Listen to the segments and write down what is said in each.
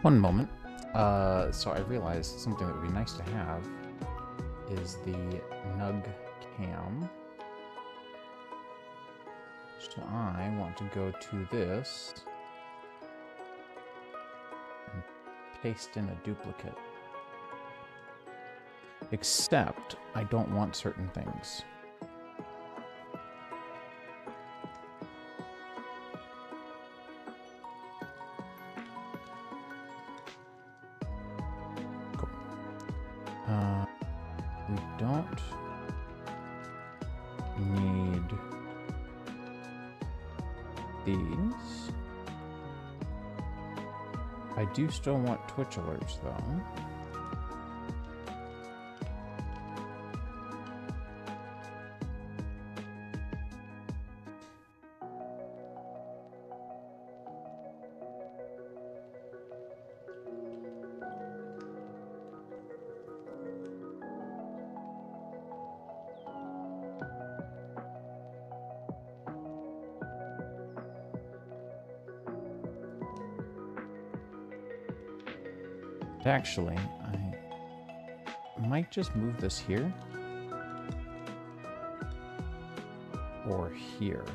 One moment. So I realized something that would be nice to have is the Nug Cam. So I want to go to this and paste in a duplicate. Except I don't want certain things. Cool. We don't need these. I do still want Twitch alerts though. Actually, I might just move this here or here.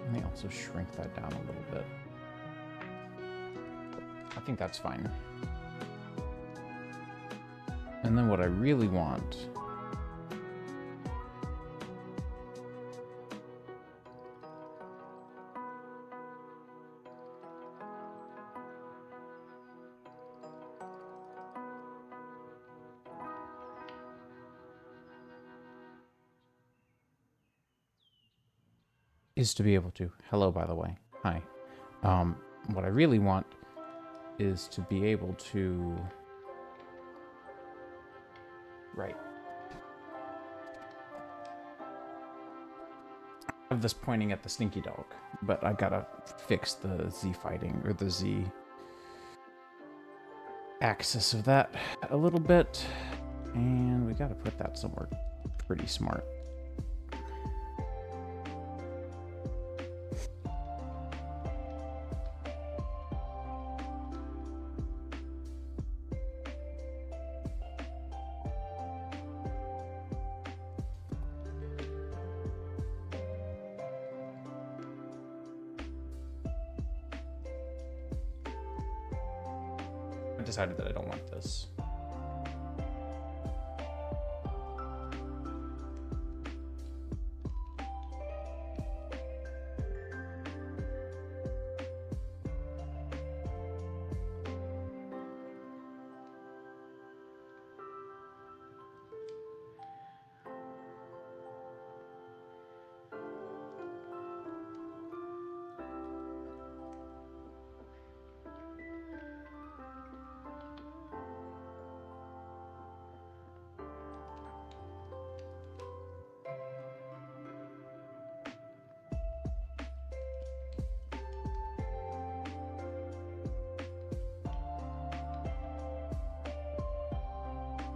Let me also shrink that down a little bit. I think that's fine. And then what I really want is to be able to, hello by the way, hi. What I really want is to be able to, right. I have this pointing at the stinky dog, but I gotta fix the Z fighting, or the Z axis of that a little bit. And we gotta put that somewhere pretty smart. I decided that I don't want this.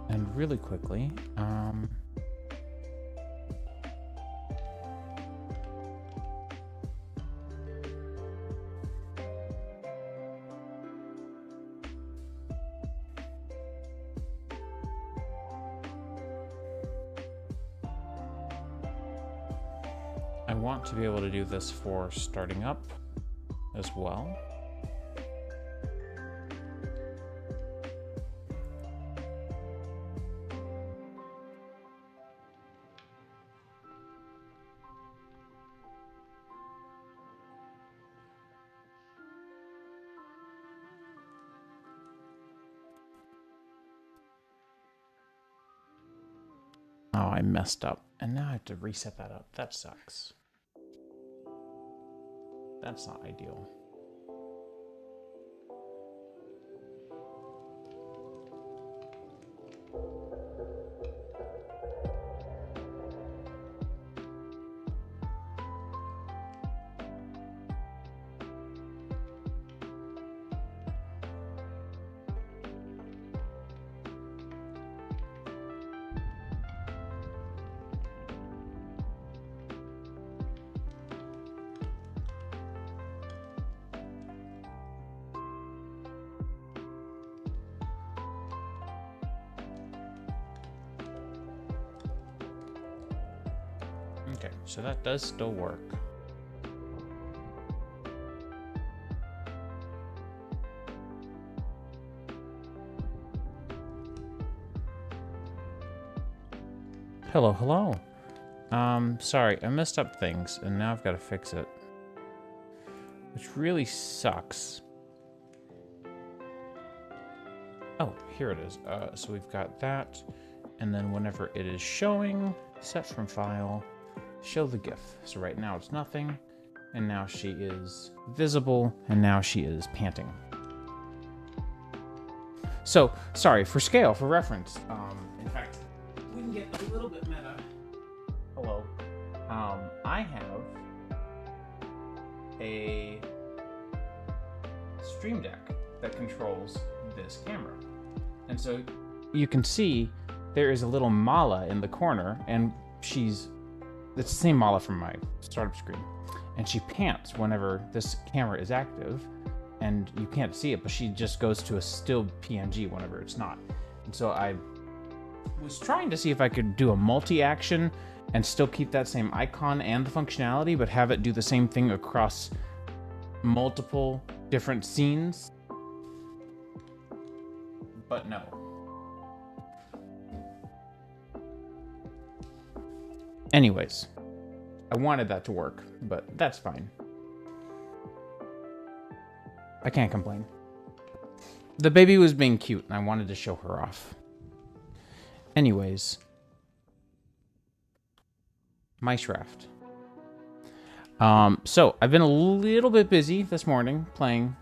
And really quickly, I want to be able to do this for starting up as well. Oh, I messed up. And now I have to reset that up. That sucks. That's not ideal. Okay, so that does still work. Hello, hello. Sorry, I messed up things, and now I've got to fix it. Which really sucks. Oh, here it is. So we've got that, and then whenever it is showing, set from file, show the GIF. So right now it's nothing, and now she is visible, and now she is panting. So, sorry, for scale, for reference, in fact, we can get a little bit meta. Hello. I have a Stream Deck that controls this camera. And so you can see there is a little Mala in the corner, and it's the same Mala from my startup screen. And she pants whenever this camera is active, and you can't see it, but she just goes to a still PNG whenever it's not. And so I was trying to see if I could do a multi-action and still keep that same icon and the functionality, but have it do the same thing across multiple different scenes. But no. Anyways, I wanted that to work, but that's fine. I can't complain. The baby was being cute, and I wanted to show her off. Anyways, Mice Raft. So I've been a little bit busy this morning playing.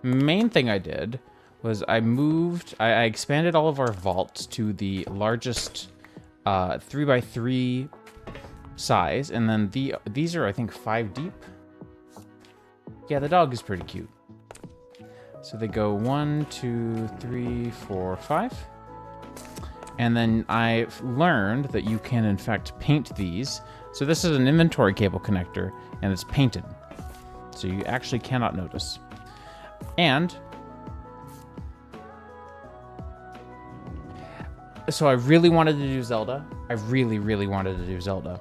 Main thing I did was I expanded all of our vaults to the largest 3x3 size, and then these are, I think, 5 deep. Yeah, the dog is pretty cute. So they go 1, 2, 3, 4, 5. And then I've learned that you can, in fact, paint these. So this is an inventory cable connector, and it's painted. So you actually cannot notice. And so I really wanted to do Zelda. I really, really wanted to do Zelda.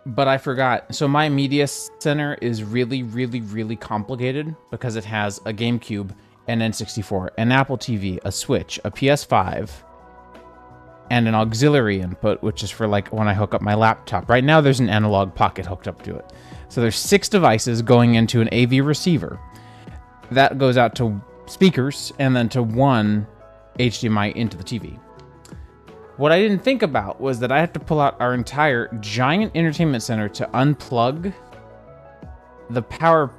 But I forgot. So my media center is really, really, really complicated because it has a GameCube, an N64, an Apple TV, a Switch, a PS5, and an auxiliary input, which is for like when I hook up my laptop. Right now there's an analog pocket hooked up to it. So there's 6 devices going into an AV receiver. That goes out to speakers and then to one HDMI into the TV. What I didn't think about was that I have to pull out our entire giant entertainment center to unplug the power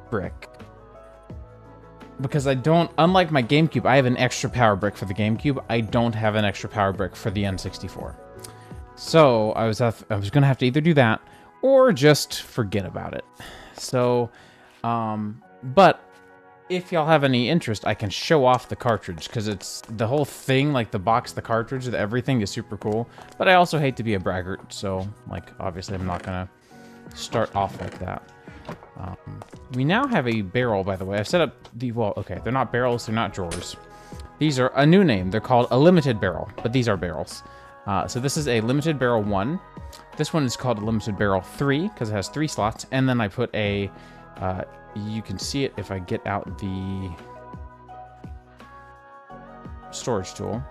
brick. Because I don't, unlike my GameCube, I have an extra power brick for the GameCube. I don't have an extra power brick for the N64. So I was going to have to either do that or just forget about it. So, but if y'all have any interest, I can show off the cartridge because it's the whole thing, like the box, the cartridge, everything is super cool. But I also hate to be a braggart, so like obviously I'm not going to start off like that. We now have a barrel, by the way. I've set up well, okay, they're not barrels, they're not drawers. These are a new name. They're called a limited barrel, but these are barrels. So this is a limited barrel 1. This one is called a limited barrel 3 because it has 3 slots. And then I put a, you can see it if I get out the storage tool.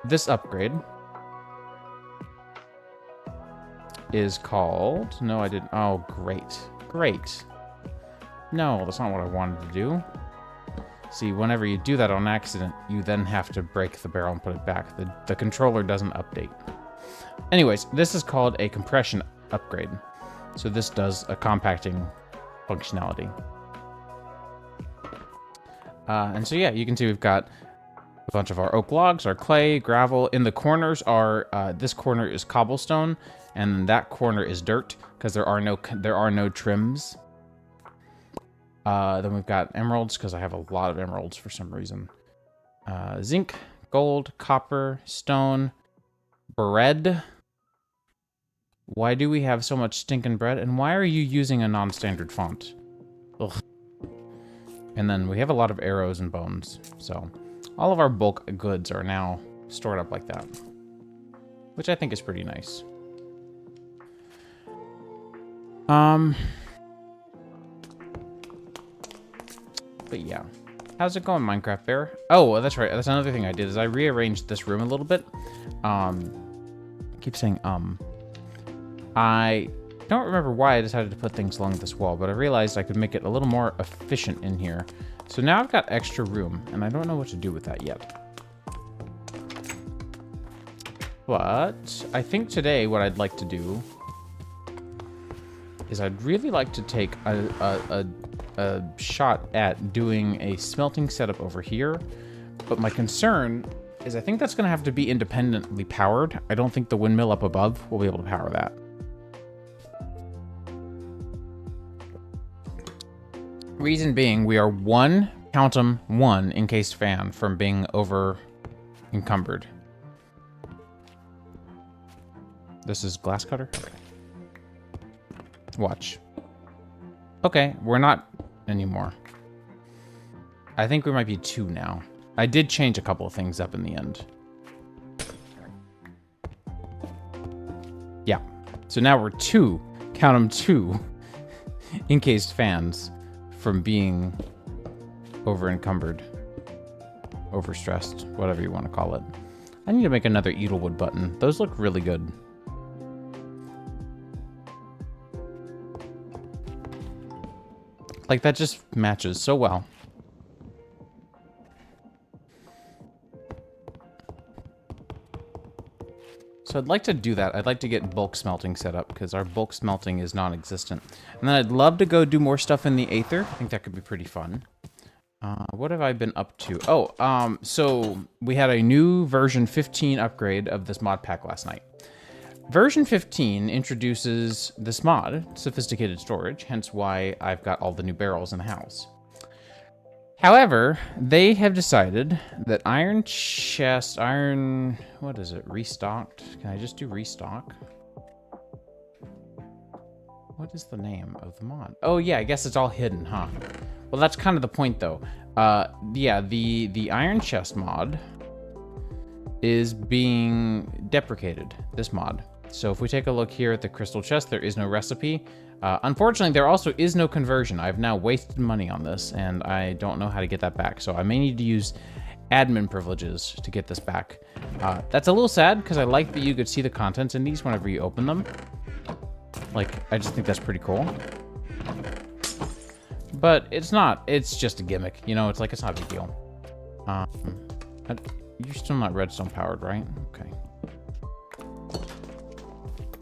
This upgrade is called, no, I didn't. Oh, great. Great. No, that's not what I wanted to do. See, whenever you do that on accident, you then have to break the barrel and put it back. The controller doesn't update. Anyways, this is called a compression upgrade. So this does a compacting functionality. And so yeah, you can see we've got a bunch of our oak logs, our clay, gravel. In the corners are, this corner is cobblestone, and that corner is dirt because there are no trims. Then we've got emeralds because I have a lot of emeralds for some reason. Zinc, gold, copper, stone, bread. Why do we have so much stinking bread? And why are you using a non-standard font? Ugh. And then we have a lot of arrows and bones. So all of our bulk goods are now stored up like that, which I think is pretty nice. But yeah. How's it going, Minecraft Bear? Oh, well, that's right. That's another thing I did is I rearranged this room a little bit. I keep saying I don't remember why I decided to put things along this wall, but I realized I could make it a little more efficient in here. So now I've got extra room, and I don't know what to do with that yet. But I think today what I'd like to do is I'd really like to take a shot at doing a smelting setup over here. But my concern is I think that's going to have to be independently powered. I don't think the windmill up above will be able to power that. Reason being, we are one, count 'em, one encased fan from being over encumbered. This is glass cutter? Okay. Watch. Okay, we're not anymore. I think we might be two now. I did change a couple of things up in the end. Yeah. So now we're two, count 'em, two encased fans from being over encumbered, overstressed, whatever you want to call it. I need to make another Edelwood button. Those look really good. Like, that just matches so well. So I'd like to do that. I'd like to get bulk smelting set up because our bulk smelting is non-existent. And then I'd love to go do more stuff in the Aether. I think that could be pretty fun. What have I been up to? Oh, so we had a new version 15 upgrade of this mod pack last night. Version 15 introduces this mod, sophisticated storage, hence why I've got all the new barrels in the house. However, they have decided that iron chest, what is it, restocked? Can I just do restock? What is the name of the mod? Oh yeah, I guess it's all hidden, huh? Well, that's kind of the point though. Yeah, the iron chest mod is being deprecated, this mod. So if we take a look here at the crystal chest, there is no recipe. Unfortunately, there also is no conversion. I've now wasted money on this, and I don't know how to get that back. So I may need to use admin privileges to get this back. That's a little sad, because I like that you could see the contents in these whenever you open them. Like, I just think that's pretty cool. But it's not. It's just a gimmick. You know, it's like, it's not a big deal. You're still not redstone powered, right? Okay.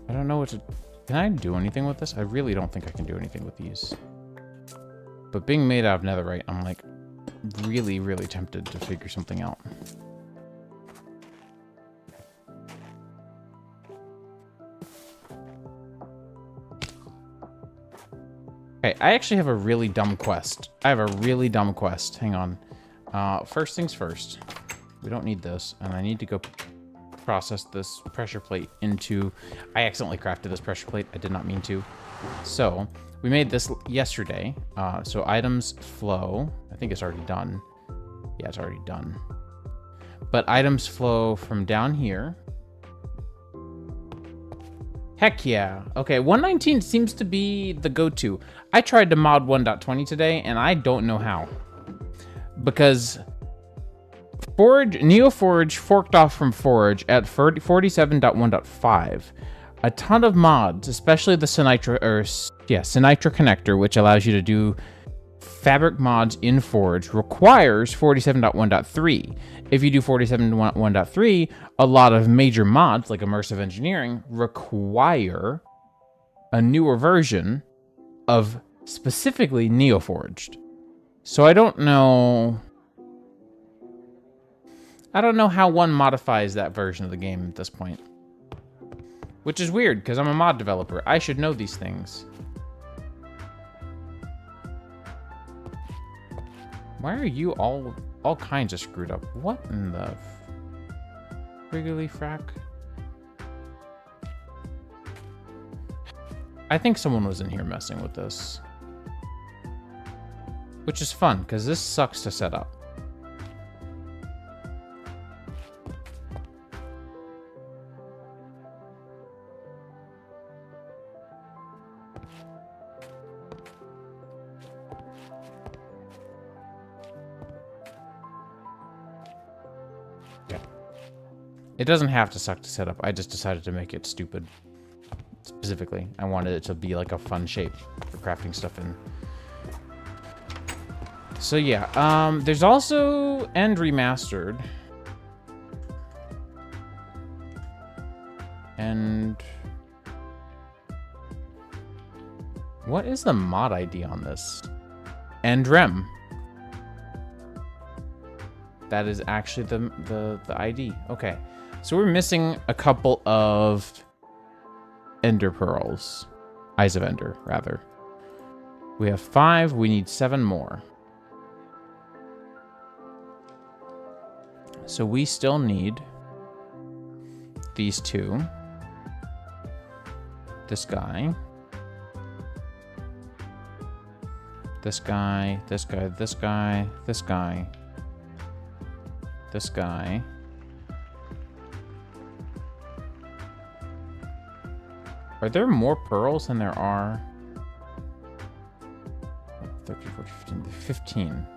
I don't know what to... Can I do anything with this? I really don't think I can do anything with these. But being made out of netherite, I'm like really, really tempted to figure something out. Okay, I actually have a really dumb quest. Hang on. First things first. We don't need this, and I need to go process this pressure plate into... I accidentally crafted this pressure plate. I did not mean to. So, we made this yesterday. So items flow. I think it's already done. Yeah, it's already done. But items flow from down here. Heck yeah. Okay, 119 seems to be the go-to. I tried to mod 1.20 today, and I don't know how. Because... NeoForge forked off from Forge at 47.1.5. A ton of mods, especially the Sinitra connector, which allows you to do fabric mods in Forge, requires 47.1.3. If you do 47.1.3, a lot of major mods, like immersive engineering, require a newer version of specifically NeoForged. So I don't know how one modifies that version of the game at this point. Which is weird, because I'm a mod developer. I should know these things. Why are you all kinds of screwed up? What in the... Wriggly frack? I think someone was in here messing with this. Which is fun, because this sucks to set up. It doesn't have to suck to set up. I just decided to make it stupid. Specifically, I wanted it to be like a fun shape for crafting stuff in. So yeah, there's also End Remastered. And what is the mod ID on this? End Rem. That is actually the ID. Okay. So we're missing a couple of Ender Pearls. Eyes of Ender, rather. We have 5. We need 7 more. So we still need these 2. This guy. This guy, this guy, this guy, this guy. This guy. Are there more pearls than there are? 13, 14, 15, 15.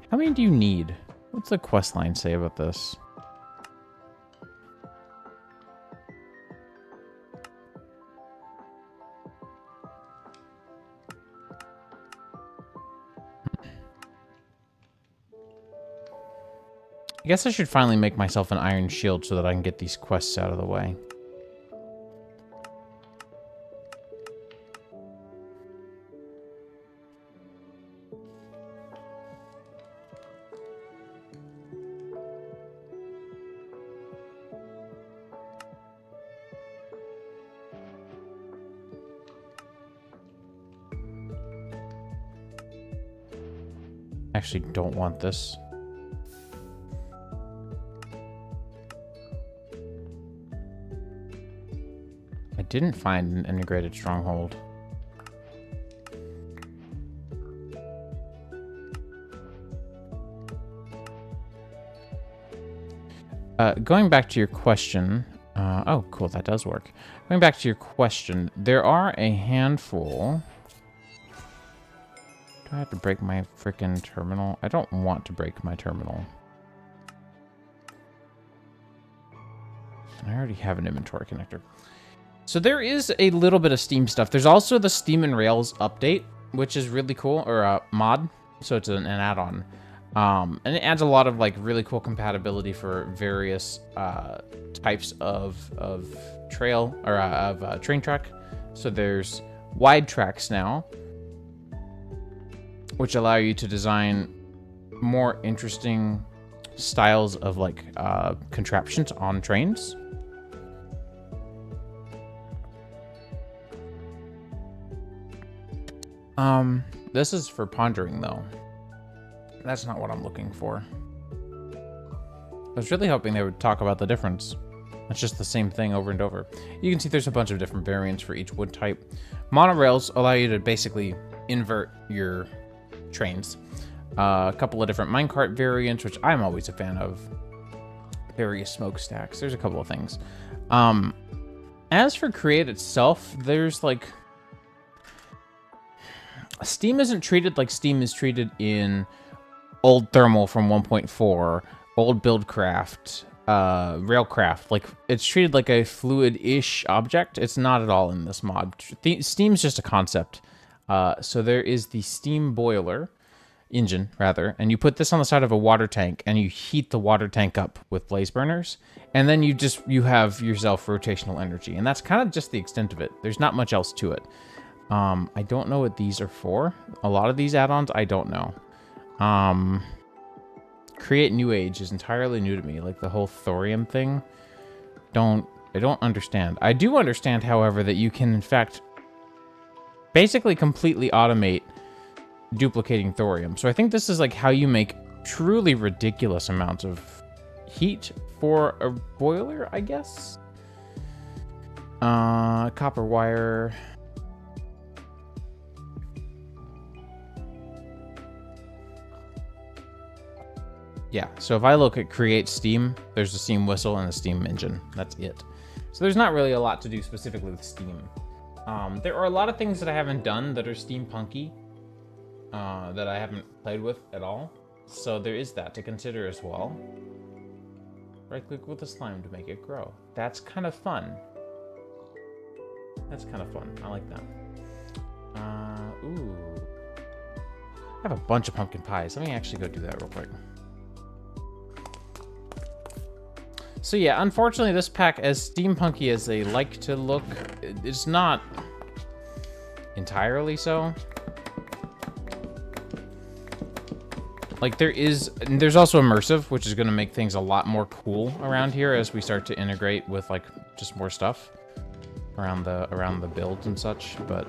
How many do you need? What's the quest line say about this? I guess I should finally make myself an iron shield so that I can get these quests out of the way. Actually, don't want this. I didn't find an integrated stronghold. Going back to your question. Oh, cool, that does work. Going back to your question, there are a handful. Do I have to break my frickin' terminal? I don't want to break my terminal. I already have an inventory connector. So there is a little bit of Steam stuff. There's also the Steam and Rails update, which is really cool, or a mod. So it's an add-on. And it adds a lot of like really cool compatibility for various types of trail or of train track. So there's wide tracks now, which allow you to design more interesting styles of like contraptions on trains. This is for pondering though. That's not what I'm looking for. I was really hoping they would talk about the difference. It's just the same thing over and over. You can see there's a bunch of different variants for each wood type. Monorails allow you to basically invert your trains. A couple of different minecart variants, which I'm always a fan of. Various smokestacks. There's a couple of things. As for Create itself, there's like... Steam isn't treated like Steam is treated in old Thermal from 1.4, old Buildcraft, Railcraft. Like, it's treated like a fluid-ish object. It's not at all in this mod. Steam's just a concept. So there is the steam boiler, engine, rather, and you put this on the side of a water tank, and you heat the water tank up with blaze burners, and then you have yourself rotational energy, and that's kind of just the extent of it. There's not much else to it. I don't know what these are for. A lot of these add-ons, I don't know. Create New Age is entirely new to me. Like the whole thorium thing. I don't understand. I do understand, however, that you can, in fact, basically completely automate duplicating thorium. So I think this is like how you make truly ridiculous amounts of heat for a boiler, I guess. Copper wire. Yeah, so if I look at Create Steam, there's a Steam whistle and a Steam engine. That's it. So there's not really a lot to do specifically with Steam. There are a lot of things that I haven't done that are steampunky, that I haven't played with at all. So there is that to consider as well. Right-click with the slime to make it grow. That's kind of fun. That's kind of fun. I like that. Ooh. I have a bunch of pumpkin pies. Let me actually go do that real quick. So yeah, unfortunately this pack, as steampunky as they like to look, it's not entirely so. Like there's also immersive, which is going to make things a lot more cool around here as we start to integrate with like just more stuff around the builds and such, but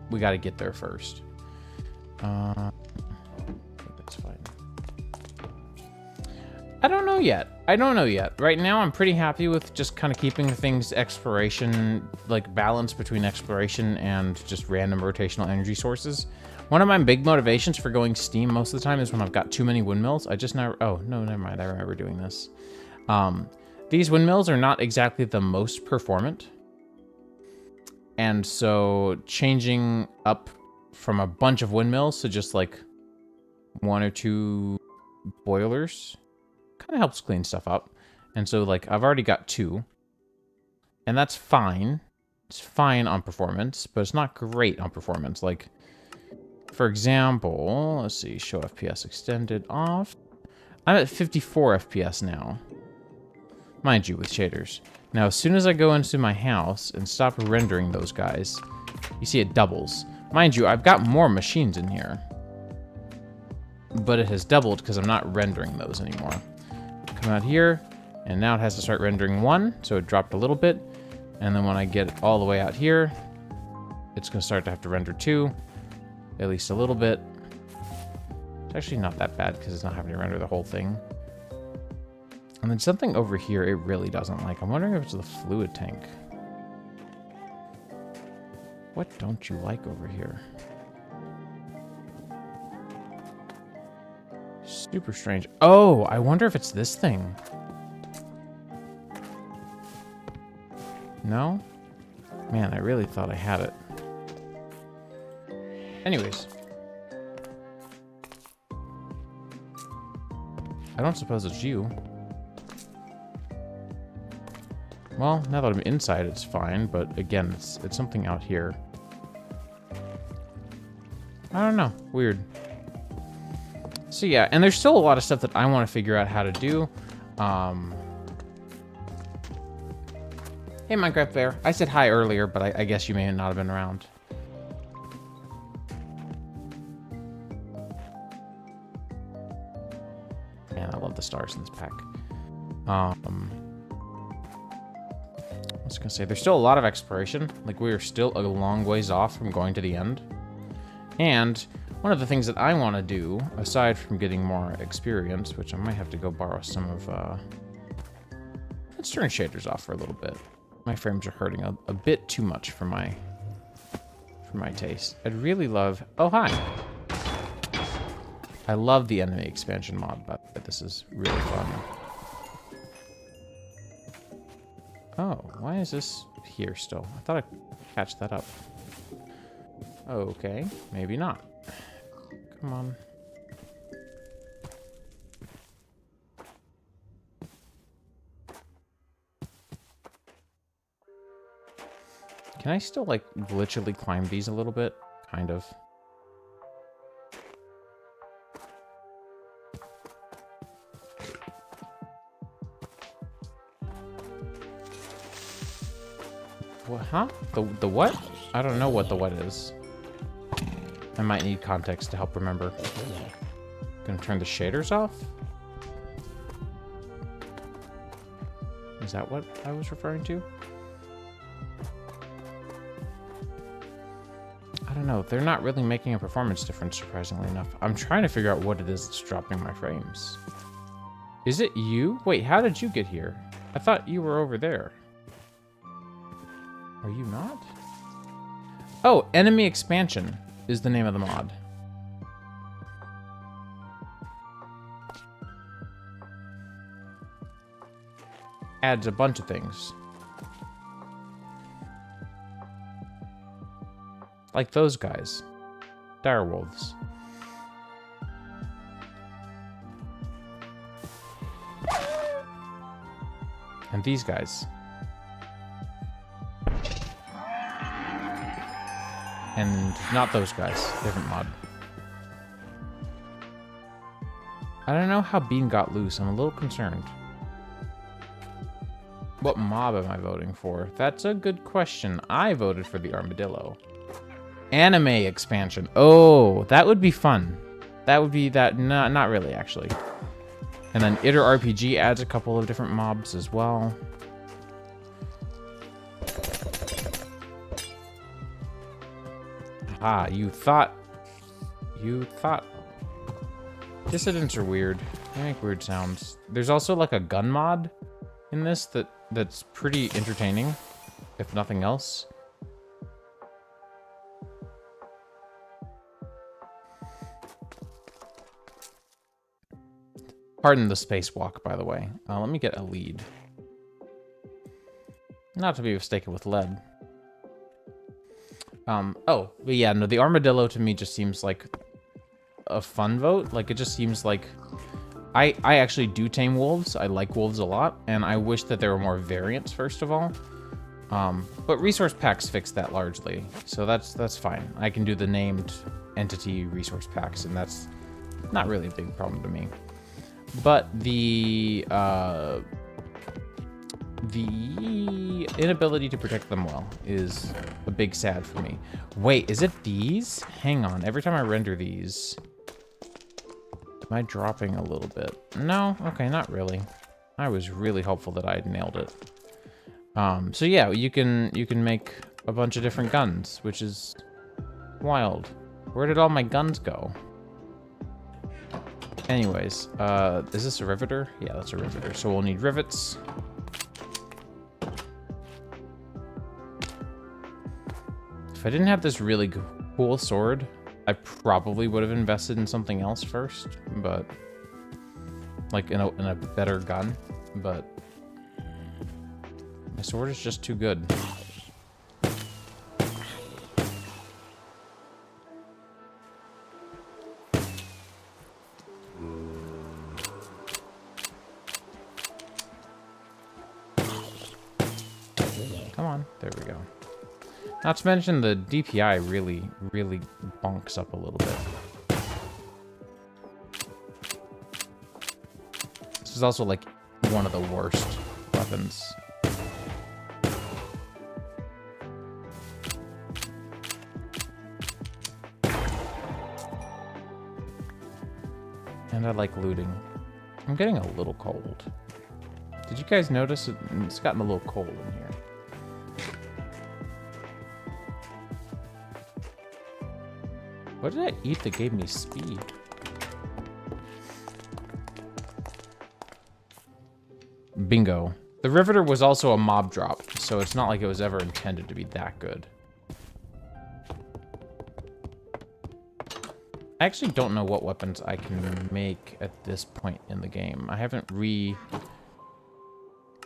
we got to get there first. I think that's fine. I don't know yet. Right now, I'm pretty happy with just kind of keeping things exploration, like balance between exploration and just random rotational energy sources. One of my big motivations for going Steam most of the time is when I've got too many windmills. I just never... Oh, no, never mind. I remember doing this. These windmills are not exactly the most performant. And so changing up from a bunch of windmills to just like 1 or 2 boilers kind of helps clean stuff up. And so like I've already got 2. And that's fine. It's fine on performance, but it's not great on performance. Like, for example, let's see, show FPS extended off. I'm at 54 FPS now. Mind you, with shaders. Now, as soon as I go into my house and stop rendering those guys, you see it doubles. Mind you, I've got more machines in here. But it has doubled because I'm not rendering those anymore. Come out here, and now it has to start rendering 1, so it dropped a little bit. And then when I get all the way out here, it's going to start to have to render 2, at least a little bit. It's actually not that bad because it's not having to render the whole thing. And then something over here it really doesn't like. I'm wondering if it's the fluid tank. What don't you like over here? Super strange. Oh, I wonder if it's this thing. No? Man, I really thought I had it. Anyways. I don't suppose it's you. Well, now that I'm inside, it's fine, but again, it's something out here. I don't know. Weird. So yeah, and there's still a lot of stuff that I want to figure out how to do. Hey, Minecraft Bear. I said hi earlier, but I guess you may not have been around. Man, I love the stars in this pack. I was gonna say, there's still a lot of exploration. Like, we are still a long ways off from going to the end. And one of the things that I want to do, aside from getting more experience, which I might have to go borrow some of... Let's turn shaders off for a little bit. My frames are hurting a bit too much for my taste. I'd really love... Oh, hi! I love the enemy expansion mod, but this is really fun. Oh, why is this here still? I thought I'd catch that up. Okay, maybe not. Come on. Can I still, like, glitchily climb these a little bit? Kind of. What, huh? The what? I don't know what the what is. I might need context to help remember. Gonna turn the shaders off? Is that what I was referring to? I don't know. They're not really making a performance difference, surprisingly enough. I'm trying to figure out what it is that's dropping my frames. Is it you? Wait, how did you get here? I thought you were over there. Are you not? Oh, Enemy Expansion is the name of the mod. Adds a bunch of things. Like those guys. Direwolves. And these guys. And not those guys. Different mod. I don't know how Bean got loose. I'm a little concerned. What mob am I voting for? That's a good question. I voted for the armadillo. Anime expansion. Oh, that would be fun. That would be that. No, not really, actually. And then Iter RPG adds a couple of different mobs as well. Ah, you thought. Dissidents are weird. They make weird sounds. There's also like a gun mod in this that's pretty entertaining, if nothing else. Pardon the spacewalk, by the way. Let me get a lead. Not to be mistaken with lead. Oh, but yeah, no, the armadillo to me just seems like a fun vote. Like, it just seems like... I actually do tame wolves. I like wolves a lot, and I wish that there were more variants, first of all. But resource packs fix that largely, so that's fine. I can do the named entity resource packs, and that's not really a big problem to me. But the inability to protect them well is a big sad for me. Wait, is it these? Hang on, every time I render these... Am I dropping a little bit? No? Okay, not really. I was really hopeful that I had nailed it. So yeah, you can make a bunch of different guns, which is wild. Where did all my guns go? Anyways, is this a riveter? Yeah, that's a riveter. So we'll need rivets. If I didn't have this really cool sword, I probably would have invested in something else first, but like in a better gun, but my sword is just too good. Come on, there we go. Not to mention the DPI really bonks up a little bit. This is also like one of the worst weapons. And I like looting. I'm getting a little cold. Did you guys notice it's gotten a little cold in here? What did I eat that gave me speed? Bingo. The Riveter was also a mob drop, so it's not like it was ever intended to be that good. I actually don't know what weapons I can make at this point in the game. I haven't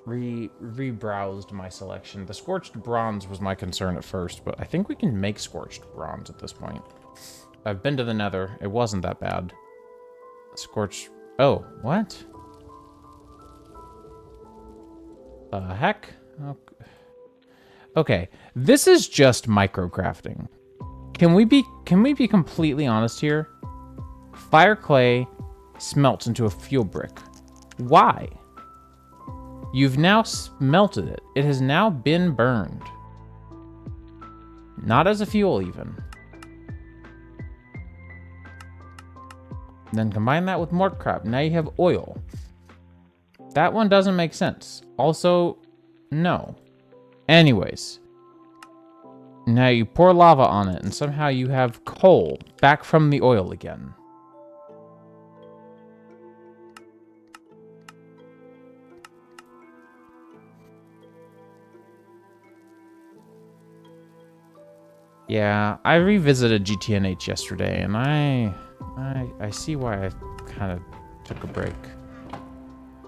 re-browsed my selection. The Scorched Bronze was my concern at first, but I think we can make Scorched Bronze at this point. I've been to the Nether. It wasn't that bad. Scorched... Oh, what? The heck? Okay, this is just microcrafting. Can we be completely honest here? Fire clay smelts into a fuel brick. Why? You've now smelted it. It has now been burned. Not as a fuel, even. Then combine that with more crap. Now you have oil. That one doesn't make sense. Also, no. Anyways. Now you pour lava on it, and somehow you have coal back from the oil again. Yeah, I revisited GTNH yesterday, and I see why I kind of took a break.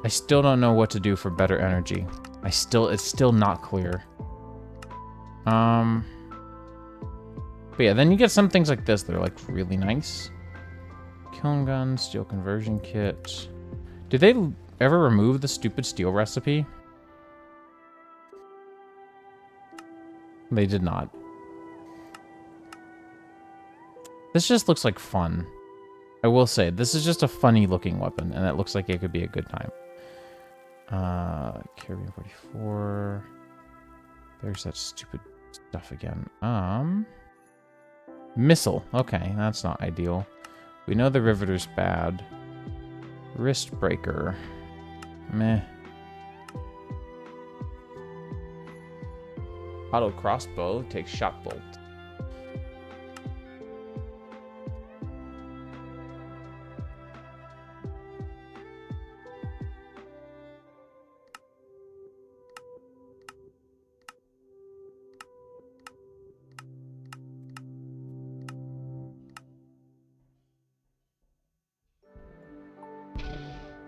I still don't know what to do for better energy. It's still not clear. But yeah, then you get some things like this that are like really nice. Kiln gun, steel conversion kit. Did they ever remove the stupid steel recipe? They did not. This just looks like fun. I will say, this is just a funny looking weapon, and it looks like it could be a good time. Carabiner 44. There's that stupid stuff again. Missile. Okay, that's not ideal. We know the Riveter's bad. Wrist breaker. Meh. Auto crossbow takes shot bolt.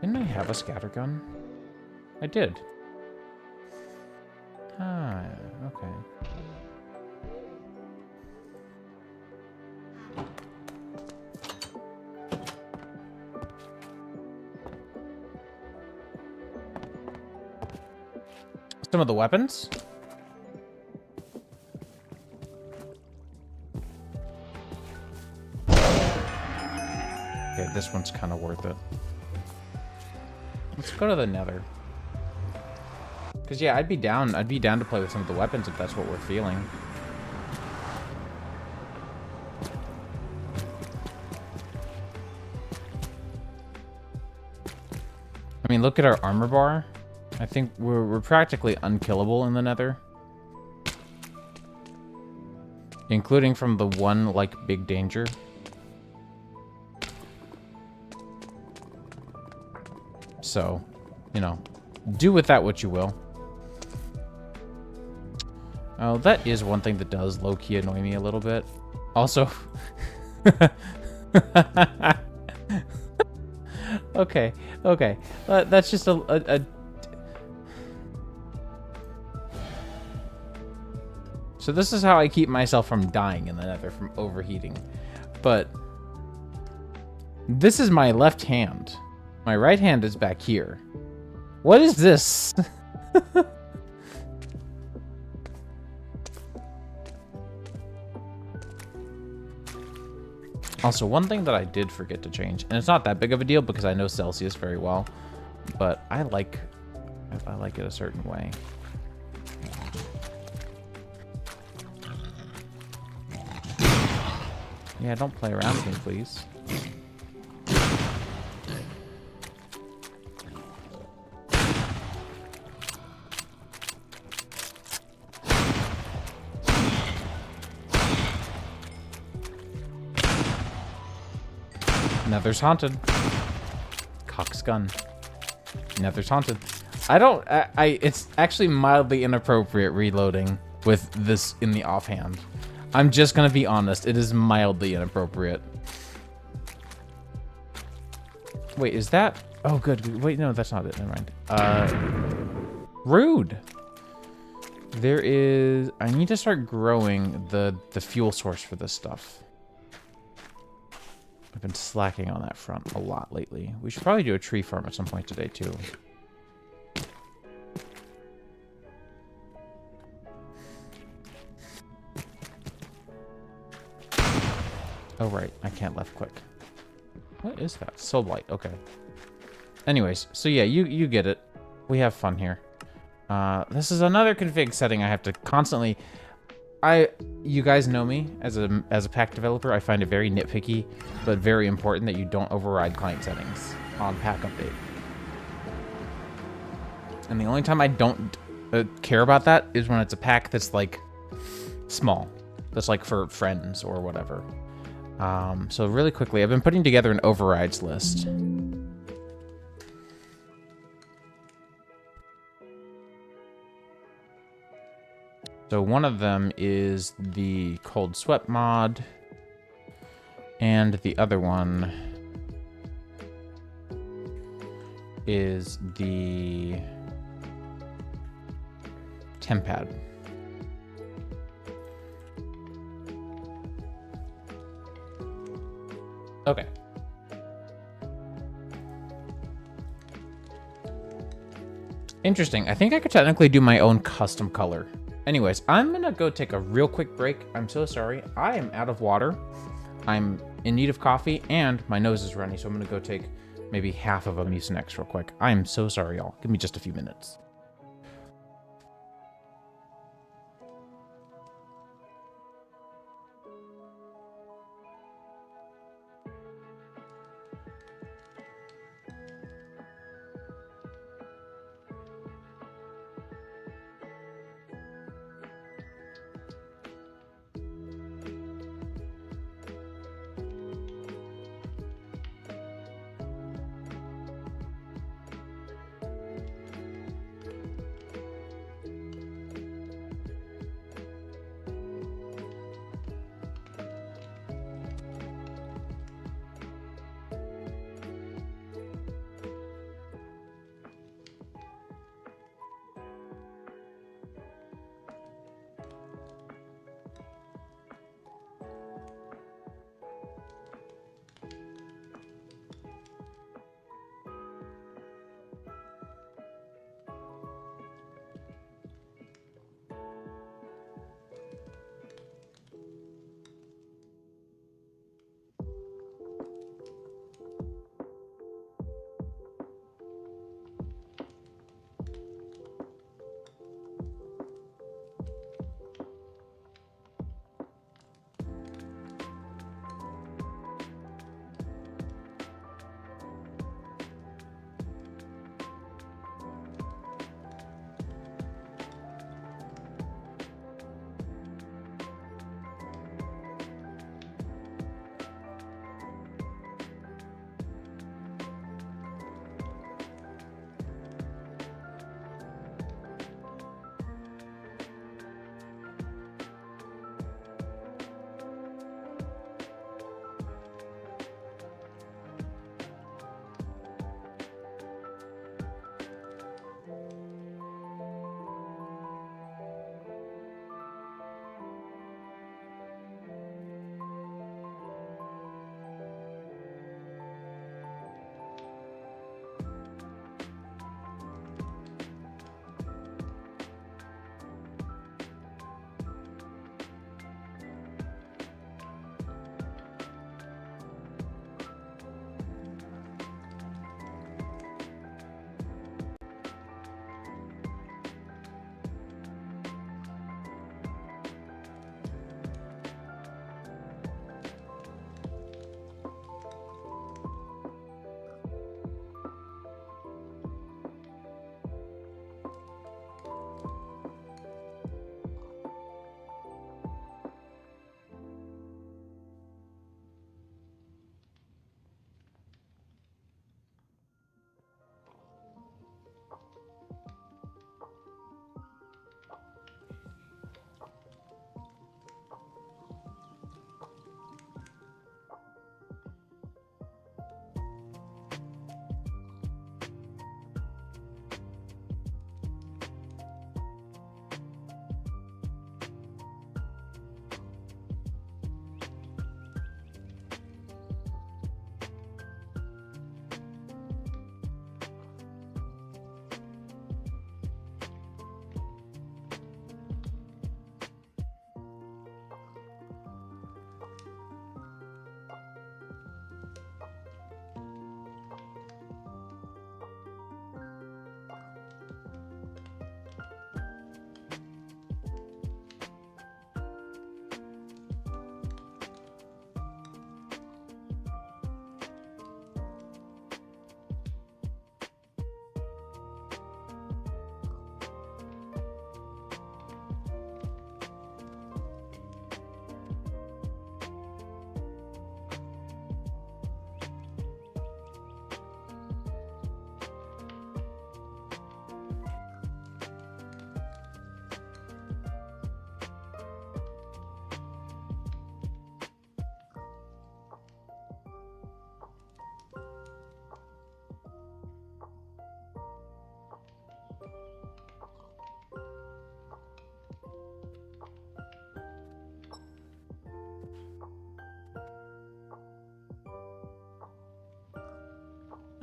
Didn't I have a scattergun? I did. Ah, okay. Some of the weapons? Okay, this one's kind of worth it. Let's go to the Nether. Because yeah, I'd be down to play with some of the weapons if that's what we're feeling. I mean, look at our armor bar. I think we're practically unkillable in the Nether. Including from the one, like, big danger. So, you know, do with that what you will. Oh, that is one thing that does low-key annoy me a little bit. Also... okay. That's just a... So this is how I keep myself from dying in the Nether, from overheating. But... this is my left hand. My right hand is back here. What is this? Also, one thing that I did forget to change, and it's not that big of a deal because I know Celsius very well, but I like it a certain way. Yeah, don't play around with me, please. Nether's haunted. Cock's gun. Nether's haunted. It's actually mildly inappropriate reloading with this in the offhand. I'm just gonna be honest, it is mildly inappropriate. Wait, is that? Oh, good. Wait, no, that's not it. Never mind. Rude. There is... I need to start growing the fuel source for this stuff. I've been slacking on that front a lot lately. We should probably do a tree farm at some point today, too. Oh, right. I can't left click. What is that? Soul Blight. Okay. Anyways, so yeah, you get it. We have fun here. This is another config setting I have to constantly... You guys know me as a pack developer. I find it very nitpicky, but very important that you don't override client settings on pack update. And the only time I don't care about that is when it's a pack that's like small, that's like for friends or whatever. So really quickly, I've been putting together an overrides list. So one of them is the Cold Sweat mod, and the other one is the Tempad. Okay. Interesting. I think I could technically do my own custom color Anyways, I'm gonna go take a real quick break. I'm so sorry. I am out of water. I'm in need of coffee, and my nose is runny, so I'm gonna go take maybe half of a Mucinex real quick. I am so sorry, y'all. Give me just a few minutes.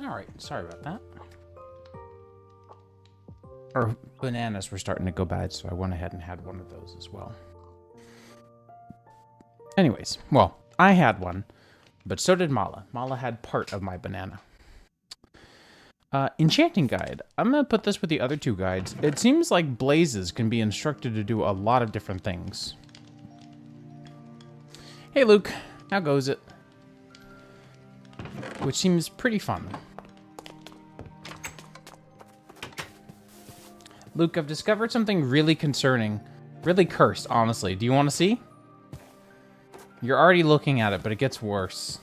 All right, sorry about that. Our bananas were starting to go bad, so I went ahead and had one of those as well. Anyways, well, I had one, but so did Mala. Mala had part of my banana. Enchanting guide. I'm going to put this with the other two guides. It seems like blazes can be instructed to do a lot of different things. Hey, Luke. How goes it? Which seems pretty fun. Luke, I've discovered something really concerning. Really cursed, honestly. Do you want to see? You're already looking at it, but it gets worse.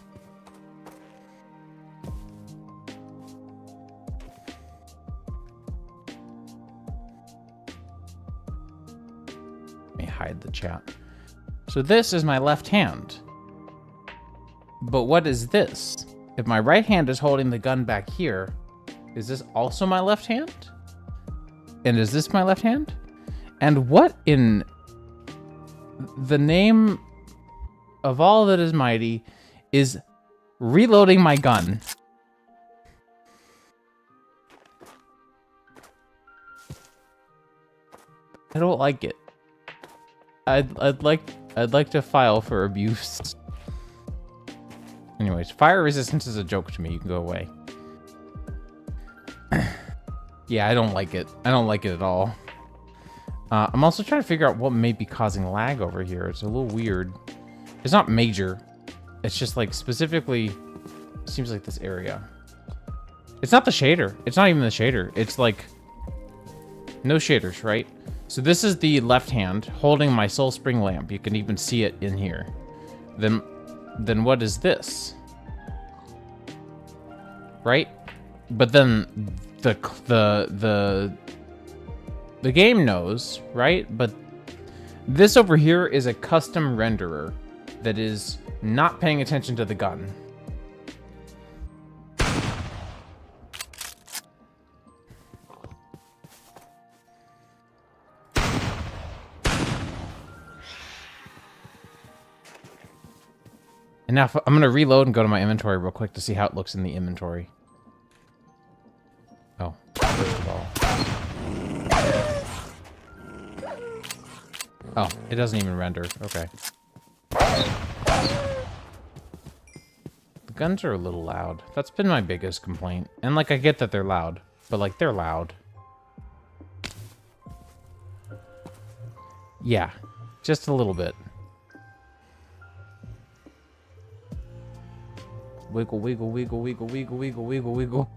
Let me hide the chat. So this is my left hand. But what is this? If my right hand is holding the gun back here, is this also my left hand? And is this my left hand? And what in the name of all that is mighty is reloading my gun? I don't like it. I'd like to file for abuse. Anyways, fire resistance is a joke to me. You can go away. Yeah, I don't like it. I don't like it at all. I'm also trying to figure out what may be causing lag over here. It's a little weird. It's not major. It's just like specifically, it seems like this area. It's not the shader. It's not even the shader. It's like no shaders, right? So this is the left hand holding my soul spring lamp. You can even see it in here. Then what is this? Right? But then the game knows, right? But this over here is a custom renderer that is not paying attention to the gun. And now I'm going to reload and go to my inventory real quick to see how it looks in the inventory. Oh, first of all. Oh, it doesn't even render. Okay. The guns are a little loud. That's been my biggest complaint. And, like, I get that they're loud. But, like, they're loud. Yeah. Just a little bit. Wiggle, wiggle, wiggle, wiggle, wiggle, wiggle, wiggle, wiggle.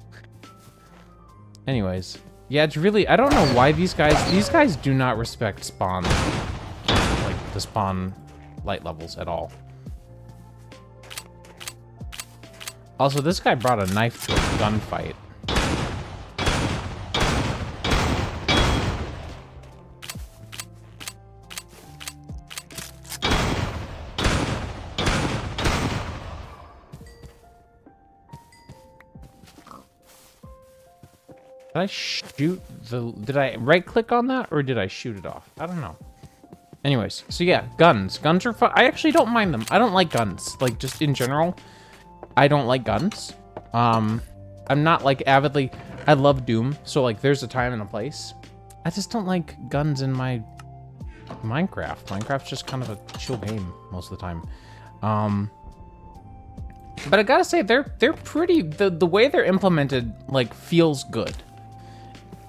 Anyways. Yeah, it's really... I don't know why these guys do not respect spawn. Like, the spawn light levels at all. Also, this guy brought a knife to a gunfight. Did I shoot the... Did I right-click on that, or did I shoot it off? I don't know. Anyways, so yeah, guns. Guns are fun. I actually don't mind them. I don't like guns. Like, just in general, I don't like guns. I'm not, like, avidly... I love Doom, so, like, there's a time and a place. I just don't like guns in my Minecraft. Minecraft's just kind of a chill game most of the time. But I gotta say, they're pretty... The way they're implemented, like, feels good.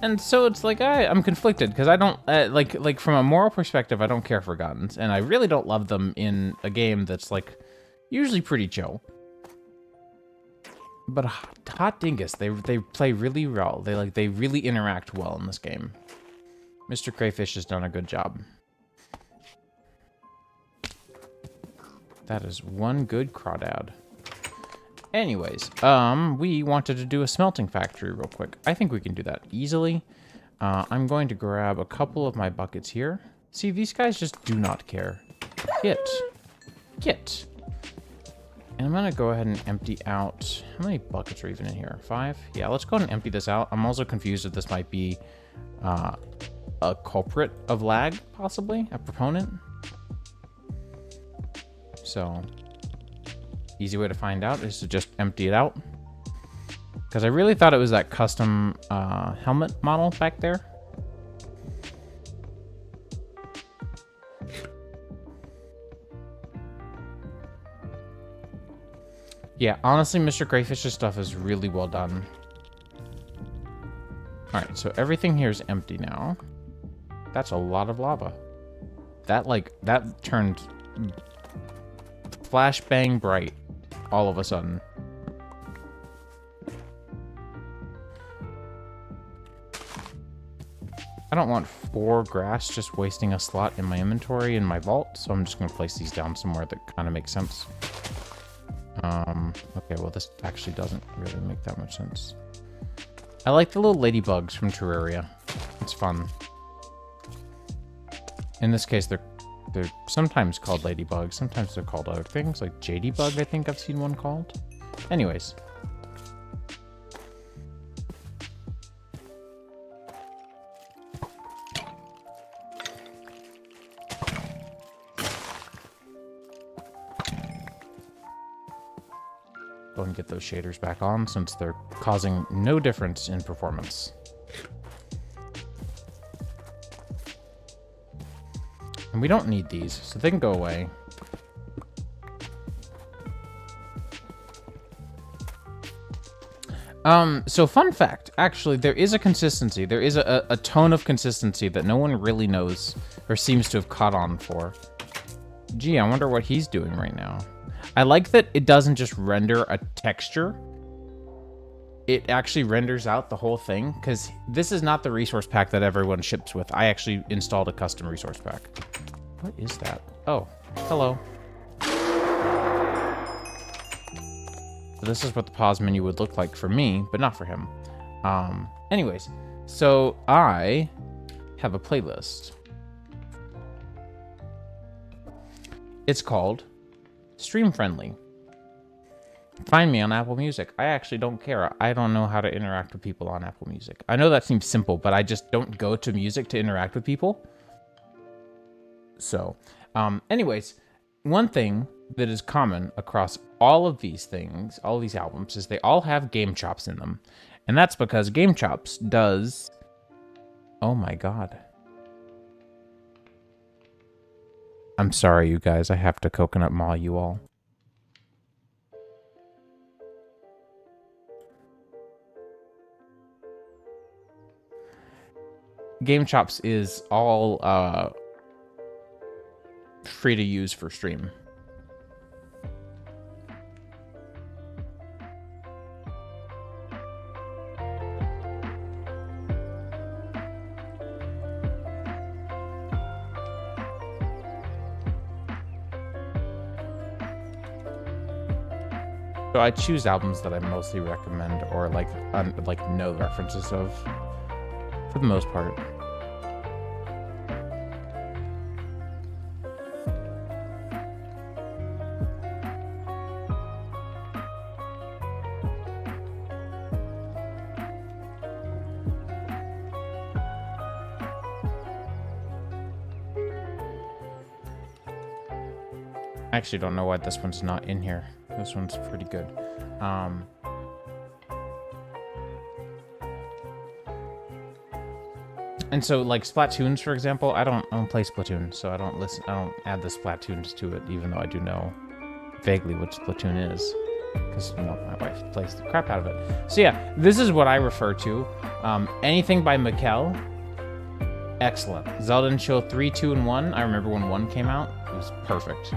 And so it's like, I'm conflicted, because I don't, like, from a moral perspective, I don't care for guns. And I really don't love them in a game that's, like, usually pretty chill. But hot dingus, they play really well. They really interact well in this game. Mr. Crayfish has done a good job. That is one good crawdad. Anyways, we wanted to do a smelting factory real quick. I think we can do that easily. I'm going to grab a couple of my buckets here. See, these guys just do not care. Get. And I'm gonna go ahead and empty out... How many buckets are even in here? 5? Yeah, let's go ahead and empty this out. I'm also confused if this might be a culprit of lag, possibly. A proponent. So... Easy way to find out is to just empty it out. Because I really thought it was that custom helmet model back there. Yeah, honestly, Mr. Greyfish's stuff is really well done. Alright, so everything here is empty now. That's a lot of lava. That turned flashbang bright all of a sudden. I don't want 4 grass just wasting a slot in my inventory in my vault, so I'm just going to place these down somewhere that kind of makes sense. Okay, well, this actually doesn't really make that much sense. I like the little ladybugs from Terraria. It's fun. In this case, they're sometimes called ladybugs. Sometimes they're called other things, like JD-bug, I think I've seen one called. Anyways. Go and get those shaders back on since they're causing no difference in performance. And we don't need these, so they can go away. So fun fact, actually, there is a consistency. There is a tone of consistency that no one really knows or seems to have caught on for. Gee, I wonder what he's doing right now. I like that it doesn't just render a texture. It actually renders out the whole thing, because this is not the resource pack that everyone ships with. I actually installed a custom resource pack. What is that? Oh, hello. So this is what the pause menu would look like for me, but not for him. Anyways, so I have a playlist. It's called Stream Friendly. Find me on Apple Music. I actually don't care. I don't know how to interact with people on Apple Music. I know that seems simple, but I just don't go to music to interact with people. So, anyways, one thing that is common across all of these things, all of these albums, is they all have Game Chops in them. And that's because Game Chops does... Oh my god. I'm sorry, you guys. I have to coconut maw you all. Game Chops is all free to use for stream. So I choose albums that I mostly recommend or like know references of, for the most part. I actually don't know why this one's not in here. This one's pretty good. And so, like Splatoons, for example, I don't play Splatoon, so I don't add the Splatoons to it, even though I do know vaguely what Splatoon is, because you know my wife plays the crap out of it. So yeah, this is what I refer to. Anything by Mikkel, excellent. Zelda and Show 3, 2, and 1. I remember when 1 came out; it was perfect.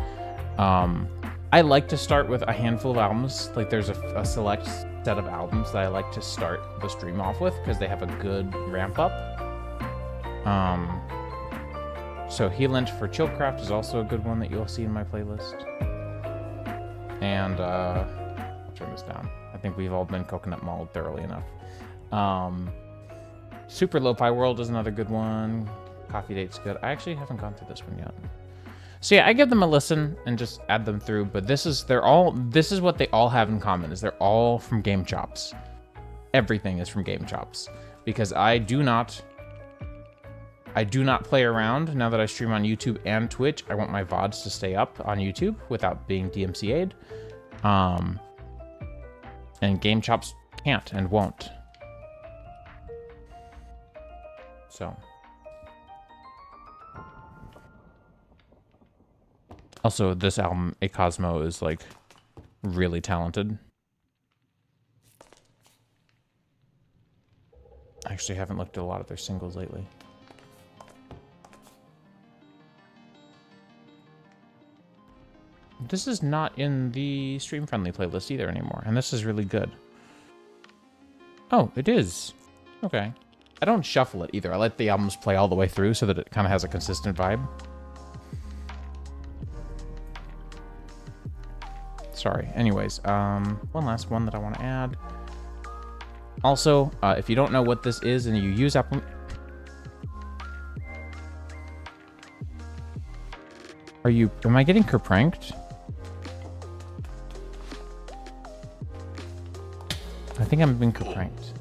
I like to start with a handful of albums. Like there's a select set of albums that I like to start the stream off with because they have a good ramp up. So Healant for Chillcraft is also a good one that you'll see in my playlist. And I'll turn this down. I think we've all been coconut mauled thoroughly enough. Super Lo-Fi World is another good one. Coffee Date's good. I actually haven't gone through this one yet. So yeah, I give them a listen and just add them through, but this is what they all have in common, is they're all from Game Chops. Everything is from Game Chops. Because I do not play around now that I stream on YouTube and Twitch. I want my VODs to stay up on YouTube without being DMCA'd. And Game Chops can't and won't. So. Also, this album, A Cosmo, is like really talented. I actually haven't looked at a lot of their singles lately. This is not in the stream-friendly playlist either anymore, and this is really good. Oh, it is. Okay. I don't shuffle it either. I let the albums play all the way through so that it kind of has a consistent vibe. Sorry. Anyways, one last one that I want to add. Also, if you don't know what this is and you use Apple... Am I getting pranked? I think I'm being pranked.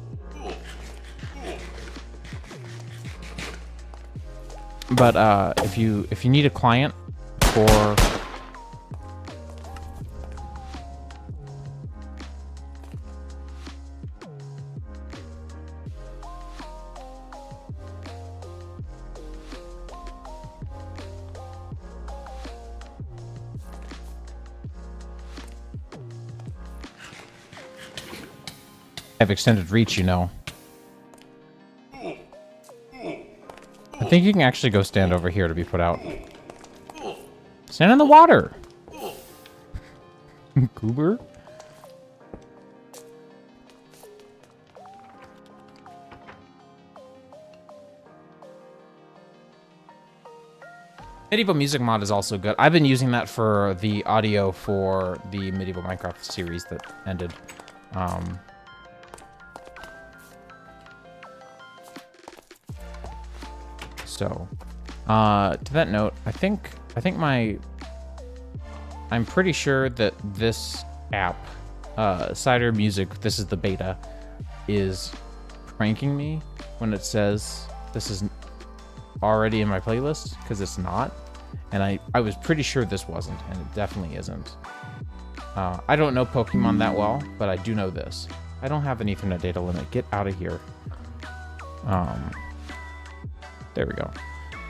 But if you need a client for have extended reach, you know. I think you can actually go stand over here to be put out. Stand in the water! Goober? Medieval Music Mod is also good. I've been using that for the audio for the Medieval Minecraft series that ended. So, to that note, I'm pretty sure that this app, Cider Music, this is the beta, is pranking me when it says this is already in my playlist, because it's not. And I was pretty sure this wasn't, and it definitely isn't. I don't know Pokemon that well, but I do know this. I don't have an Ethernet data limit. Get out of here. There we go.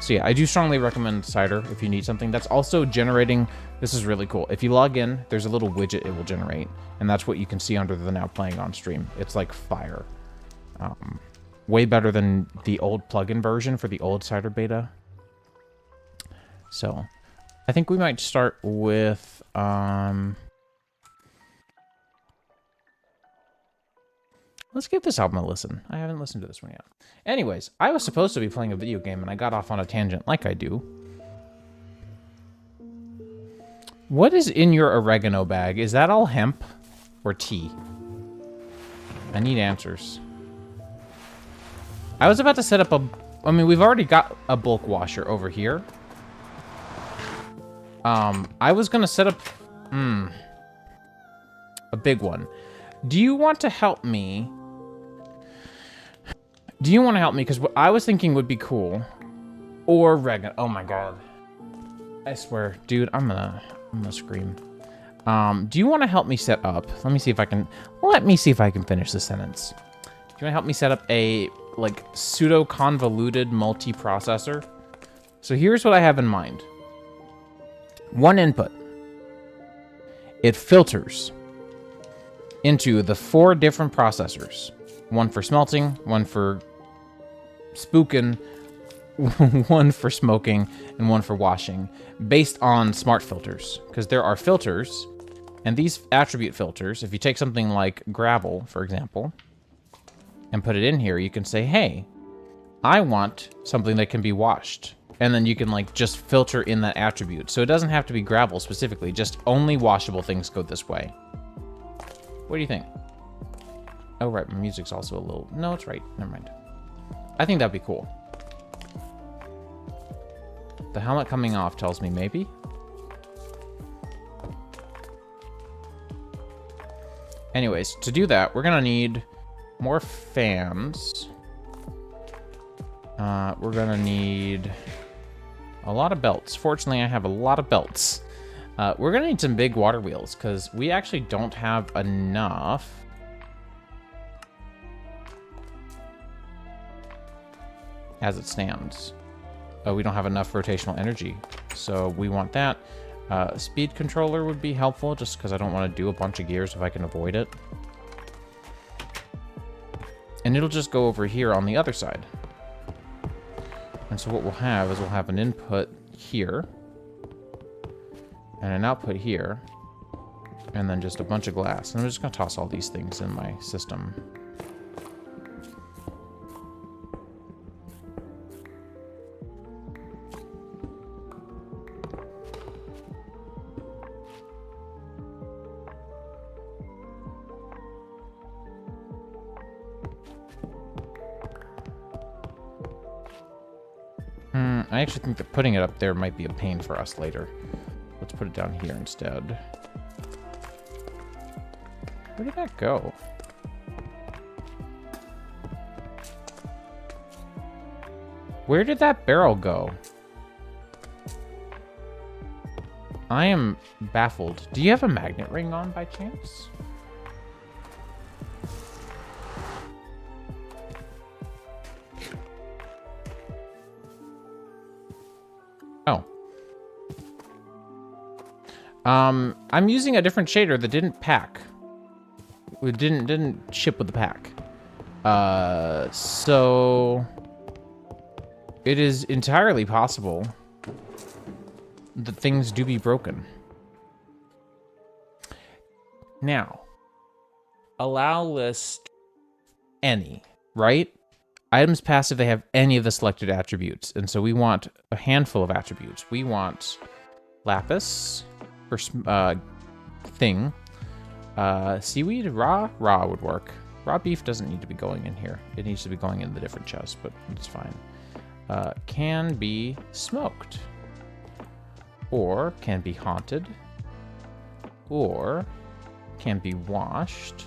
So yeah, I do strongly recommend Cider if you need something. That's also generating... This is really cool. If you log in, there's a little widget it will generate. And that's what you can see under the now playing on stream. It's like fire. Way better than the old plugin version for the old Cider beta. So, I think we might start with... Let's give this album a listen. I haven't listened to this one yet. Anyways, I was supposed to be playing a video game, and I got off on a tangent like I do. What is in your oregano bag? Is that all hemp or tea? I need answers. I was about to set up a... I mean, we've already got a bulk washer over here. I was going to set up... a big one. Do you want to help me... Do you want to help me? Because what I was thinking would be cool. Or oregano. Oh my god. I swear. Dude, I'm gonna scream. Do you want to help me set up? Let me see if I can finish the sentence. Do you want to help me set up a, like, pseudo-convoluted multiprocessor? So here's what I have in mind. One input. It filters into the 4 different processors. One for smelting, one for spooking, one for smoking, and one for washing, based on smart filters. Because there are filters, and these attribute filters, if you take something like gravel, for example, and put it in here, you can say, hey, I want something that can be washed. And then you can, like, just filter in that attribute. So it doesn't have to be gravel specifically, just only washable things go this way. What do you think? Oh, right, my music's also a little... No, it's right. Never mind. I think that'd be cool. The helmet coming off tells me maybe. Anyways, to do that, we're gonna need more fans. We're gonna need a lot of belts. Fortunately, I have a lot of belts. We're gonna need some big water wheels, because we actually don't have enough... as it stands. Oh, we don't have enough rotational energy, so we want that. Speed controller would be helpful, just because I don't want to do a bunch of gears if I can avoid it. And it'll just go over here on the other side. And so what we'll have is we'll have an input here, and an output here, and then just a bunch of glass. And I'm just going to toss all these things in my system. I actually think that putting it up there might be a pain for us later. Let's put it down here instead. Where did that go? Where did that barrel go? I am baffled. Do you have a magnet ring on by chance? Oh. I'm using a different shader that didn't pack. It didn't ship with the pack. So it is entirely possible that things do be broken. Now, allow list any, right? Items passive, they have any of the selected attributes. And so we want a handful of attributes. We want lapis for thing. Seaweed, raw would work. Raw beef doesn't need to be going in here. It needs to be going in the different chest, but it's fine. Can be smoked. Or can be haunted. Or can be washed.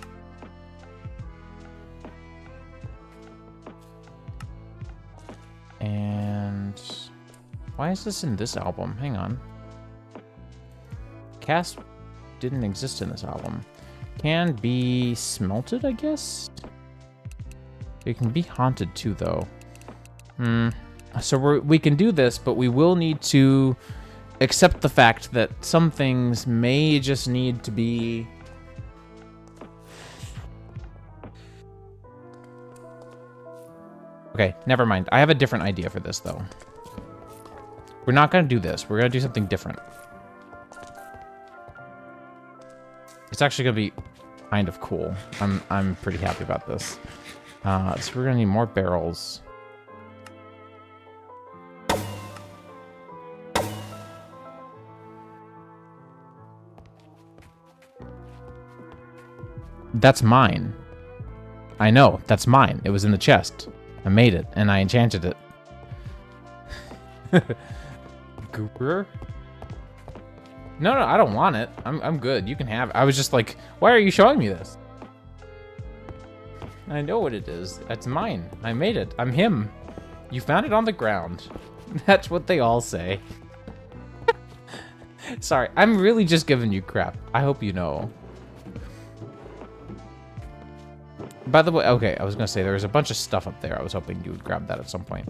And why is this in this album? Hang on. Cast didn't exist in this album. Can be smelted, I guess? It can be haunted too, though. So we can do this, but we will need to accept the fact that some things may just need to be... Okay, never mind. I have a different idea for this, though. We're not going to do this. We're going to do something different. It's actually going to be kind of cool. I'm pretty happy about this. So we're going to need more barrels. That's mine. I know, that's mine. It was in the chest. I made it, and I enchanted it. Gooper? No, I don't want it. I'm good. You can have it. I was just like, why are you showing me this? I know what it is. That's mine. I made it. I'm him. You found it on the ground. That's what they all say. Sorry, I'm really just giving you crap. I hope you know. By the way, okay, I was gonna say there was a bunch of stuff up there. I was hoping you would grab that at some point.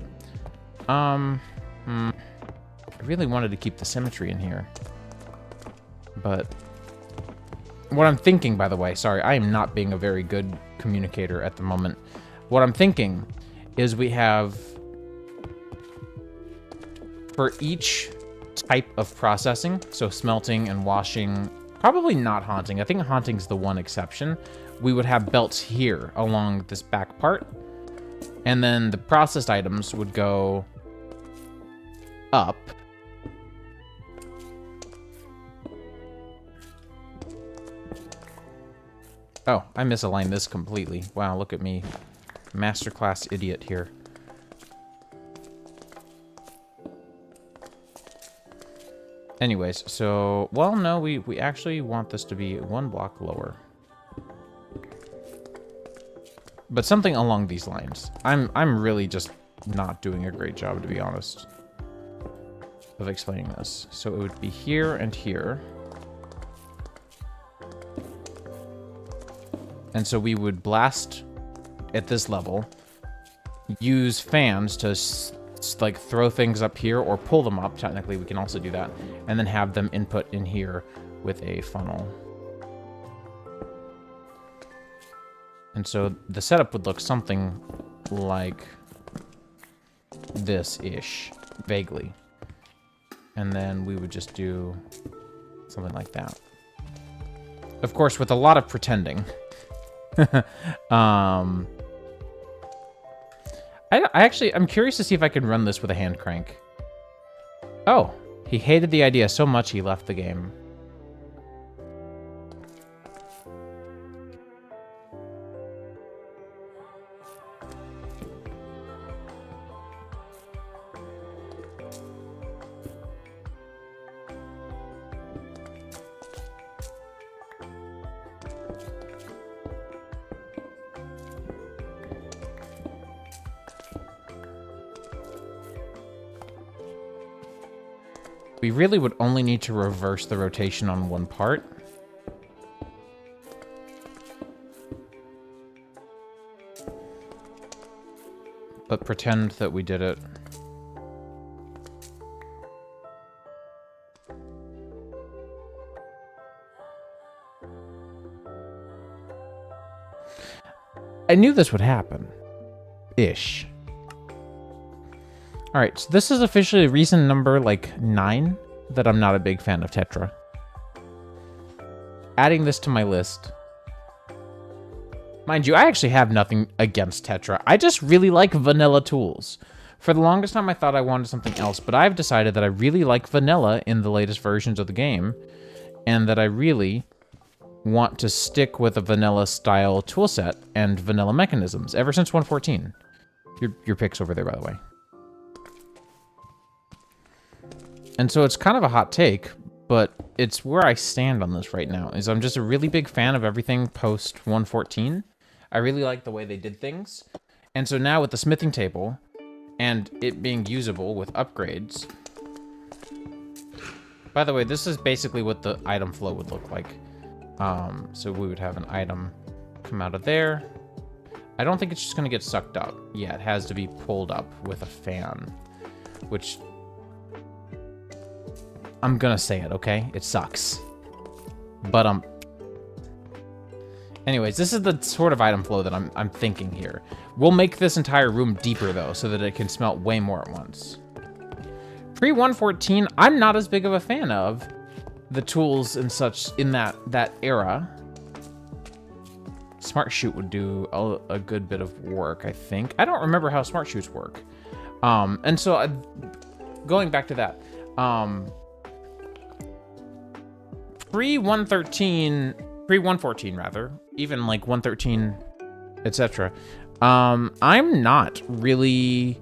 I really wanted to keep the symmetry in here. But what I'm thinking, by the way, sorry, I am not being a very good communicator at the moment. What I'm thinking is we have, for each type of processing, so smelting and washing, probably not haunting. I think haunting's the one exception. We would have belts here along this back part. And then the processed items would go up. Oh, I misaligned this completely. Wow, look at me. Masterclass idiot here. Anyways, so, well, no, we actually want this to be one block lower. But something along these lines. I'm really just not doing a great job, to be honest, of explaining this. So it would be here and here. And so we would blast at this level, use fans to like throw things up here or pull them up. Technically, we can also do that. And then have them input in here with a funnel. And so the setup would look something like this-ish, vaguely. And then we would just do something like that. Of course, with a lot of pretending. I'm curious to see if I can run this with a hand crank. Oh, he hated the idea so much he left the game. We really would only need to reverse the rotation on one part. But pretend that we did it. I knew this would happen. Ish. Alright, so this is officially reason number, like, 9 that I'm not a big fan of Tetra. Adding this to my list. Mind you, I actually have nothing against Tetra. I just really like vanilla tools. For the longest time, I thought I wanted something else, but I've decided that I really like vanilla in the latest versions of the game, and that I really want to stick with a vanilla-style toolset and vanilla mechanisms ever since 1.14. Your pick's over there, by the way. And so it's kind of a hot take, but it's where I stand on this right now, is I'm just a really big fan of everything post 1.14. I really like the way they did things. And so now with the smithing table, and it being usable with upgrades... By the way, this is basically what the item flow would look like. So we would have an item come out of there. I don't think it's just going to get sucked up. Yeah, it has to be pulled up with a fan, which... I'm gonna say it, okay? It sucks. But, anyways, this is the sort of item flow that I'm thinking here. We'll make this entire room deeper, though, so that it can smelt way more at once. Pre-1.14, I'm not as big of a fan of the tools and such in that era. Smart Shoot would do a good bit of work, I think. I don't remember how Smart Shoots work. And so, going back to that, pre-1.14 rather, even like 1.13, etc. I'm not really...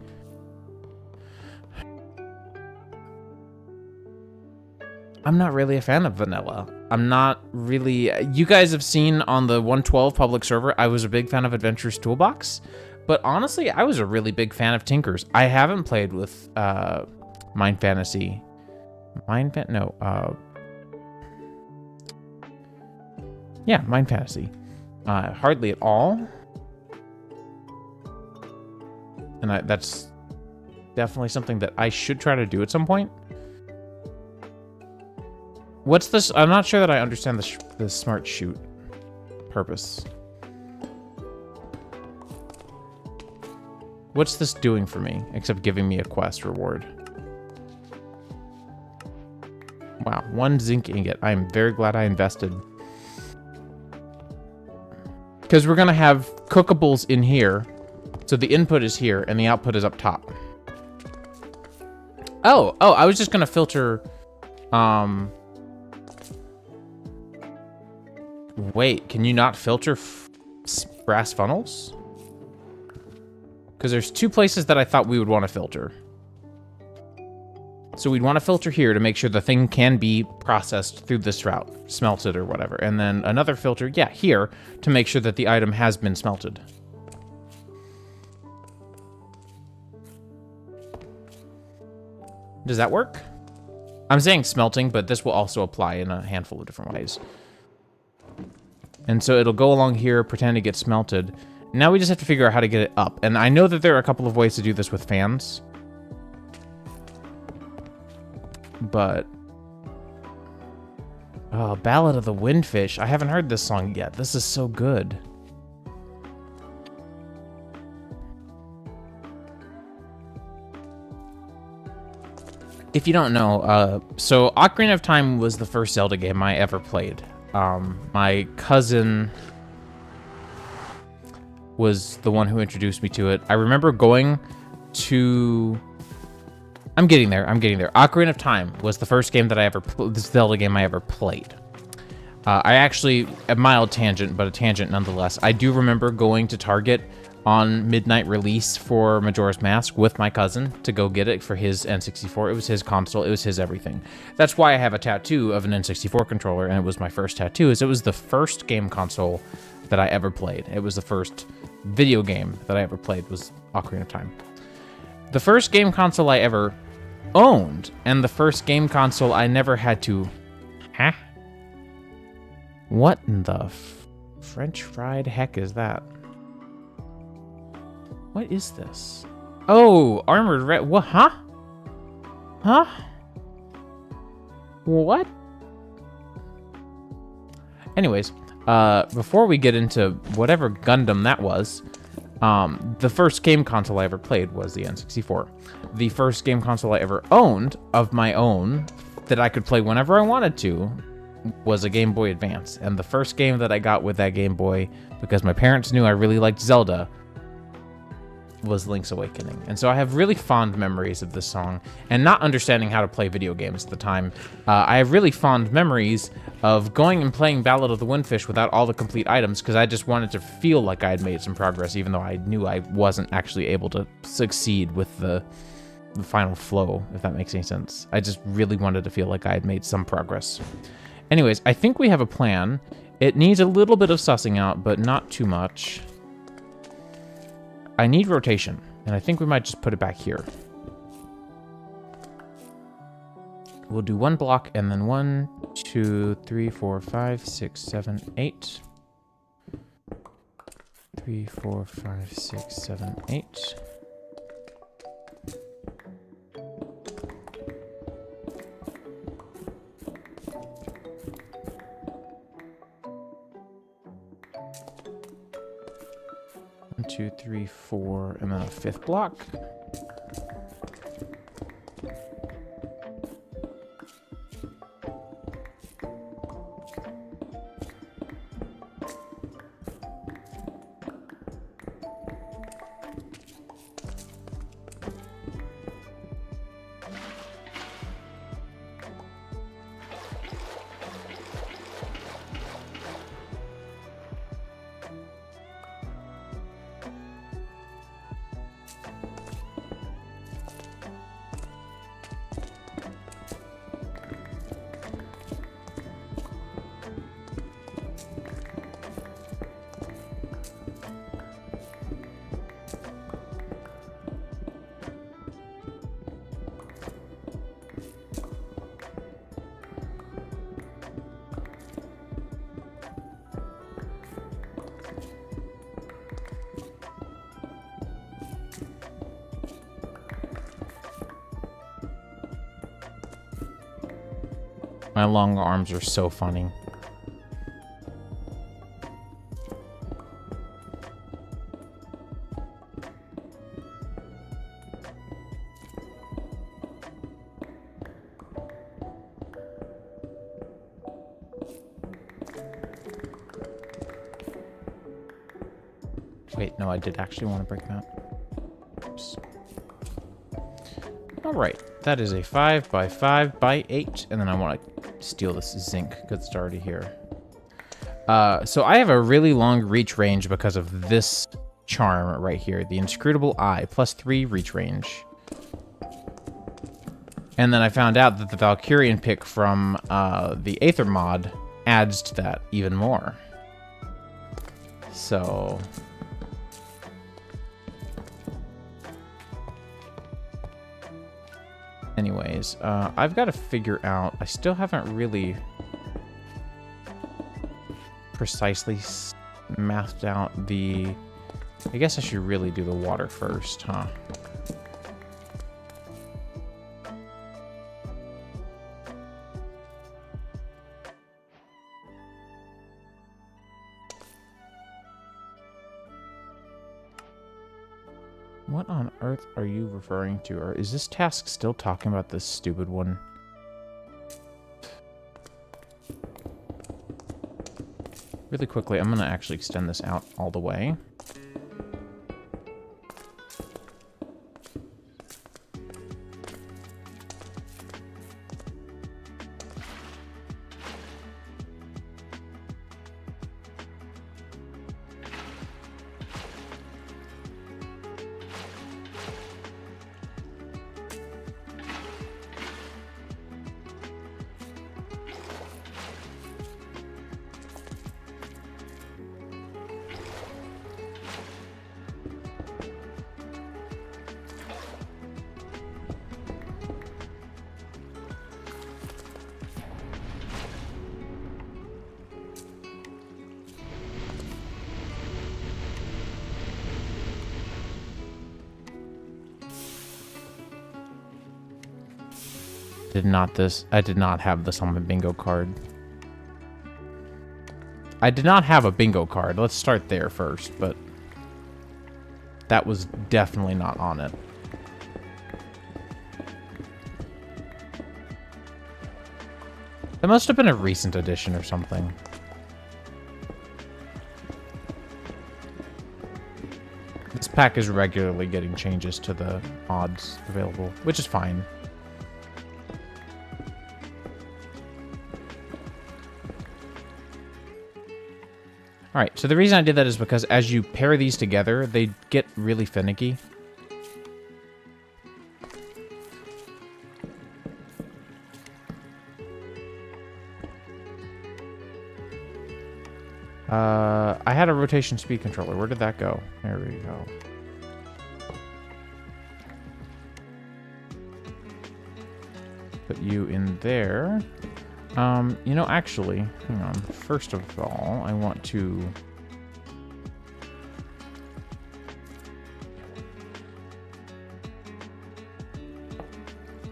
a fan of vanilla. I'm not really... You guys have seen on the 1.12 public server, I was a big fan of Adventure's Toolbox, but honestly, I was a really big fan of Tinker's. I haven't played with Mind Fantasy. Yeah, Mind Fantasy. Hardly at all. And that's definitely something that I should try to do at some point. What's this? I'm not sure that I understand the Smart Shoot purpose. What's this doing for me, except giving me a quest reward? Wow, 1 zinc ingot. I am very glad I invested. Because we're going to have cookables in here. So the input is here, and the output is up top. Oh, I was just going to filter... Wait, can you not filter brass funnels? Because there's 2 places that I thought we would want to filter. So we'd want to filter here to make sure the thing can be processed through this route, smelted or whatever. And then another filter, yeah, here, to make sure that the item has been smelted. Does that work? I'm saying smelting, but this will also apply in a handful of different ways. And so it'll go along here, pretend to get smelted. Now we just have to figure out how to get it up. And I know that there are a couple of ways to do this with fans. but oh, Ballad of the Windfish. I haven't heard this song yet. This is so good. If you don't know, so Ocarina of Time was the first Zelda game I ever played. My cousin was the one who introduced me to it. I remember going to... I'm getting there. Ocarina of Time was the first game that I ever... the Zelda game I ever played. I actually... a mild tangent, but a tangent nonetheless. I do remember going to Target on midnight release for Majora's Mask with my cousin to go get it for his N64. It was his console. It was his everything. That's why I have a tattoo of an N64 controller, and it was my first tattoo, is it was the first game console that I ever played. It was the first video game that I ever played was Ocarina of Time. The first game console I ever owned, and the first game console I never had to... Huh? What in the French fried heck is that? What is this? Oh, armored red. What? Huh? Huh? What? Anyways, before we get into whatever Gundam that was, the first game console I ever played was the N64. The first game console I ever owned of my own that I could play whenever I wanted to was a Game Boy Advance. And the first game that I got with that Game Boy, because my parents knew I really liked Zelda, was Link's Awakening. And so I have really fond memories of this song, and not understanding how to play video games at the time. I have really fond memories of going and playing Ballad of the Windfish without all the complete items, because I just wanted to feel like I had made some progress, even though I knew I wasn't actually able to succeed with the final flow, if that makes any sense. I just really wanted to feel like I had made some progress. Anyways, I think we have a plan. It needs a little bit of sussing out, but not too much. I need rotation, and I think we might just put it back here. We'll do one block, and then 1, 2, 3, 4, 5, 6, 7, 8. 3, 4, 5, 6, 7, 8. One, 2, 3, 4, and then a 5th block. My long arms are so funny. Wait, no, I did actually want to break that. Oops. All right, that is a 5 by 5 by 8, and then I want to steal this zinc because it's already here. So I have a really long reach range because of this charm right here, the Inscrutable Eye, +3 reach range. And then I found out that the Valkyrian pick from the Aether mod adds to that even more. So... anyways, I've got to figure out... I still haven't really precisely mathed out the... I guess I should really do the water first, huh? What on earth are you referring to? Or is this task still talking about this stupid one? Really quickly, I'm going to actually extend this out all the way. I did not have this on my bingo card. I did not have a bingo card. Let's start there first, but that was definitely not on it. That must have been a recent edition or something. This pack is regularly getting changes to the mods available, which is fine. Alright, so the reason I did that is because as you pair these together, they get really finicky. I had a rotation speed controller. Where did that go? There we go. Put you in there. You know, actually, hang on. First of all, I want to...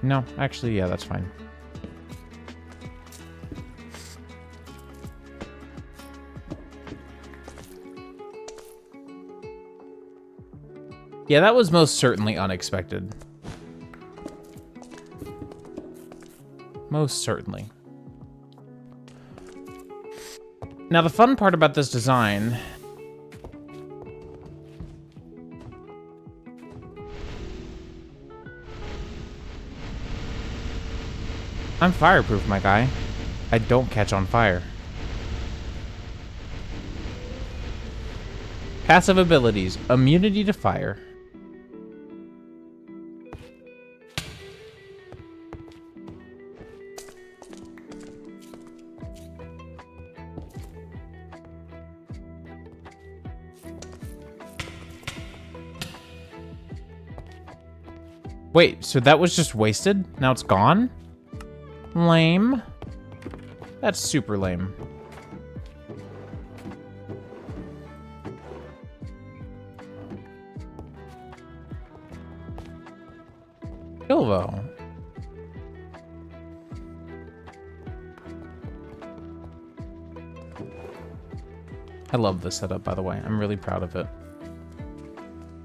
No, actually, yeah, that's fine. Yeah, that was most certainly unexpected. Most certainly. Now, the fun part about this design... I'm fireproof, my guy. I don't catch on fire. Passive abilities. Immunity to fire. Wait, so that was just wasted? Now it's gone? Lame. That's super lame. Ilvo. I love this setup, by the way. I'm really proud of it.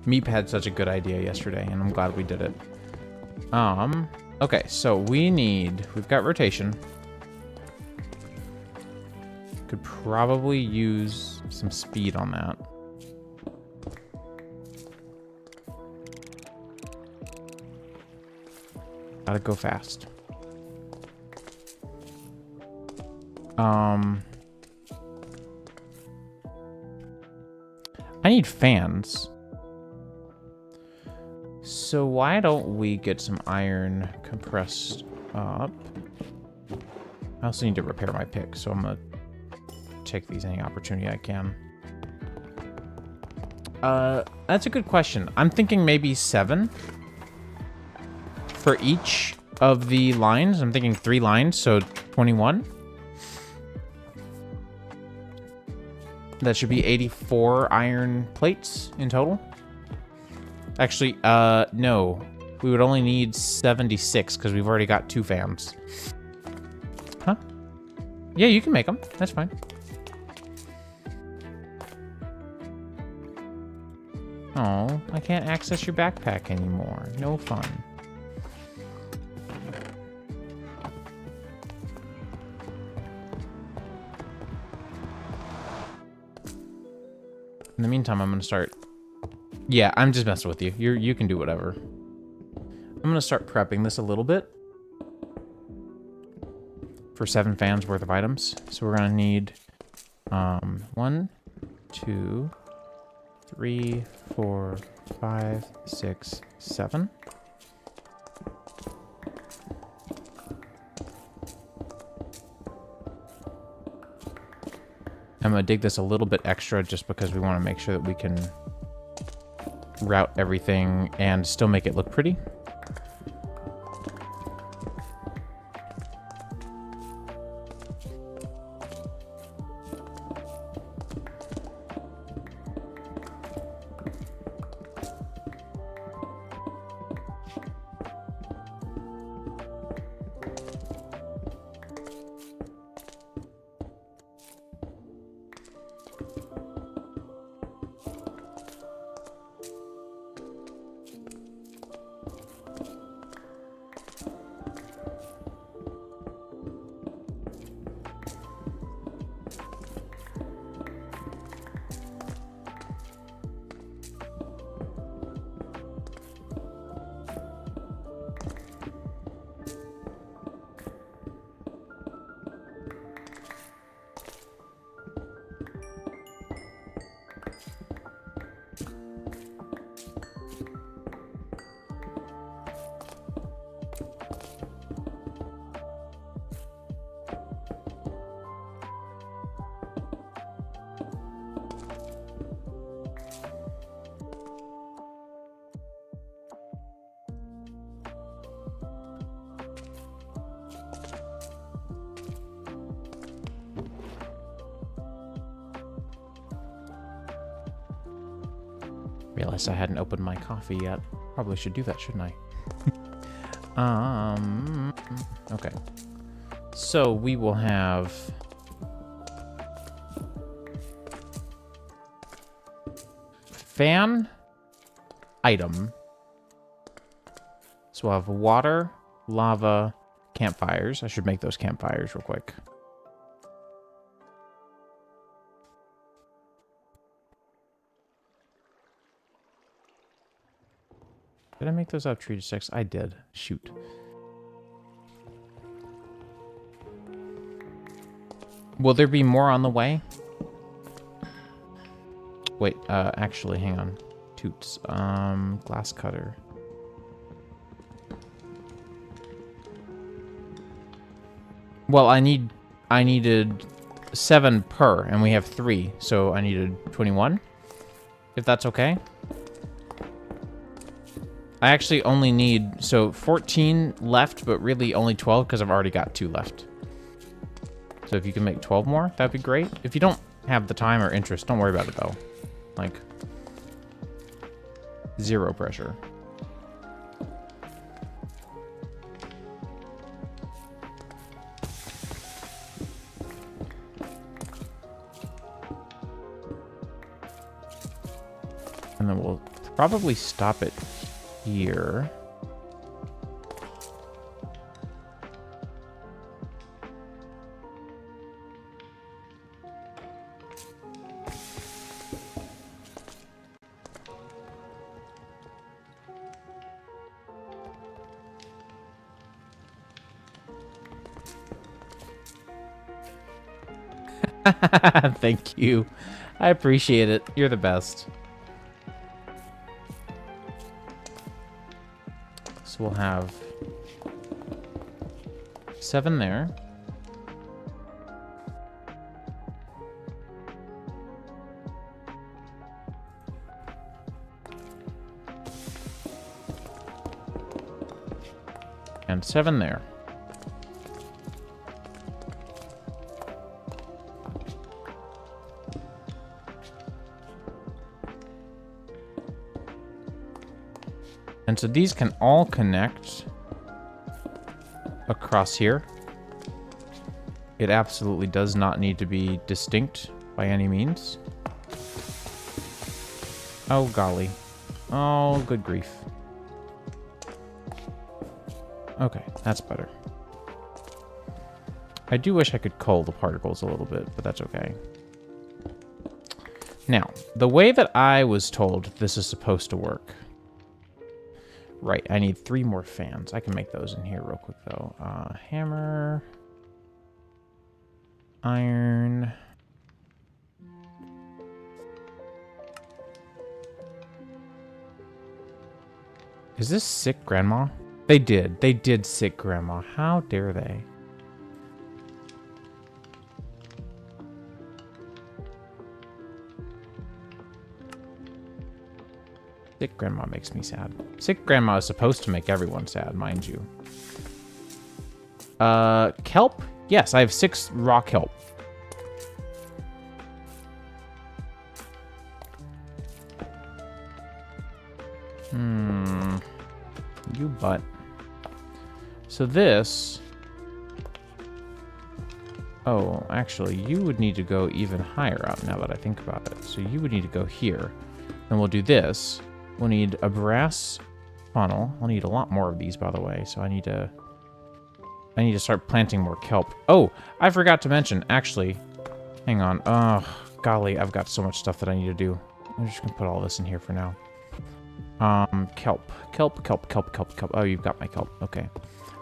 Meep had such a good idea yesterday, and I'm glad we did it. Okay, so we've got rotation. Could probably use some speed on that. Gotta go fast. I need fans. So why don't we get some iron compressed up? I also need to repair my pick, so I'm gonna take these any opportunity I can. That's a good question. I'm thinking maybe 7 for each of the lines. I'm thinking 3 lines, so 21. That should be 84 iron plates in total. Actually, no. We would only need 76 because we've already got 2 fans. Huh? Yeah, you can make them. That's fine. Oh, I can't access your backpack anymore. No fun. In the meantime, I'm gonna start... Yeah, I'm just messing with you. You can do whatever. I'm gonna start prepping this a little bit. For 7 fans worth of items. So we're gonna need 1, 2, 3, 4, 5, 6, 7. I'm gonna dig this a little bit extra just because we want to make sure that we can route everything and still make it look pretty. Realized I hadn't opened my coffee yet. Probably should do that, shouldn't I? Okay. So we will have fan item. So we'll have water, lava, campfires. I should make those campfires real quick. Did I make those out of tree sticks? I did. Shoot. Will there be more on the way? Wait, actually, hang on. Toots. Glass cutter. Well, I needed 7 per, and we have 3, so I needed 21. If that's okay. I actually only need, so 14 left, but really only 12 because I've already got 2 left. So if you can make 12 more, that'd be great. If you don't have the time or interest, don't worry about it though. Like, 0 pressure. And then we'll probably stop it here. Thank you. I appreciate it. You're the best. So we'll have 7 there. And 7 there. And so these can all connect across here. It absolutely does not need to be distinct by any means. Oh, golly. Oh, good grief. Okay, that's better. I do wish I could cull the particles a little bit, but that's okay. Now, the way that I was told this is supposed to work. Right, I need 3 more fans. I can make those in here real quick, though. Hammer. Iron. Is this sick grandma? They did. They did sick grandma. How dare they? Sick grandma makes me sad. Sick grandma is supposed to make everyone sad, mind you. Kelp? Yes, I have 6 raw kelp. You butt. So this... Oh, actually, you would need to go even higher up now that I think about it. So you would need to go here. Then we'll do this. We'll need a brass funnel. I'll need a lot more of these, by the way. So I need to start planting more kelp. Oh, I forgot to mention, actually. Hang on. Oh, golly, I've got so much stuff that I need to do. I'm just going to put all this in here for now. Kelp. Oh, you've got my kelp. Okay.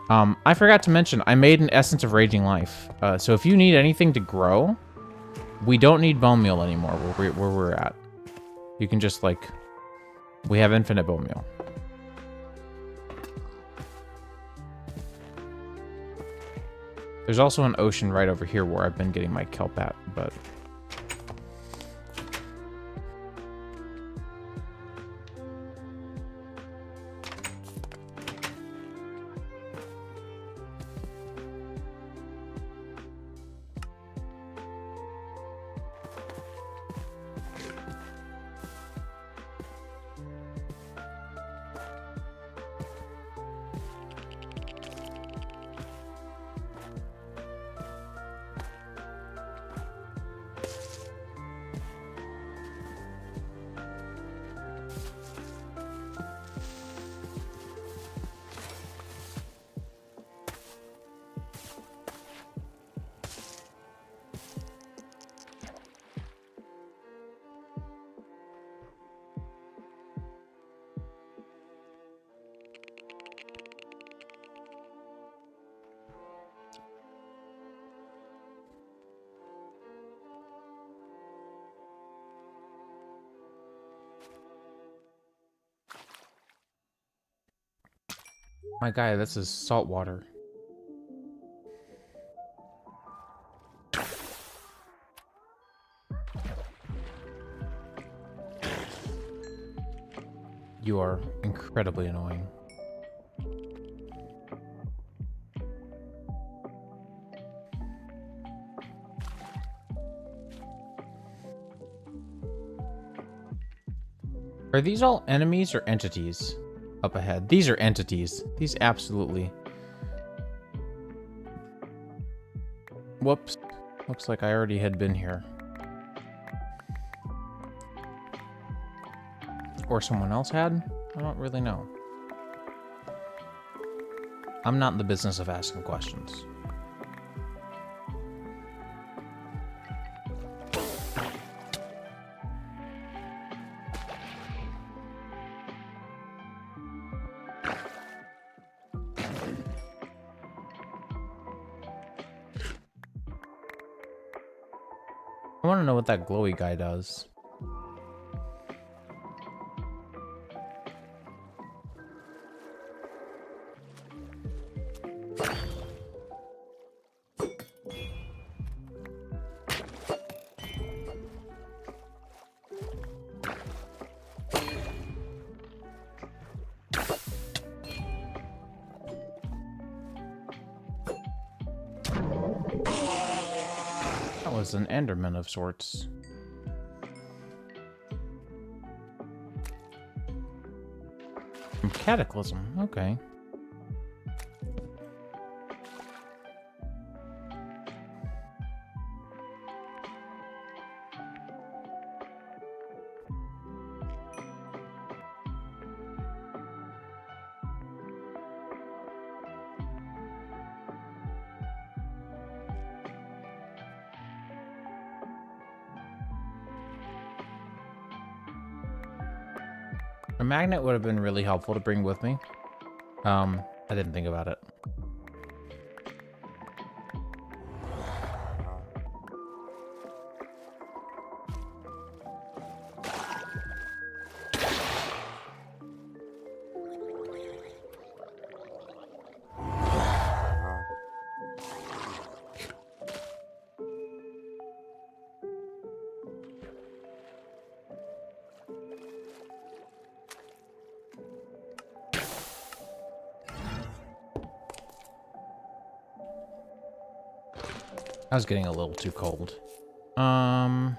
I forgot to mention, I made an Essence of Raging Life. So if you need anything to grow, we don't need bone meal anymore where we're at. You can just, like, we have infinite bone meal. There's also an ocean right over here where I've been getting my kelp at, but... My guy, this is salt water. You are incredibly annoying. Are these all enemies or entities up ahead? These are entities. These absolutely. Whoops. Looks like I already had been here. Or someone else had? I don't really know. I'm not in the business of asking questions. I want to know what that glowy guy does. An Enderman of sorts. Cataclysm, okay. A magnet would have been really helpful to bring with me. I didn't think about it. I was getting a little too cold. There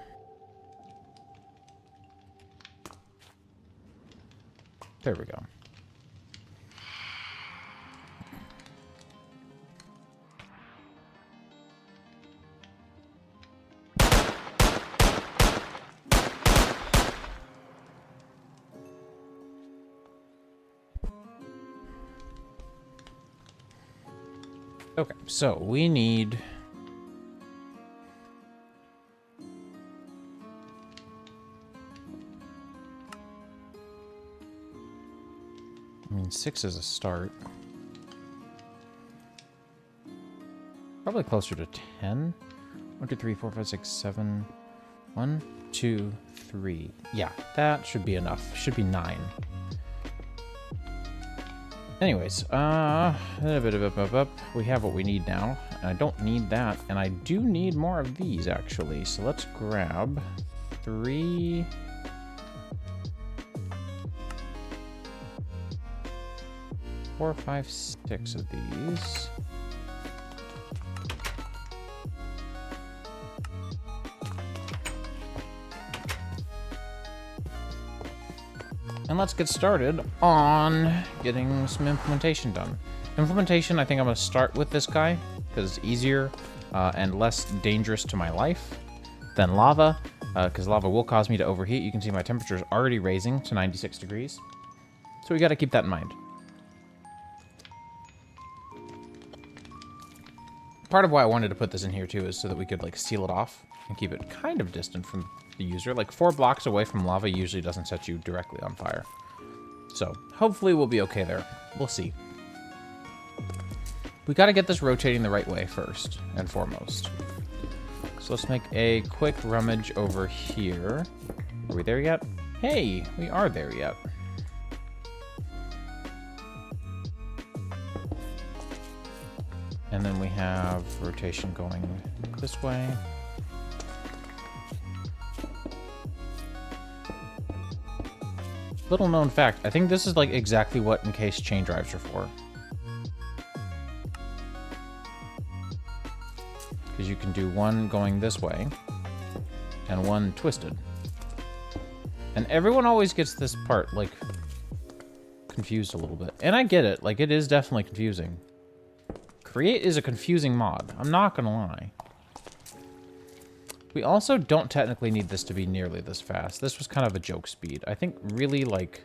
we go. Okay, so we need... I mean, 6 is a start. Probably closer to 10. 1, 2, 3, 4, 5, 6, 7. 1, 2, 3. Yeah, that should be enough. Should be 9. Anyways, we have what we need now. And I don't need that. And I do need more of these, actually. So let's grab 3... 4, 5, 6 of these. And let's get started on getting some implementation done. Implementation, I think I'm going to start with this guy because it's easier and less dangerous to my life than lava, because lava will cause me to overheat. You can see my temperature is already raising to 96 degrees. So we got to keep that in mind. Part of why I wanted to put this in here too is so that we could like seal it off and keep it kind of distant from the user. Like 4 blocks away from lava usually doesn't set you directly on fire. So hopefully we'll be okay there. We'll see. We got to get this rotating the right way first and foremost. So let's make a quick rummage over here. Are we there yet? Hey, we are there yet. And then we have rotation going this way. Little known fact, I think this is like exactly what encased chain drives are for. Because you can do one going this way and one twisted. And everyone always gets this part like confused a little bit. And I get it, like it is definitely confusing. Create is a confusing mod, I'm not gonna lie. We also don't technically need this to be nearly this fast. This was kind of a joke speed. I think really like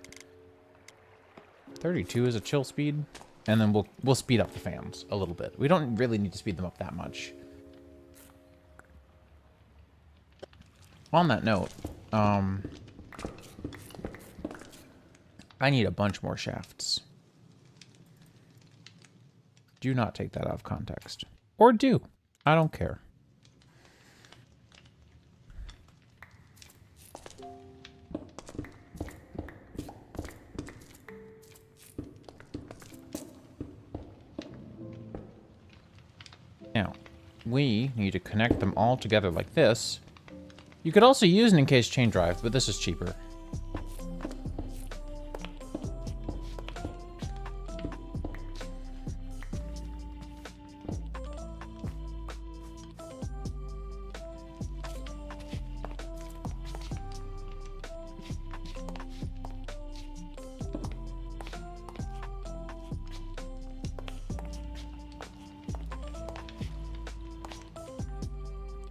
32 is a chill speed, and then we'll speed up the fans a little bit. We don't really need to speed them up that much. On that note, I need a bunch more shafts. Do not take that out of context. Or do. I don't care. Now, we need to connect them all together like this. You could also use an encased chain drive, but this is cheaper.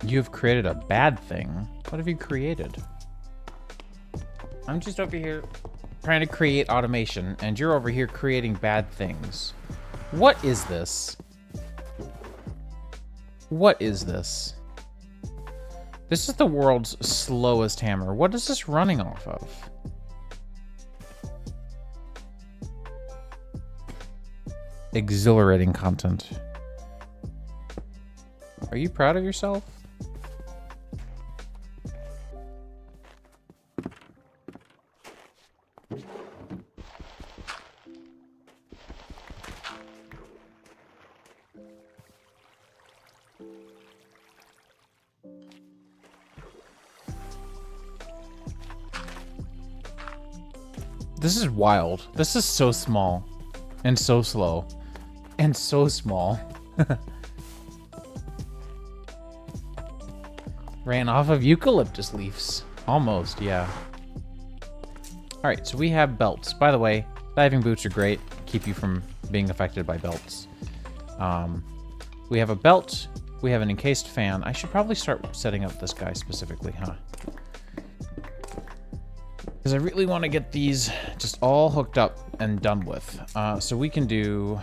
You have created a bad thing. What have you created? I'm just over here trying to create automation, and you're over here creating bad things. What is this? What is this? This is the world's slowest hammer. What is this running off of? exhilarating content. Are you proud of yourself? This is wild. This is so small and so slow and so small. Ran off of eucalyptus leaves. Almost, yeah. Alright, so we have belts. By the way, diving boots are great. Keep you from being affected by belts. We have a belt. We have an encased fan. I should probably start setting up this guy specifically, huh? Because I really want to get these just all hooked up and done with. So we can do...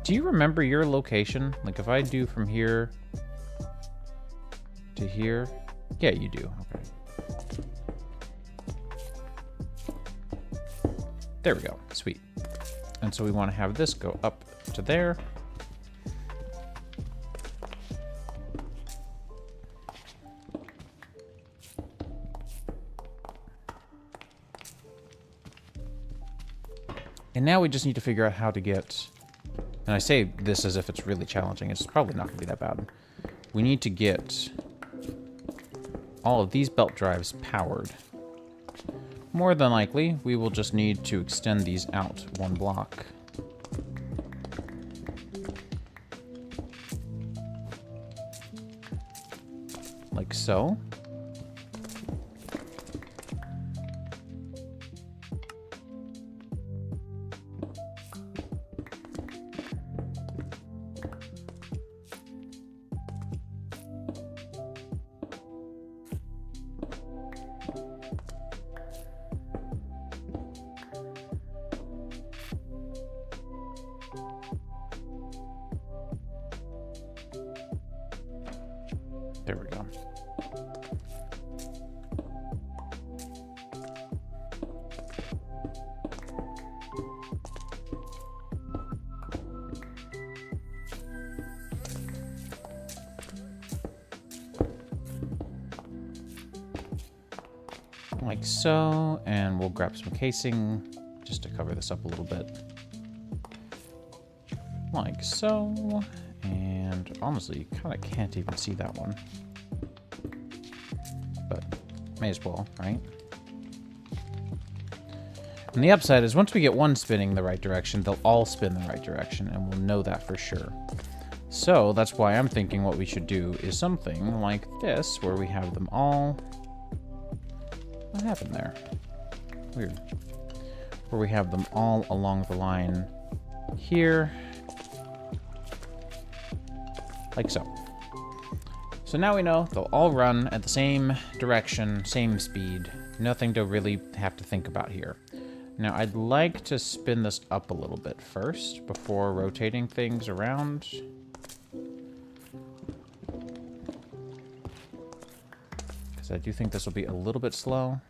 Do you remember your location? Like if I do from here to here? Yeah, you do. Okay. There we go. Sweet. And so we want to have this go up to there. And now we just need to figure out how to get, and I say this as if it's really challenging, it's probably not going to be that bad. We need to get all of these belt drives powered. More than likely, we will just need to extend these out one block. Like so. There we go. Like so, and we'll grab some casing just to cover this up a little bit. Like so. And honestly, you kind of can't even see that one. But may as well, right? And the upside is once we get one spinning the right direction, they'll all spin the right direction, and we'll know that for sure. So that's why I'm thinking what we should do is something like this, where we have them all... What happened there? Weird. Where we have them all along the line here. Like so. So now we know they'll all run at the same direction, same speed. Nothing to really have to think about here. Now I'd like to spin this up a little bit first before rotating things around. Because I do think this will be a little bit slow.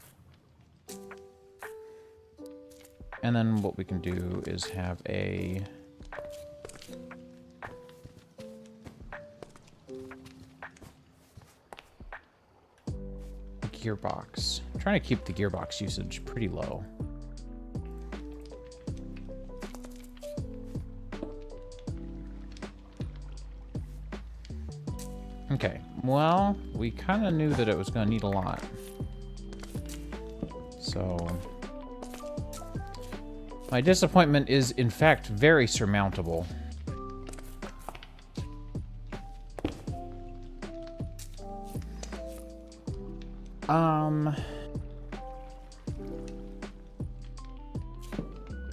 And then what we can do is have a... gearbox. I'm trying to keep the gearbox usage pretty low. Okay, well, we kind of knew that it was going to need a lot. So, my disappointment is, in fact, very surmountable.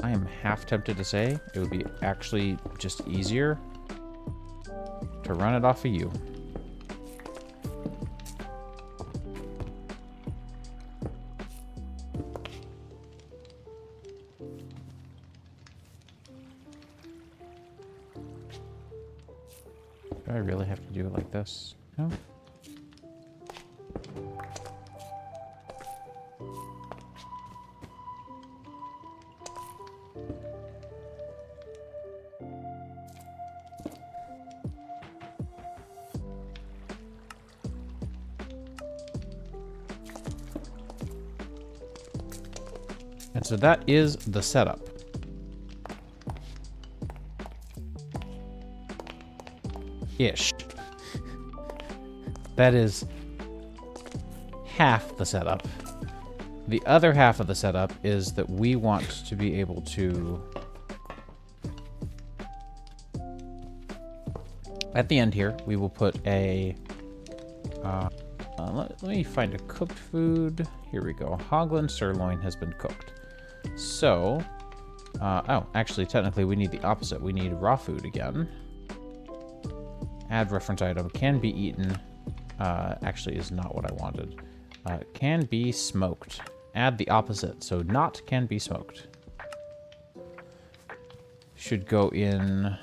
I am half tempted to say it would be actually just easier to run it off of you. Do I really have to do it like this? No? And so that is the setup. Ish. That is half the setup. The other half of the setup is that we want to be able to... At the end here, we will put a... let me find a cooked food. Here we go. Hogland sirloin has been cooked. So... oh, actually, technically, we need the opposite. We need raw food again. Add reference item. Can be eaten. Actually, is not what I wanted. Can be smoked. Add the opposite. So not can be smoked. Should go in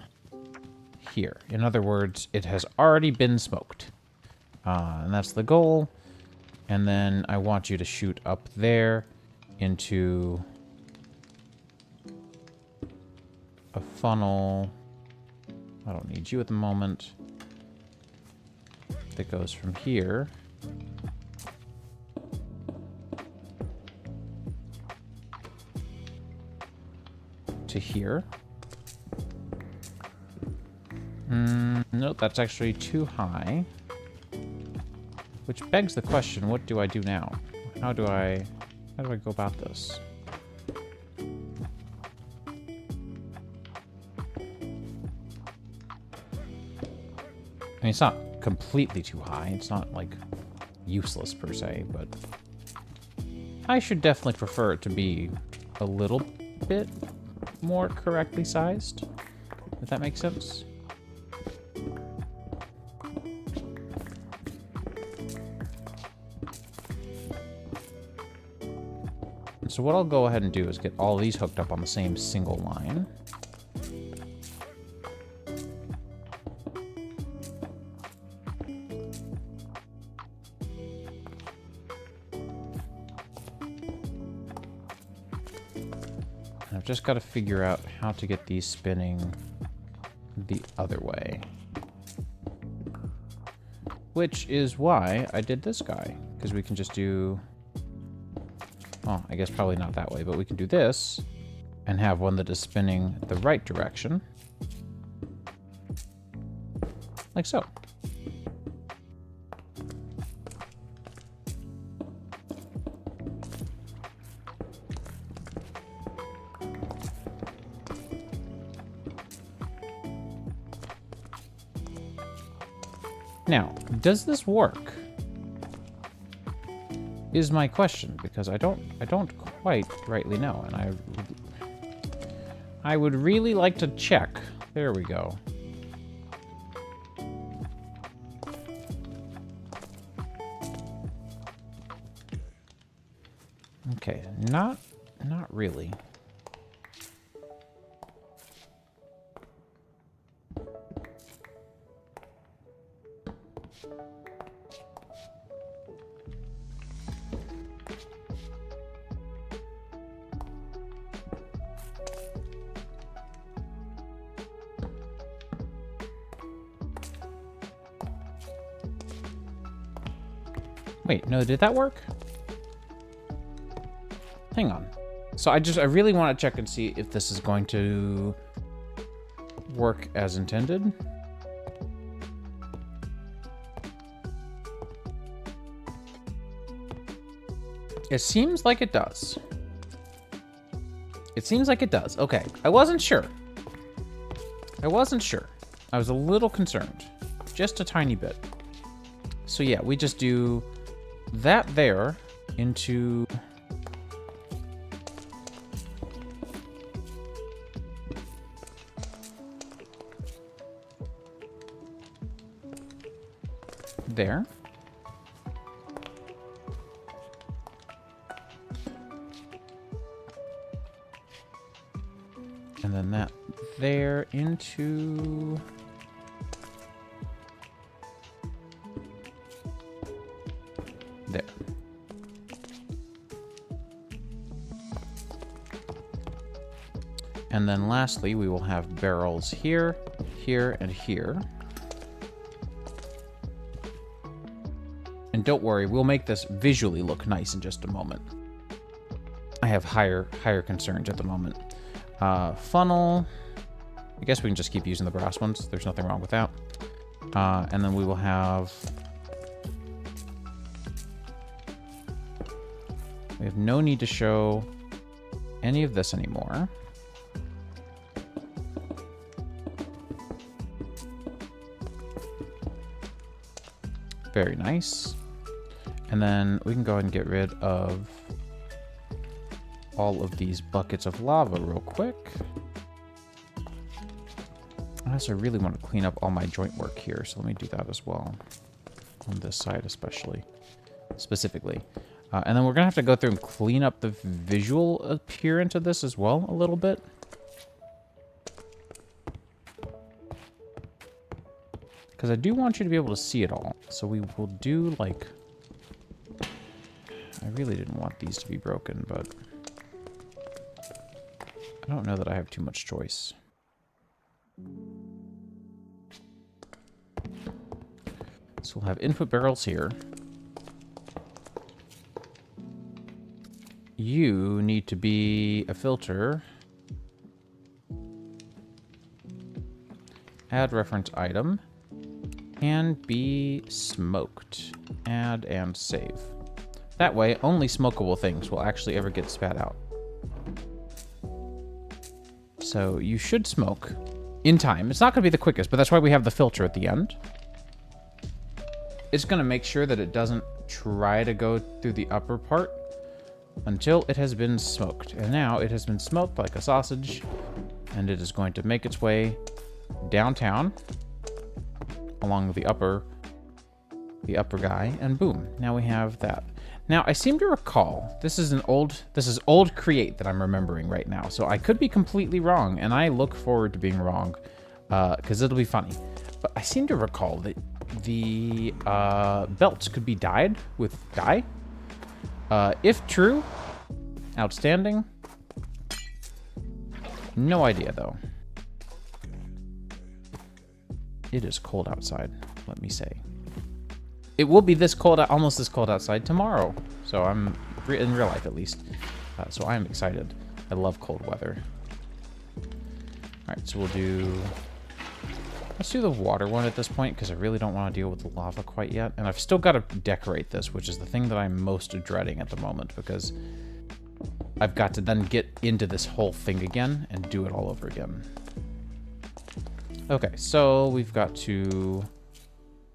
here. In other words, it has already been smoked. And that's the goal. And then I want you to shoot up there into a funnel. I don't need you at the moment. That goes from here to here. Nope, that's actually too high. Which begs the question, what do I do now? How do I go about this? I mean, it's not completely too high. It's not, like, useless per se, but I should definitely prefer it to be a little bit more correctly sized, if that makes sense. So what I'll go ahead and do is get all these hooked up on the same single line. I've just got to figure out how to get these spinning the other way. Which is why I did this guy, because we can just do... Oh, I guess probably not that way, but we can do this and have one that is spinning the right direction. Like so. Now, does this work? Is my question, because I don't quite rightly know, and I would really like to check. There we go. Okay, not really. Wait, no, did that work? Hang on. So I really want to check and see if this is going to work as intended. It seems like it does. It seems like it does. Okay, I wasn't sure. I wasn't sure. I was a little concerned. Just a tiny bit. So yeah, we just do that there into... there. And then that there into... there. And then lastly, we will have barrels here, here, and here. And don't worry, we'll make this visually look nice in just a moment. I have higher concerns at the moment. Funnel. I guess we can just keep using the brass ones. There's nothing wrong with that. And then we will have... We have no need to show any of this anymore. Very nice. And then we can go ahead and get rid of all of these buckets of lava real quick. I also really want to clean up all my joint work here, so let me do that as well. On this side especially. Specifically. And then we're going to have to go through and clean up the visual appearance of this as well a little bit. Because I do want you to be able to see it all. So we will do, like... I really didn't want these to be broken, but... I don't know that I have too much choice. So we'll have input barrels here. You need to be a filter. Add reference item. Can be smoked. Add and save. That way, only smokable things will actually ever get spat out. So you should smoke in time. It's not going to be the quickest, but that's why we have the filter at the end. It's going to make sure that it doesn't try to go through the upper part until it has been smoked. And now it has been smoked like a sausage, and it is going to make its way downtown along the upper guy, and boom, now we have that. Now, I seem to recall, this is old create that I'm remembering right now, so I could be completely wrong, and I look forward to being wrong, because it'll be funny. But I seem to recall that the belts could be dyed with dye. If true, outstanding. No idea, though. It is cold outside, let me say. It will be this cold, almost this cold outside tomorrow. So I'm, in real life at least. So I'm excited. I love cold weather. Alright, so we'll do... Let's do the water one at this point, because I really don't want to deal with the lava quite yet. And I've still got to decorate this, which is the thing that I'm most dreading at the moment, because I've got to then get into this whole thing again and do it all over again. Okay, so we've got to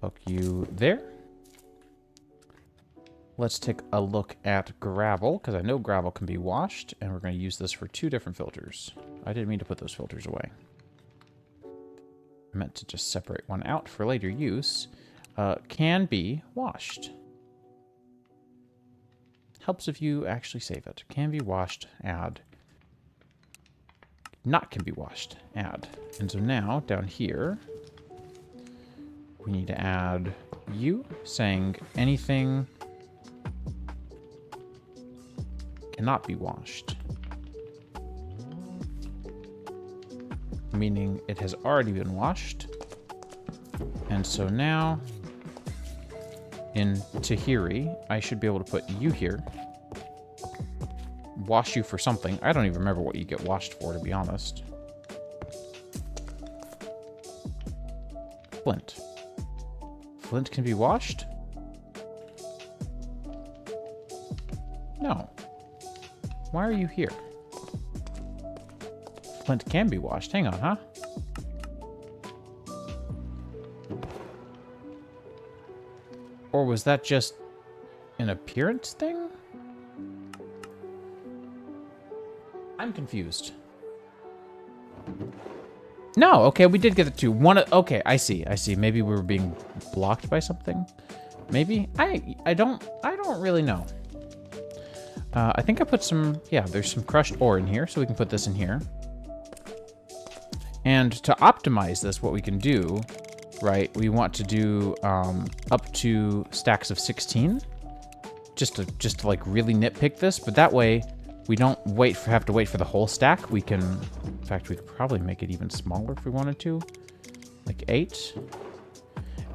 hook you there. Let's take a look at gravel, because I know gravel can be washed, and we're going to use this for 2 different filters. I didn't mean to put those filters away. I meant to just separate one out for later use. Can be washed. Helps if you actually save it. Can be washed, add. Not can be washed, add. And so now, down here, we need to add you, saying anything cannot be washed. Meaning it has already been washed. And so now, in Tahiri, I should be able to put you here. Wash you for something. I don't even remember what you get washed for, to be honest. Flint. Flint can be washed? No. Why are you here? Flint can be washed. Hang on, huh? Or was that just an appearance thing? I'm confused. No, okay, we did get the 2. One, okay, I see. Maybe we were being blocked by something. Maybe? I don't really know. I think I put some, yeah, there's some crushed ore in here, so we can put this in here. And to optimize this, what we can do, right, we want to do up to stacks of 16. Just to like really nitpick this, but that way we don't have to wait for the whole stack. We can, in fact, we could probably make it even smaller if we wanted to, like 8.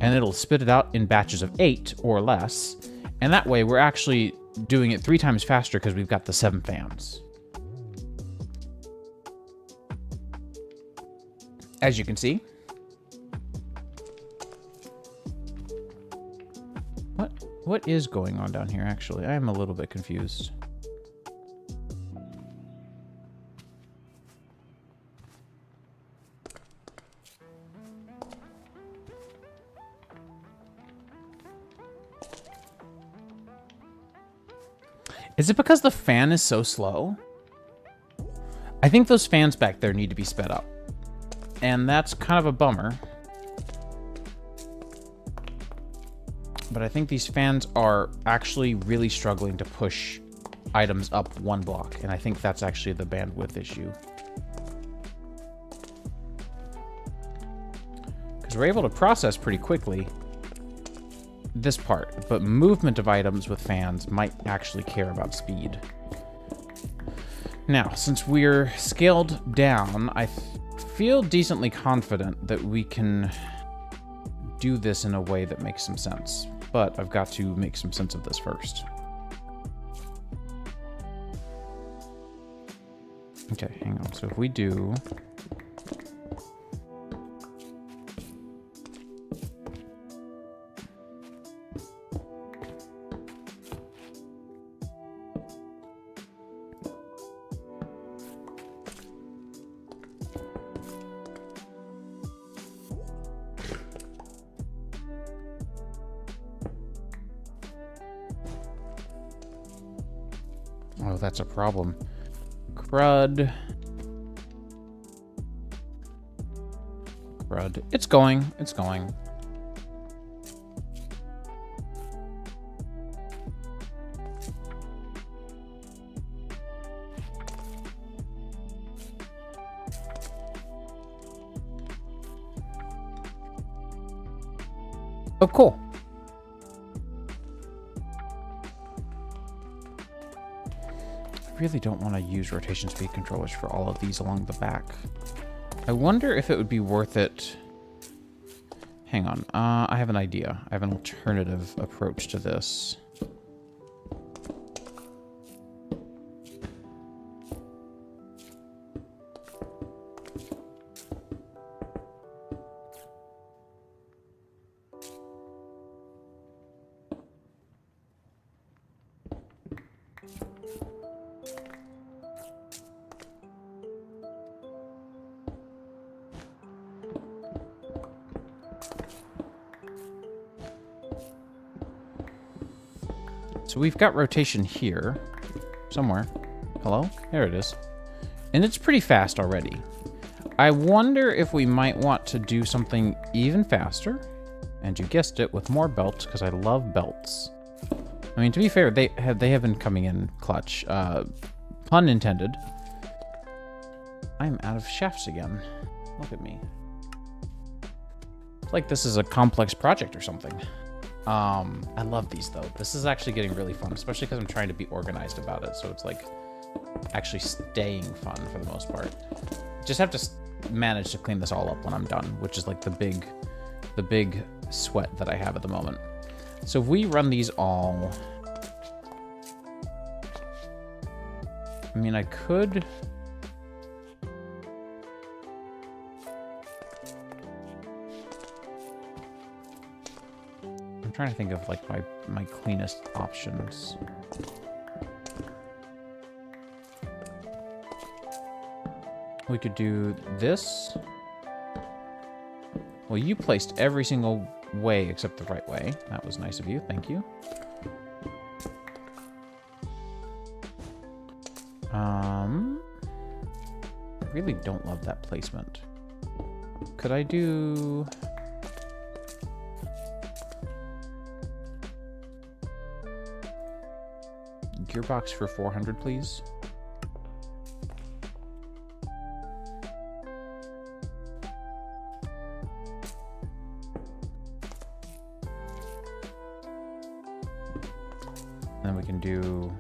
And it'll spit it out in batches of 8 or less. And that way, we're actually doing it 3 times faster because we've got the 7 fans. As you can see. What is going on down here, actually? I am a little bit confused. Is it because the fan is so slow? I think those fans back there need to be sped up. And that's kind of a bummer. But I think these fans are actually really struggling to push items up 1 block. And I think that's actually the bandwidth issue. Because we're able to process pretty quickly this part. But movement of items with fans might actually care about speed. Now, since we're scaled down, I feel decently confident that we can do this in a way that makes some sense. But I've got to make some sense of this first. Okay, hang on. So if we do... Oh, that's a problem. Crud. Crud. It's going. It's going. Oh, cool. I really don't want to use rotation speed controllers for all of these along the back. I wonder if it would be worth it. Hang on. I have an idea. I have an alternative approach to this. So we've got rotation here, somewhere. Hello? There it is. And it's pretty fast already. I wonder if we might want to do something even faster. And you guessed it, with more belts, because I love belts. I mean, to be fair, they have been coming in clutch. Pun intended. I'm out of shafts again. Look at me. It's like this is a complex project or something. I love these though. This is actually getting really fun, especially because I'm trying to be organized about it. So it's like actually staying fun for the most part. Just have to manage to clean this all up when I'm done, which is like the big sweat that I have at the moment. So if we run these all, I mean, I could. I'm trying to think of like my cleanest options. We could do this. Well, you placed every single way except the right way. That was nice of you. Thank you. I really don't love that placement. Could I do... gearbox for 400, please? Then we can do...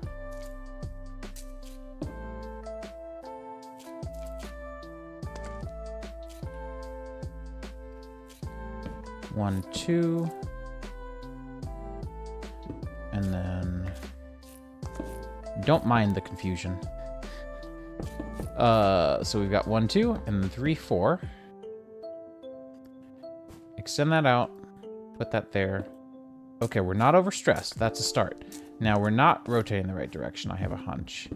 one, two. And then... Don't mind the confusion. So we've got 1, 2, and then 3, 4. Extend that out. Put that there. Okay, we're not overstressed. That's a start. Now we're not rotating the right direction, I have a hunch.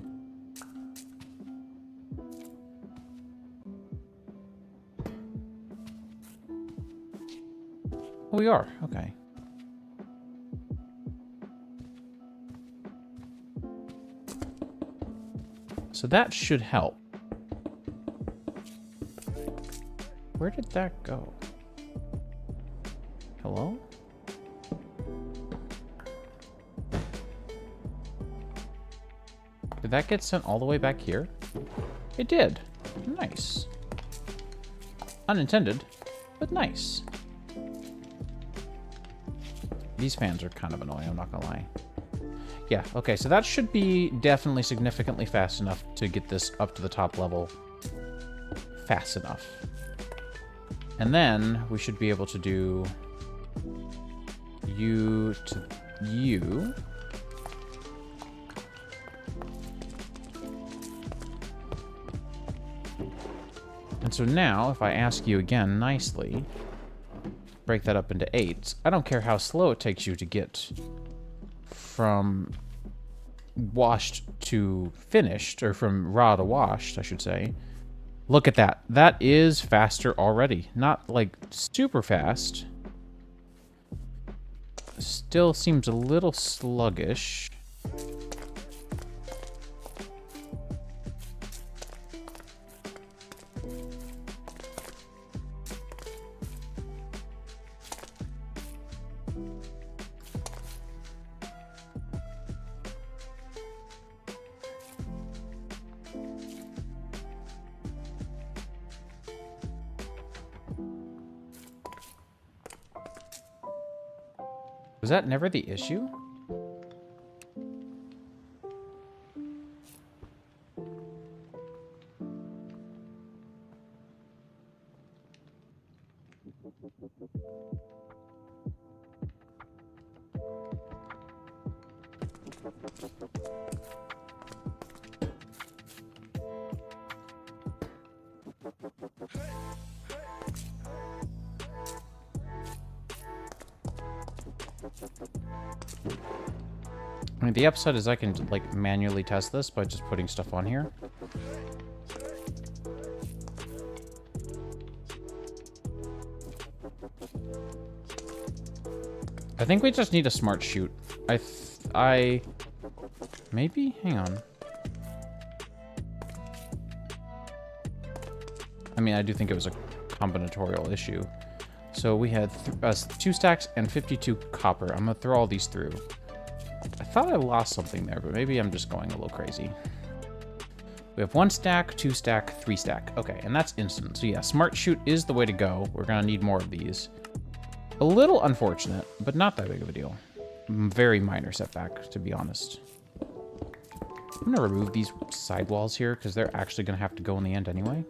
Oh, we are. Okay. So that should help. Where did that go? Hello? Did that get sent all the way back here? It did. Nice. Unintended, but nice. These fans are kind of annoying, I'm not gonna lie. Yeah, okay, so that should be definitely significantly fast enough to get this up to the top level fast enough. And then we should be able to do you to you. And so now, if I ask you again nicely, break that up into 8s. I don't care how slow it takes you to get from washed to finished, or from raw to washed, I should say. Look at that. That is faster already. Not, like, super fast. Still seems a little sluggish. Was that never the issue? I mean, the upside is I can, like, manually test this by just putting stuff on here. I think we just need a smart shoot. Maybe? Hang on. I mean, I do think it was a combinatorial issue. So we had 2 stacks and 52 copper. I'm gonna throw all these through. I thought I lost something there, but maybe I'm just going a little crazy. We have 1 stack, 2 stack, 3 stack. Okay, and that's instant. So yeah, smart shoot is the way to go. We're gonna need more of these. A little unfortunate, but not that big of a deal. Very minor setback, to be honest. I'm gonna remove these sidewalls here, because they're actually gonna have to go in the end anyway.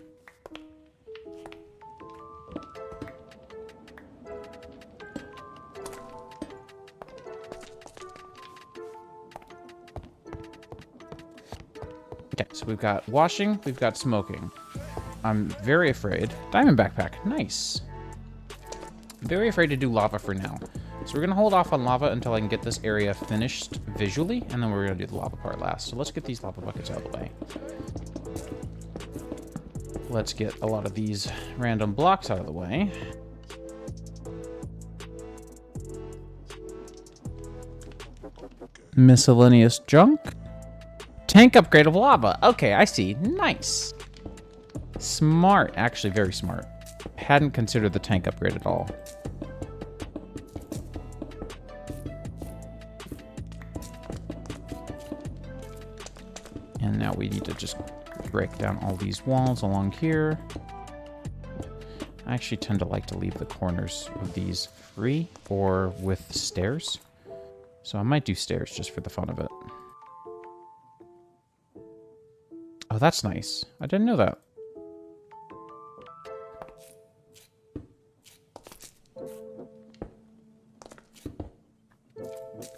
Okay, so we've got washing, we've got smoking. I'm very afraid. Diamond backpack, nice. Very afraid to do lava for now. So we're gonna hold off on lava until I can get this area finished visually, and then we're gonna do the lava part last. So let's get these lava buckets out of the way. Let's get a lot of these random blocks out of the way. Miscellaneous junk. Tank upgrade of lava. Okay, I see. Nice. Smart. Actually, very smart. Hadn't considered the tank upgrade at all. And now we need to just break down all these walls along here. I actually tend to like to leave the corners of these free or with stairs. So I might do stairs just for the fun of it. Oh, that's nice. I didn't know that.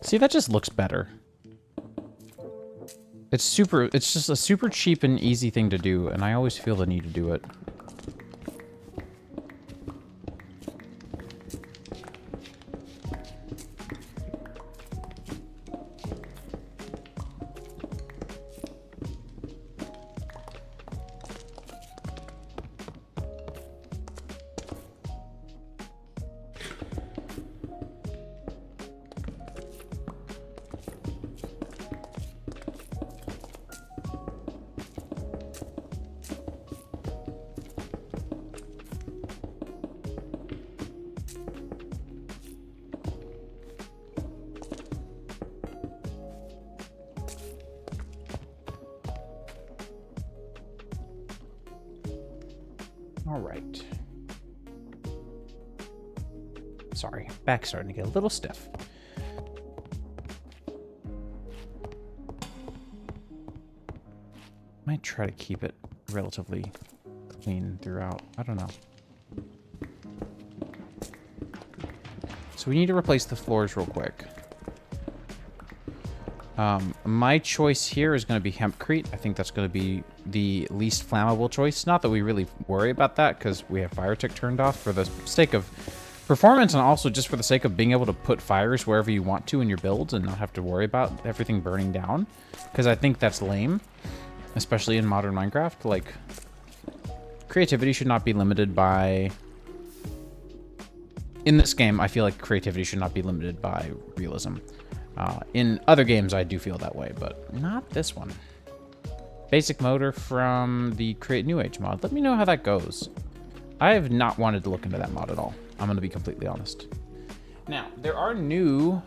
See, that just looks better. It's just a super cheap and easy thing to do, and I always feel the need to do it. All right. Sorry, back's starting to get a little stiff. Might try to keep it relatively clean throughout. I don't know. So we need to replace the floors real quick. My choice here is going to be hempcrete. I think that's going to be the least flammable choice. Not that we really worry about that because we have fire tick turned off for the sake of performance and also just for the sake of being able to put fires wherever you want to in your builds and not have to worry about everything burning down. Because I think that's lame, especially in modern Minecraft. Like, creativity should not be limited by... In this game, I feel like creativity should not be limited by realism. In other games, I do feel that way, but not this one. Basic motor from the Create New Age mod. Let me know how that goes. I have not wanted to look into that mod at all. I'm going to be completely honest. Now, there are new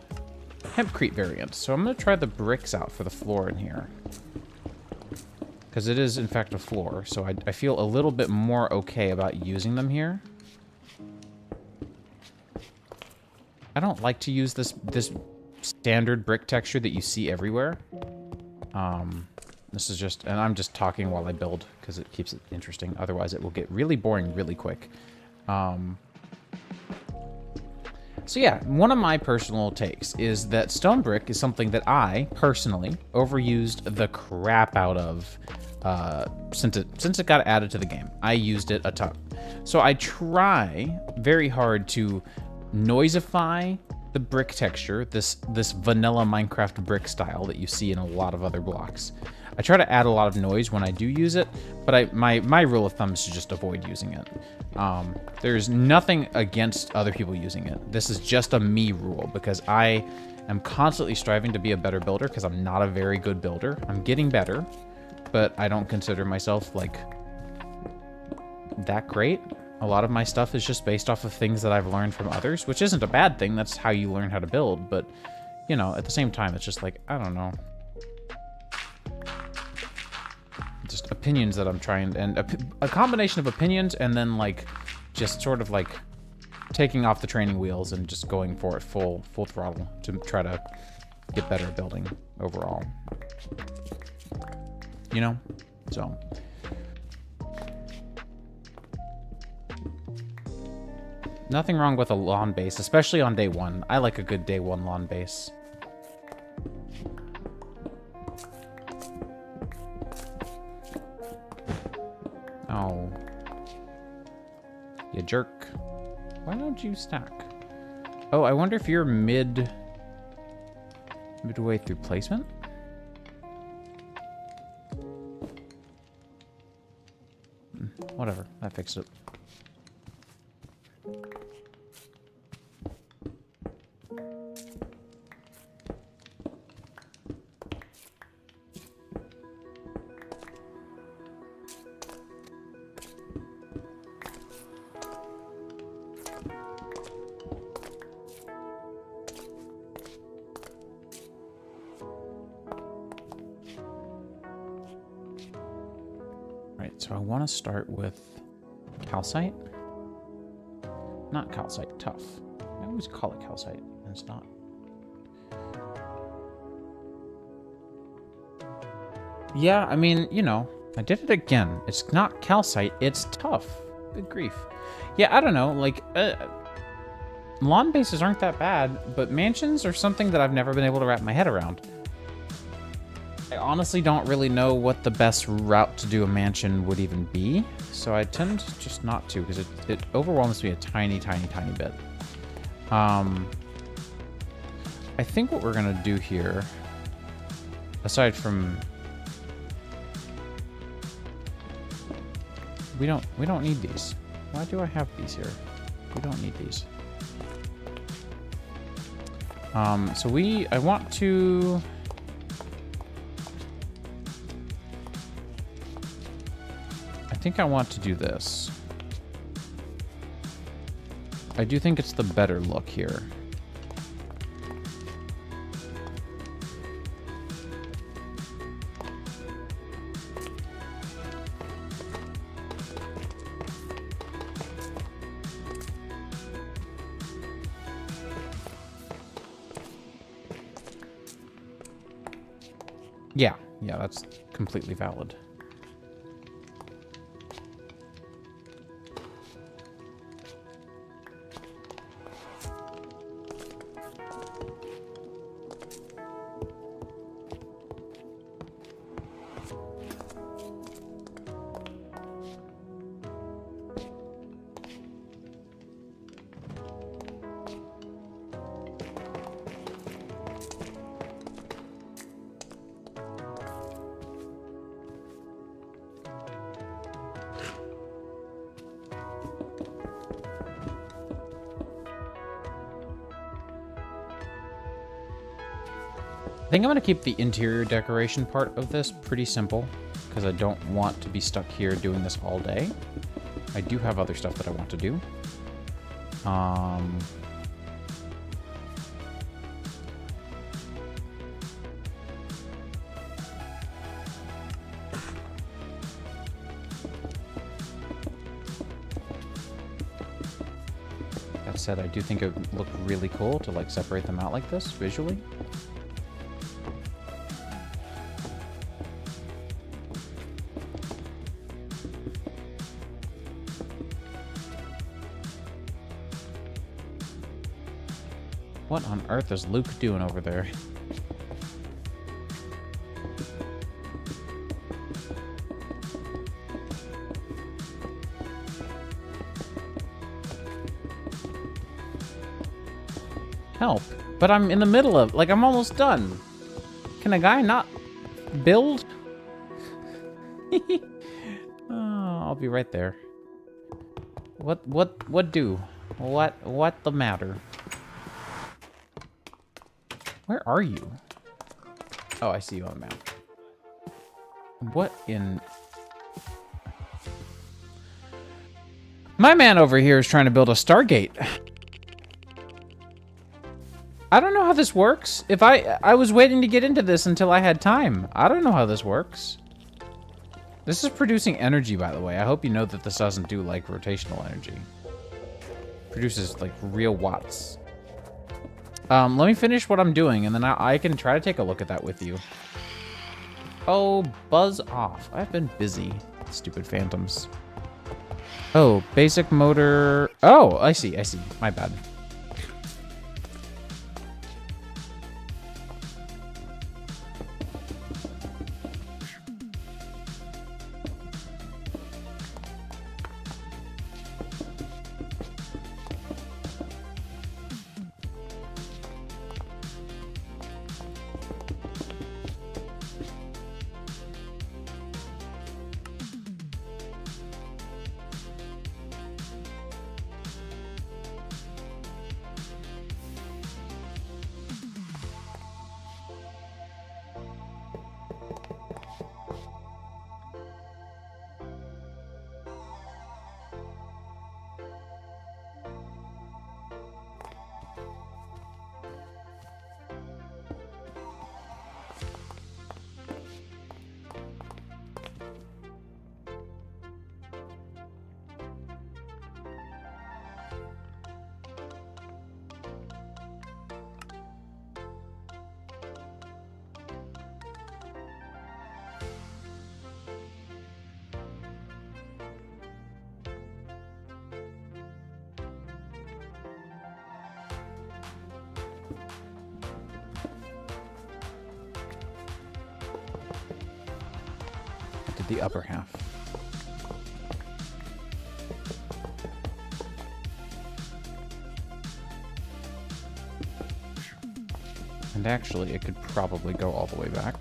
hempcrete variants, so I'm going to try the bricks out for the floor in here. Because it is, in fact, a floor, so I feel a little bit more okay about using them here. I don't like to use this standard brick texture that you see everywhere. This is just, and I'm just talking while I build because it keeps it interesting. Otherwise, it will get really boring really quick. So yeah, one of my personal takes is that stone brick is something that I personally overused the crap out of since it got added to the game. I used it a ton. So I try very hard to noisify the brick texture, this vanilla Minecraft brick style that you see in a lot of other blocks. I try to add a lot of noise when I do use it, but my rule of thumb is to just avoid using it. There's nothing against other people using it. This is just a me rule because I am constantly striving to be a better builder because I'm not a very good builder. I'm getting better, but I don't consider myself like that great. A lot of my stuff is just based off of things that I've learned from others, which isn't a bad thing. That's how you learn how to build. But, you know, at the same time, it's just like, I don't know. Just opinions that I'm trying, and a combination of opinions and then, like, just sort of, like, taking off the training wheels and just going for it full throttle to try to get better at building overall. You know? So... nothing wrong with a lawn base, especially on day one. I like a good day one lawn base. Oh. You jerk. Why don't you stack? Oh, I wonder if you're midway through placement? Whatever, I fixed it. So I want to start with calcite. Not calcite, tough. I always call it calcite, and it's not. Yeah, I mean, you know, I did it again. It's not calcite, it's tough. Good grief. Yeah, I don't know, like, lawn bases aren't that bad, but mansions are something that I've never been able to wrap my head around. I honestly don't really know what the best route to do a mansion would even be, so I tend just not to, because it overwhelms me a tiny, tiny, tiny bit. I think what we're gonna do here, aside from... We don't need these. Why do I have these here? We don't need these. So I want to... I think I want to do this. I do think it's the better look here. Yeah, that's completely valid. I think I'm going to keep the interior decoration part of this pretty simple, because I don't want to be stuck here doing this all day. I do have other stuff that I want to do. That said, I do think it would look really cool to like separate them out like this visually. What on earth is Luke doing over there? Help. But I'm in the middle of... Like, I'm almost done. Can a guy not build? Oh, I'll be right there. What do? What the matter? Where are you? Oh, I see you on the map. What in... My man over here is trying to build a Stargate. I don't know how this works. If I was waiting to get into this until I had time. I don't know how this works. This is producing energy, by the way. I hope you know that this doesn't do, like, rotational energy. Produces, like, real watts. Let me finish what I'm doing, and then I can try to take a look at that with you. Oh, buzz off. I've been busy. Stupid phantoms. Oh, basic motor... Oh, I see. My bad. the upper half. And actually, it could probably go all the way back.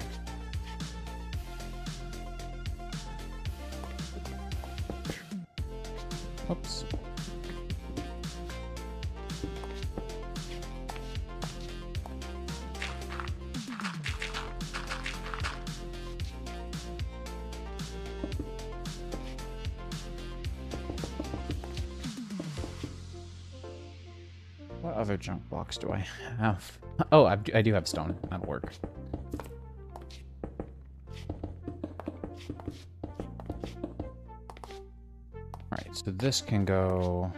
Oops. What other junk blocks do I have? Oh, I do have stone. That'll work. Alright, so this can go...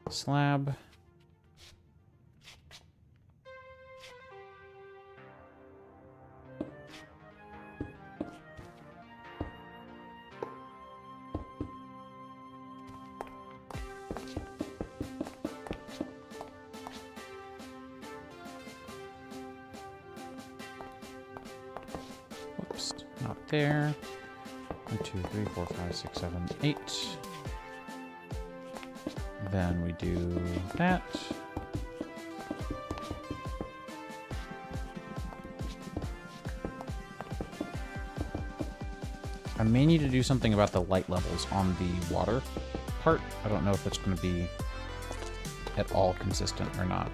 slab. Whoops, not there. 1, 2, 3, 4, 5, 6, 7, 8. Then we do that. I may need to do something about the light levels on the water part. I don't know if it's going to be at all consistent or not.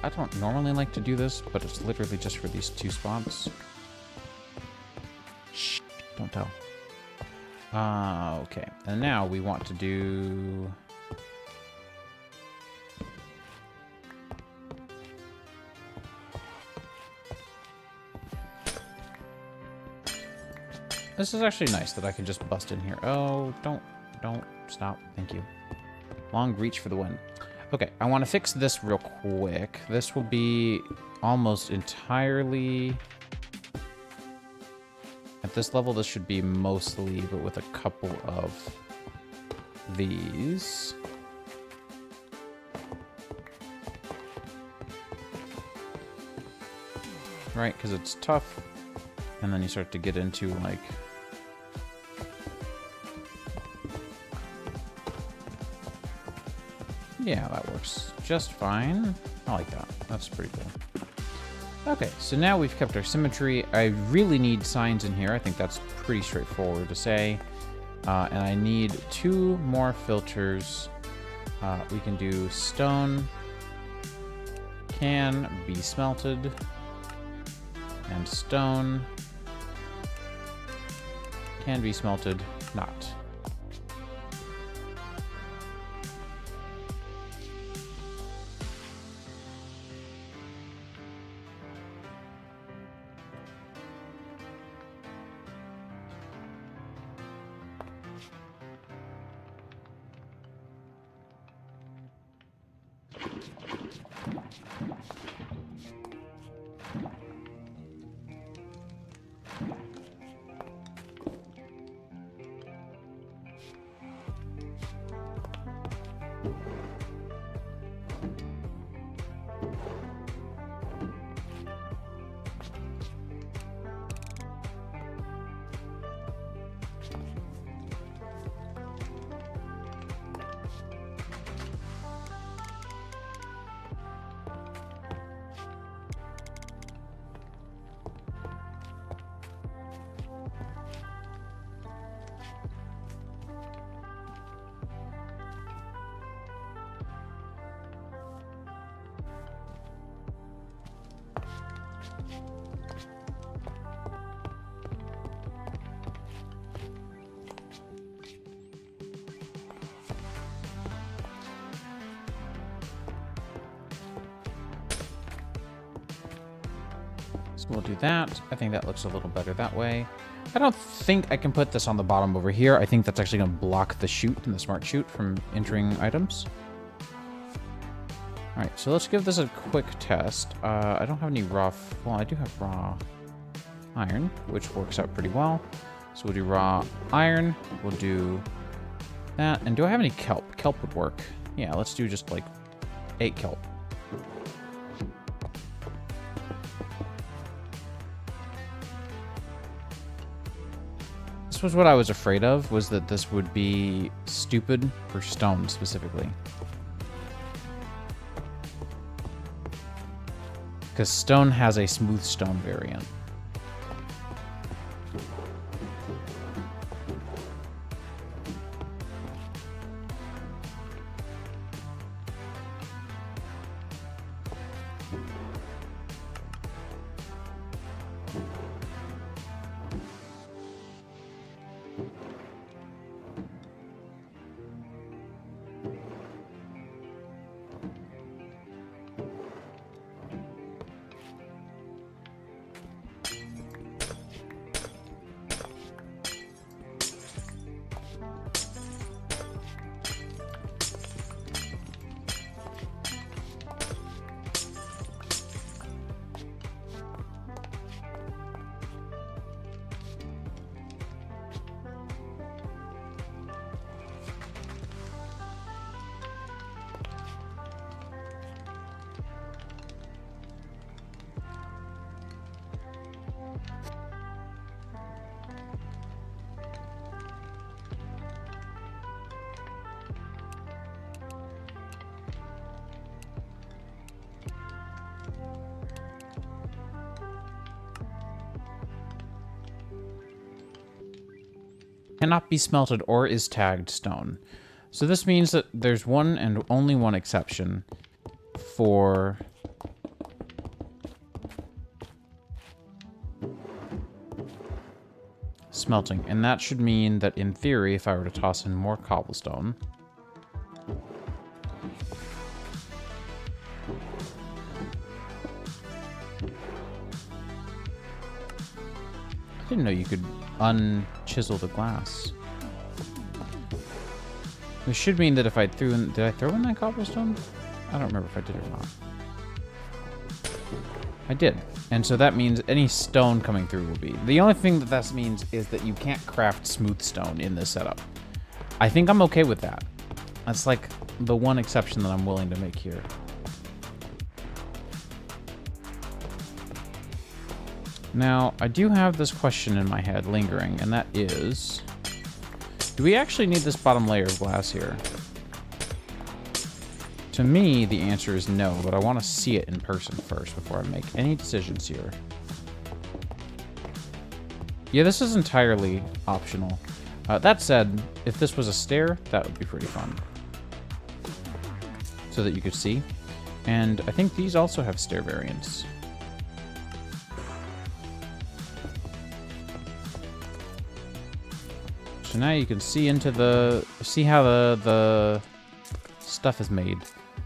I don't normally like to do this, but it's literally just for these 2 spots. Shh, don't tell. Okay, and now we want to do... This is actually nice that I can just bust in here. Oh, don't stop. Thank you. Long reach for the win. Okay, I want to fix this real quick. This will be almost entirely... At this level, this should be mostly, but with a couple of these. Right, because it's tough. And then you start to get into, like... Yeah, that works just fine. I like that. That's pretty cool. Okay, so now we've kept our symmetry. I really need signs in here. I think that's pretty straightforward to say. And I need 2 more filters. We can do stone can be smelted and stone can be smelted not. So we'll do that. I think that looks a little better that way. I don't think I can put this on the bottom over here. I think that's actually going to block the chute and the smart chute from entering items. Alright, so let's give this a quick test. I don't have any raw... Well, I do have raw iron, which works out pretty well. So we'll do raw iron. We'll do that. And do I have any kelp? Kelp would work. Yeah, let's do just like 8 kelp. This was what I was afraid of, was that this would be stupid for stone specifically. Because stone has a smooth stone variant. Cannot be smelted or is tagged stone. So this means that there's one and only one exception for smelting. And that should mean that in theory, if I were to toss in more cobblestone, I didn't know you could unchisel the glass. Which should mean that if I threw in... Did I throw in that cobblestone? I don't remember if I did or not. I did. And so that means any stone coming through will be... The only thing that that means is that you can't craft smooth stone in this setup. I think I'm okay with that. That's like the one exception that I'm willing to make here. Now, I do have this question in my head lingering, and that is... Do we actually need this bottom layer of glass here? To me, the answer is no, but I want to see it in person first before I make any decisions here. Yeah, this is entirely optional. That said, if this was a stair, that would be pretty fun. So that you could see. And I think these also have stair variants. So now you can see into the... See how the stuff is made.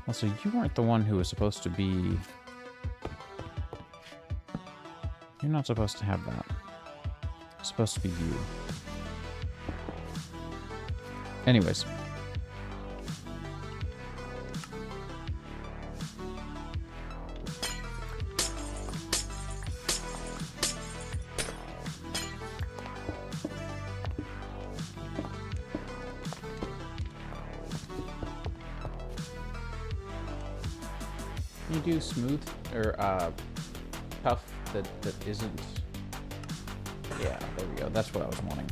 Also, you weren't the one who was supposed to be... You're not supposed to have that. It's supposed to be you. Anyways. Can you do smooth or tough that isn't? Yeah, there we go. That's what I was wanting.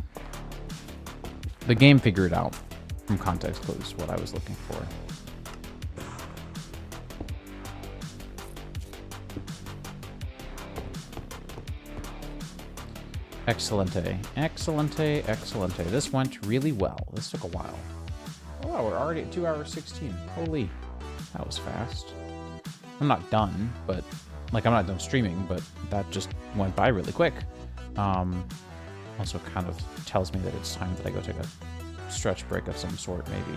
The game figured out from context clues what I was looking for. Excelente, excelente, excelente. This went really well. This took a while. Oh, wow, we're already at 2 hours 16. Holy, that was fast. I'm not done, but like I'm not done streaming, but that just went by really quick. Also kind of tells me that it's time that I go take a stretch break of some sort, maybe.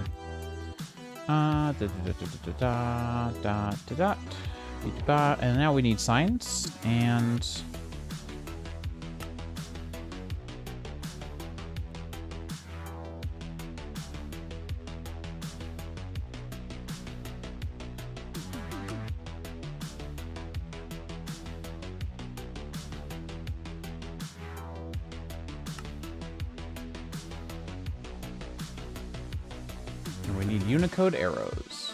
And now we need science and We need Unicode arrows.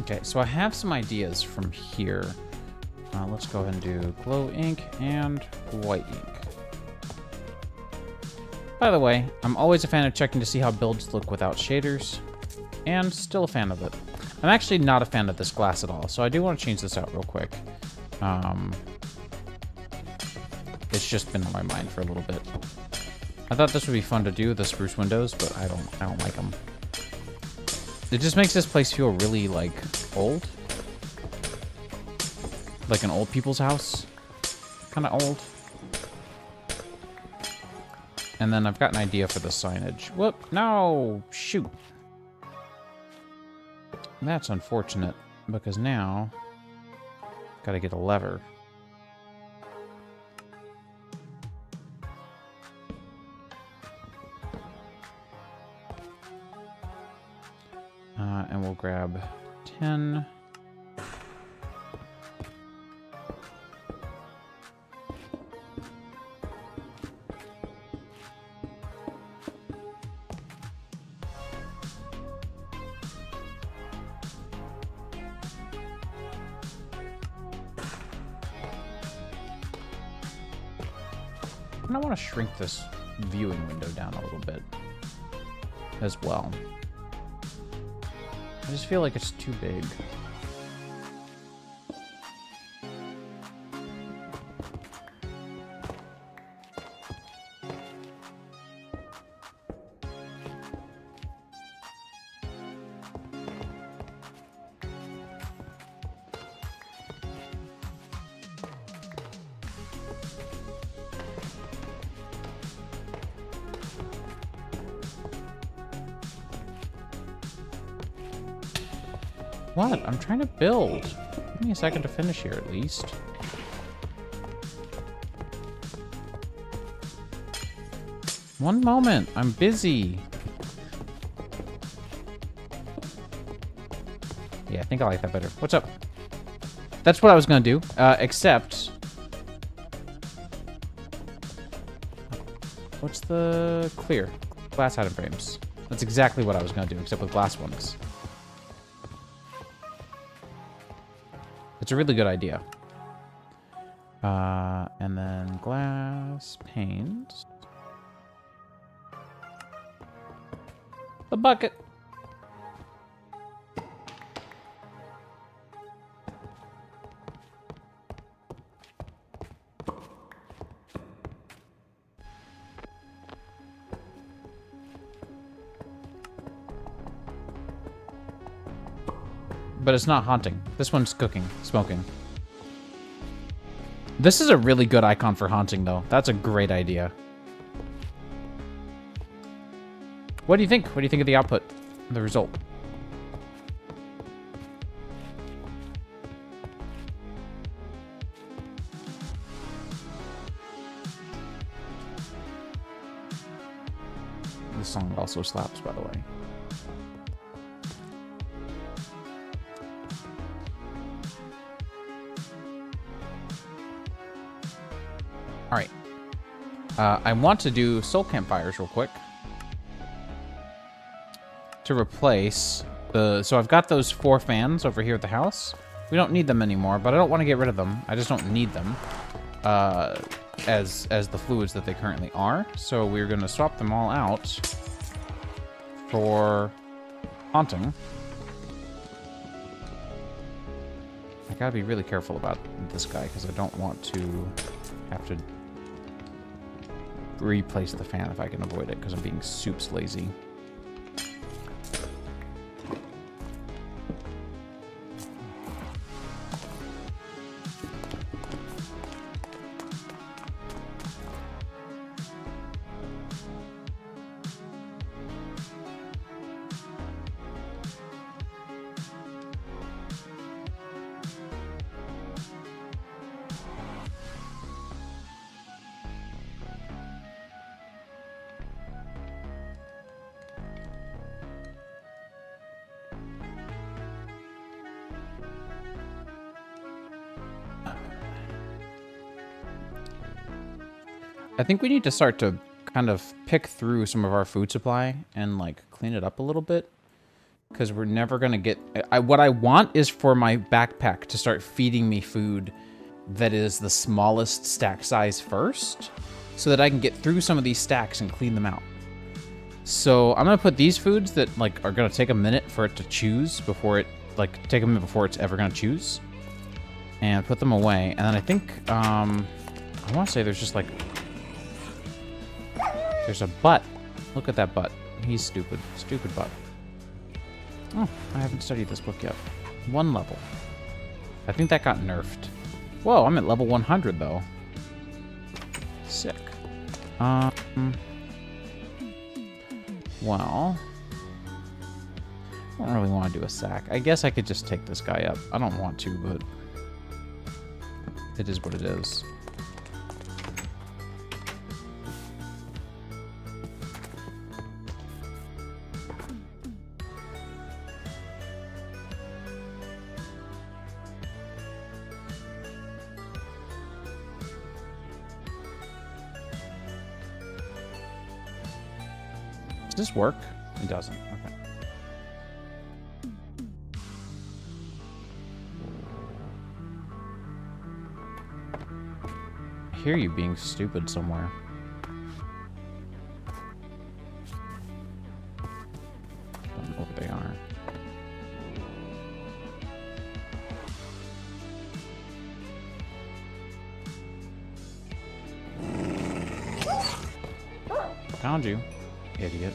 Okay, so I have some ideas from here. Let's go ahead and do glow ink and white ink. By the way, I'm always a fan of checking to see how builds look without shaders, and still a fan of it. I'm actually not a fan of this glass at all, so I do want to change this out real quick. It's just been on my mind for a little bit. I thought this would be fun to do, the spruce windows, but I don't like them. It just makes this place feel really, like, old. Like an old people's house. Kind of old. And then I've got an idea for the signage. Whoop, no, shoot. That's unfortunate, because now, gotta get a lever. And we'll grab 10. And I want to shrink this viewing window down a little bit as well. I just feel like it's too big. What? I'm trying to build. Give me a second to finish here, at least. One moment. I'm busy. Yeah, I think I like that better. What's up? That's what I was going to do, except... What's the clear? Glass item frames. That's exactly what I was going to do, except with glass ones. It's a really good idea. And then glass panes. The bucket. But it's not haunting. This one's cooking, smoking. This is a really good icon for haunting, though. That's a great idea. What do you think? What do you think of the output? The result? This song also slaps, by the way. All right. I want to do soul campfires real quick to replace the... So I've got those 4 fans over here at the house. We don't need them anymore, but I don't want to get rid of them. I just don't need them as the fluids that they currently are. So we're going to swap them all out for haunting. I gotta be really careful about this guy because I don't want to have to replace the fan if I can avoid it because I'm being soups lazy. I think we need to start to kind of pick through some of our food supply and like clean it up a little bit because we're never going to get... what I want is for my backpack to start feeding me food that is the smallest stack size first so that I can get through some of these stacks and clean them out. So I'm going to put these foods that like are going to take a minute for it to choose before it like take a minute before it's ever going to choose and put them away. And then I think I want to say there's just like... There's a butt. Look at that butt. He's stupid. Stupid butt. Oh, I haven't studied this book yet. 1 level. I think that got nerfed. Whoa, I'm at level 100 though. Sick. Well, I don't really want to do a sack. I guess I could just take this guy up. I don't want to, but it is what it is. Does this work? It doesn't. Okay. I hear you being stupid somewhere. Don't know where they are. Found you, idiot.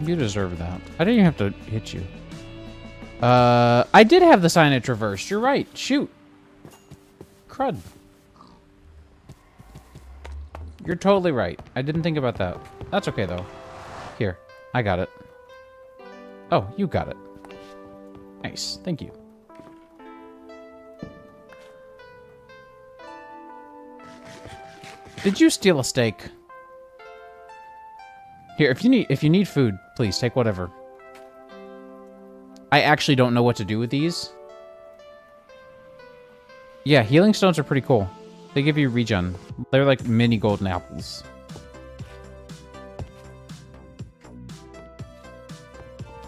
You deserve that. I didn't even have to hit you. I did have the signage reversed. You're right. Shoot. Crud. You're totally right. I didn't think about that. That's okay, though. Here. I got it. Oh, you got it. Nice. Thank you. Did you steal a steak? Here, if you need food, please take whatever. I actually don't know what to do with these. Yeah, healing stones are pretty cool. They give you regen. They're like mini golden apples.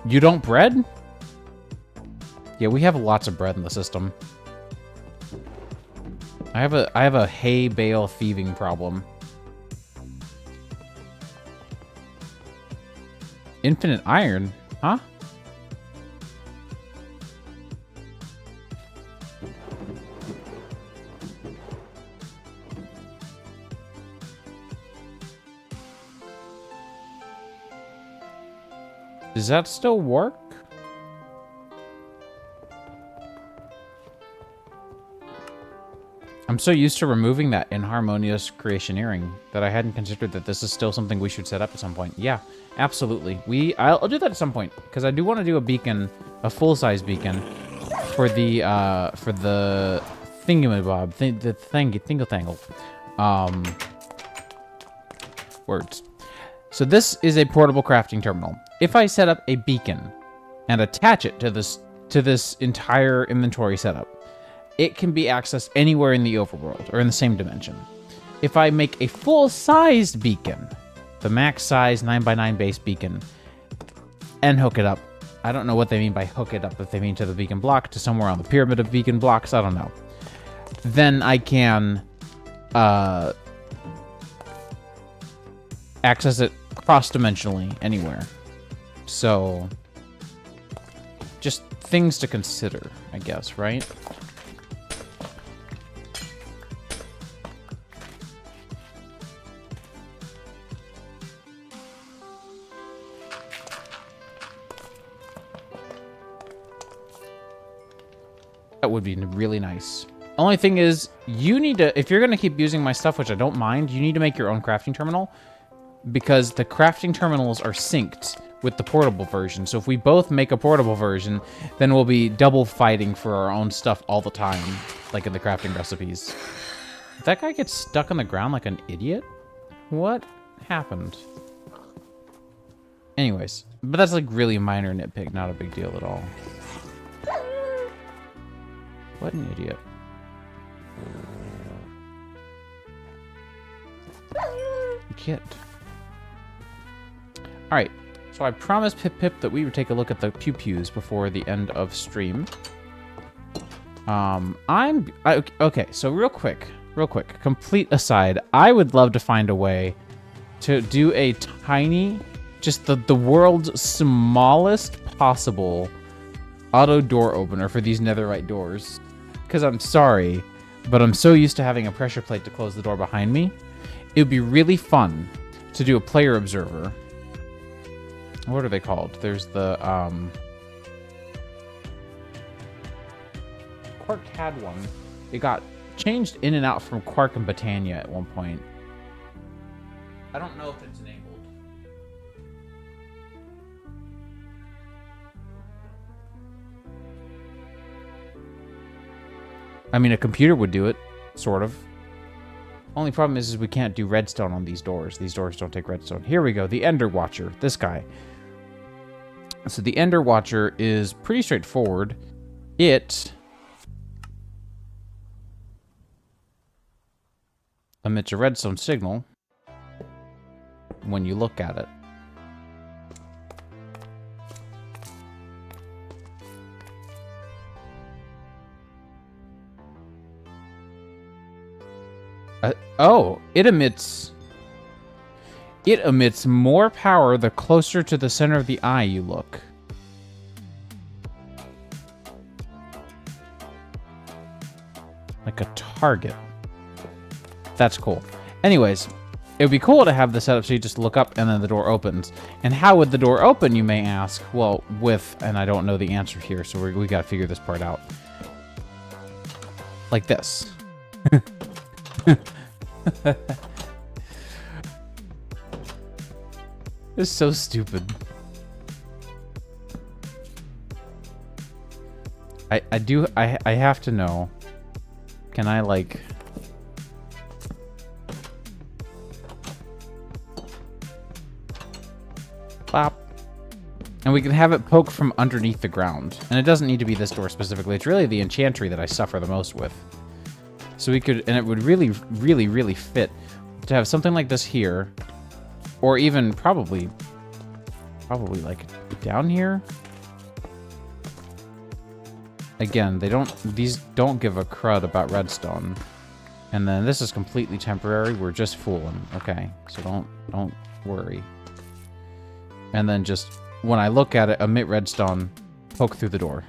You don't bread? Yeah, we have lots of bread in the system. I have a hay bale thieving problem. Infinite iron? Huh? Does that still work? I'm so used to removing that inharmonious creationeering that I hadn't considered that this is still something we should set up at some point. Yeah, absolutely. I'll do that at some point because I do want to do a beacon, a full-size beacon for the thingamabob, the thingle-tangle. Words. So this is a portable crafting terminal. If I set up a beacon and attach it to this entire inventory setup, it can be accessed anywhere in the overworld or in the same dimension. If I make a full-sized beacon, the max size 9x9 base beacon, and hook it up, I don't know what they mean by hook it up, if they mean to the beacon block, to somewhere on the pyramid of beacon blocks, I don't know. Then I can access it cross-dimensionally anywhere. So, just things to consider, I guess, right? That would be really nice. Only thing is, you need to, if you're going to keep using my stuff, which I don't mind, you need to make your own crafting terminal, because the crafting terminals are synced with the portable version. So if we both make a portable version, then we'll be double fighting for our own stuff all the time, like in the crafting recipes. Did that guy get stuck on the ground like an idiot? What happened? Anyways, but that's like really minor nitpick, not a big deal at all. What an idiot. Kid. Alright, so I promised Pip that we would take a look at the pew-pews before the end of stream. Okay, so real quick, complete aside, I would love to find a way to do a tiny, just the world's smallest possible auto door opener for these netherite doors. Because I'm sorry, but I'm so used to having a pressure plate to close the door behind me. It would be really fun to do a player observer. What are they called? There's the, Quark had one. It got changed in and out from Quark and Botania at one point. I don't know if it's enabled. I mean, a computer would do it, sort of. Only problem is we can't do redstone on these doors. These doors don't take redstone. Here we go, the Ender Watcher, this guy. So the Ender Watcher is pretty straightforward. It emits a redstone signal when you look at it. Oh, it emits more power the closer to the center of the eye you look. Like a target. That's cool. Anyways, it would be cool to have this set up so you just look up and then the door opens. And how would the door open, you may ask? Well, and I don't know the answer here, so we gotta figure this part out. Like this. It's so stupid. I have to know. Can I like plop? And we can have it poke from underneath the ground. And it doesn't need to be this door specifically. It's really the enchantry that I suffer the most with. So we could, and it would really, really, really fit to have something like this here, or even probably like down here. Again, these don't give a crud about redstone. And then this is completely temporary. We're just fooling. Okay, so don't worry. And then just when I look at it, emit redstone, poke through the door.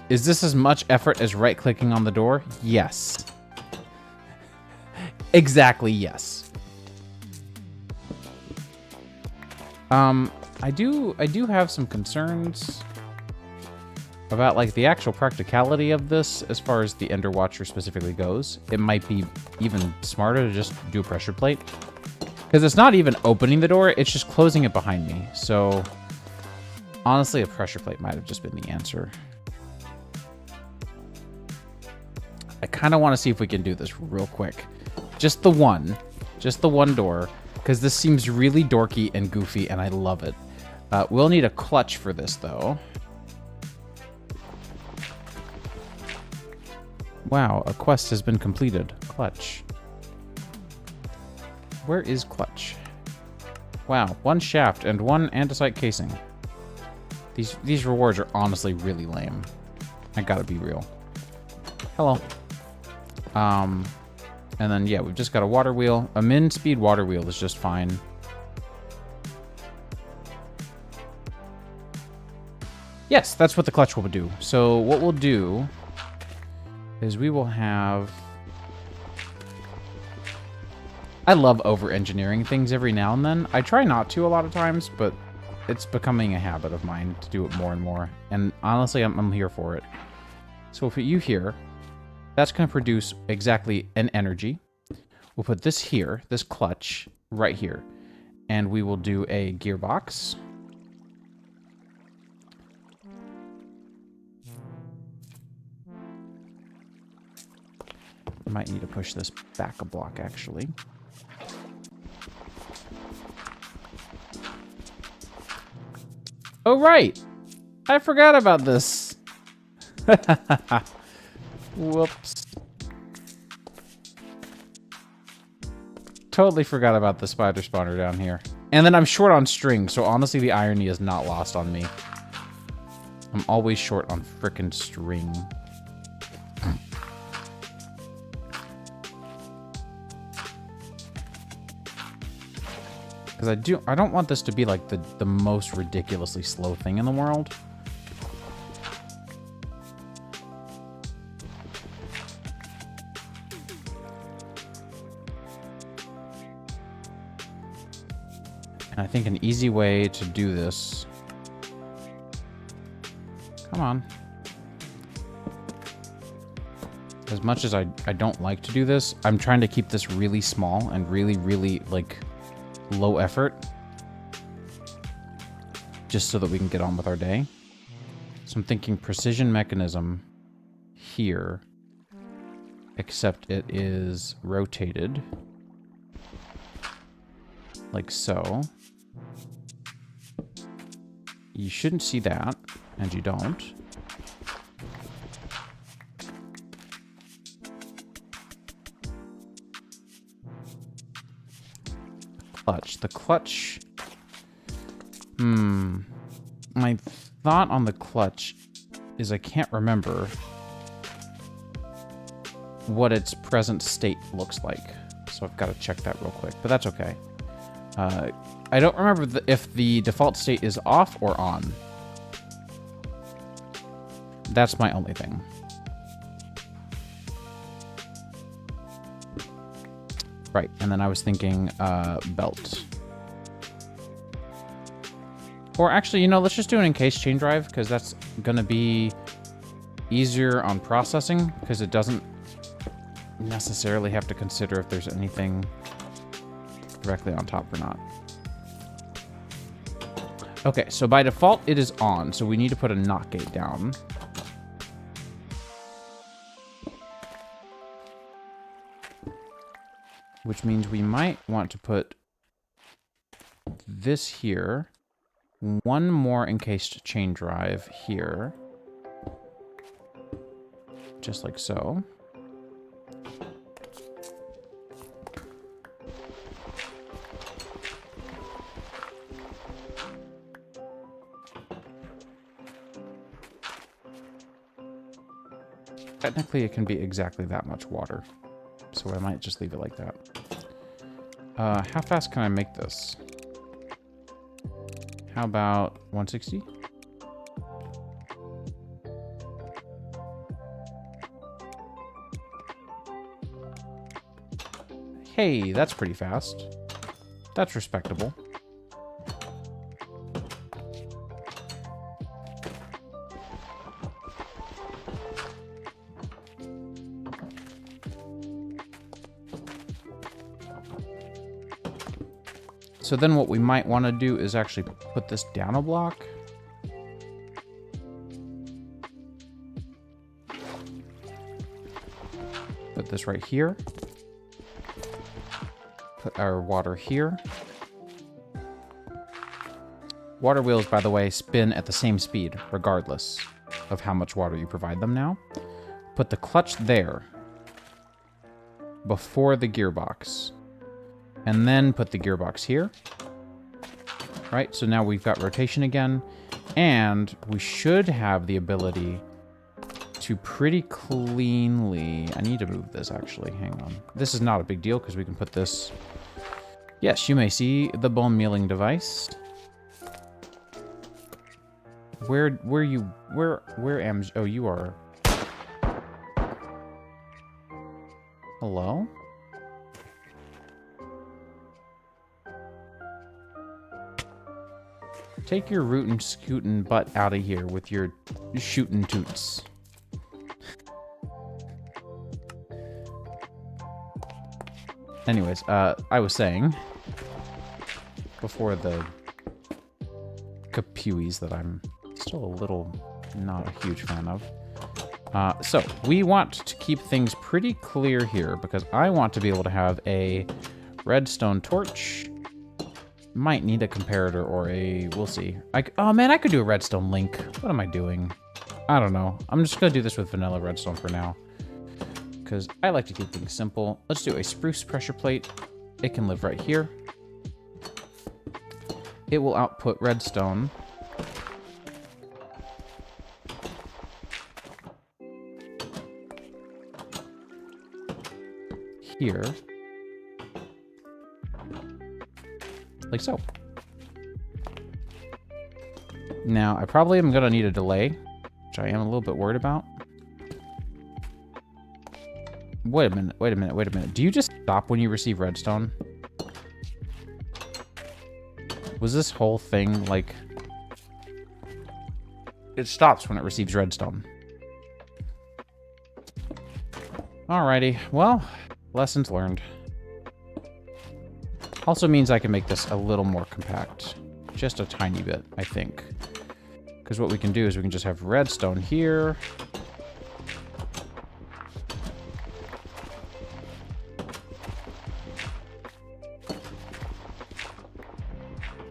Is this as much effort as right-clicking on the door? Yes. Exactly, yes. I do have some concerns about, like, the actual practicality of this as far as the Ender Watcher specifically goes. It might be even smarter to just do a pressure plate. Because it's not even opening the door, it's just closing it behind me. So, honestly, a pressure plate might have just been the answer. I kind of want to see if we can do this real quick. Just the one. Just the one door, because this seems really dorky and goofy, and I love it. We'll need a clutch for this, though. Wow, a quest has been completed. Clutch. Where is clutch? Wow, 1 shaft and 1 andesite casing. These rewards are honestly really lame. I gotta be real. Hello. And then, yeah, we've just got a water wheel. A min speed water wheel is just fine. Yes, that's what the clutch will do. So what we'll do is we will have... I love over-engineering things every now and then. I try not to a lot of times, but it's becoming a habit of mine to do it more and more. And honestly, I'm here for it. So if you here, that's going to produce exactly an energy. We'll put this here, this clutch, right here. And we will do a gearbox. Might need to push this back a block, actually. Oh, right! I forgot about this. Whoops. Totally forgot about the spider spawner down here. And then I'm short on string, so honestly the irony is not lost on me. I'm always short on frickin' string. Because I don't want this to be like the most ridiculously slow thing in the world. And I think an easy way to do this... Come on. As much as I don't like to do this, I'm trying to keep this really small and really, really, like... low effort, just so that we can get on with our day. So I'm thinking precision mechanism here, except it is rotated like so. You shouldn't see that, and you don't. The clutch. My thought on the clutch is I can't remember what its present state looks like. So I've got to check that real quick, but that's okay. I don't remember if the default state is off or on. That's my only thing. Right, and then I was thinking belt. Or actually, you know, let's just do an encased chain drive, because that's going to be easier on processing, because it doesn't necessarily have to consider if there's anything directly on top or not. Okay, so by default, it is on, so we need to put a knock gate down. Which means we might want to put this here, one more encased chain drive here, just like so. Technically, it can be exactly that much water, so I might just leave it like that. How fast can I make this? How about 160? Hey, that's pretty fast. That's respectable. So then what we might want to do is actually put this down a block. Put this right here. Put our water here. Water wheels, by the way, spin at the same speed, regardless of how much water you provide them now. Put the clutch there before the gearbox. And then put the gearbox here. Right, so now we've got rotation again. And we should have the ability to pretty cleanly... I need to move this, actually. Hang on. This is not a big deal, because we can put this... Yes, you may see the bone mealing device. Where am... Oh, you are... Hello? Take your rootin' scootin' butt out of here with your shootin' toots. Anyways, I was saying before the kapuis that I'm still a little not a huge fan of. So we want to keep things pretty clear here because I want to be able to have a redstone torch. Might need a comparator or a... We'll see. Oh, man, I could do a redstone link. What am I doing? I don't know. I'm just going to do this with vanilla redstone for now. Because I like to keep things simple. Let's do a spruce pressure plate. It can live right here. It will output redstone. Here. Like so. Now, I probably am going to need a delay, which I am a little bit worried about. Wait a minute, wait a minute, wait a minute. Do you just stop when you receive redstone? Was this whole thing, like... It stops when it receives redstone. Alrighty, well, lessons learned. Also means I can make this a little more compact. Just a tiny bit, I think. Because what we can do is we can just have redstone here.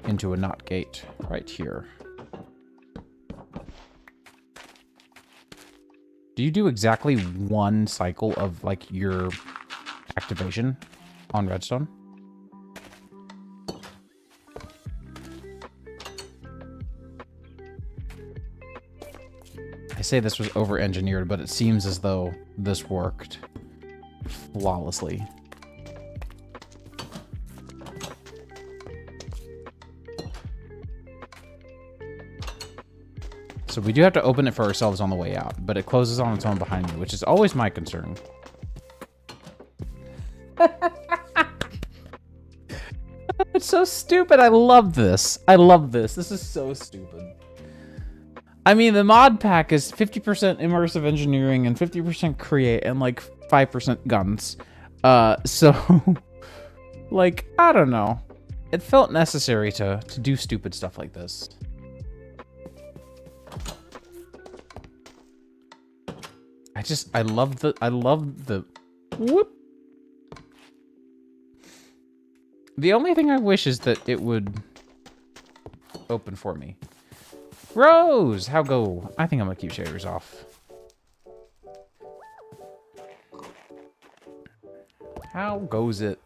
Into a NOT gate right here. Do you do exactly one cycle of, like, your activation on redstone? I say this was over-engineered, but it seems as though this worked flawlessly. So we do have to open it for ourselves on the way out, but it closes on its own behind me, which is always my concern. It's so stupid. I love this. I love this. This is so stupid. I mean, the mod pack is 50% immersive engineering and 50% create and like 5% guns. So, like, I don't know. It felt necessary to do stupid stuff like this. I love the whoop. The only thing I wish is that it would open for me. Rose, how go? I think I'm gonna keep shaders off. How goes it?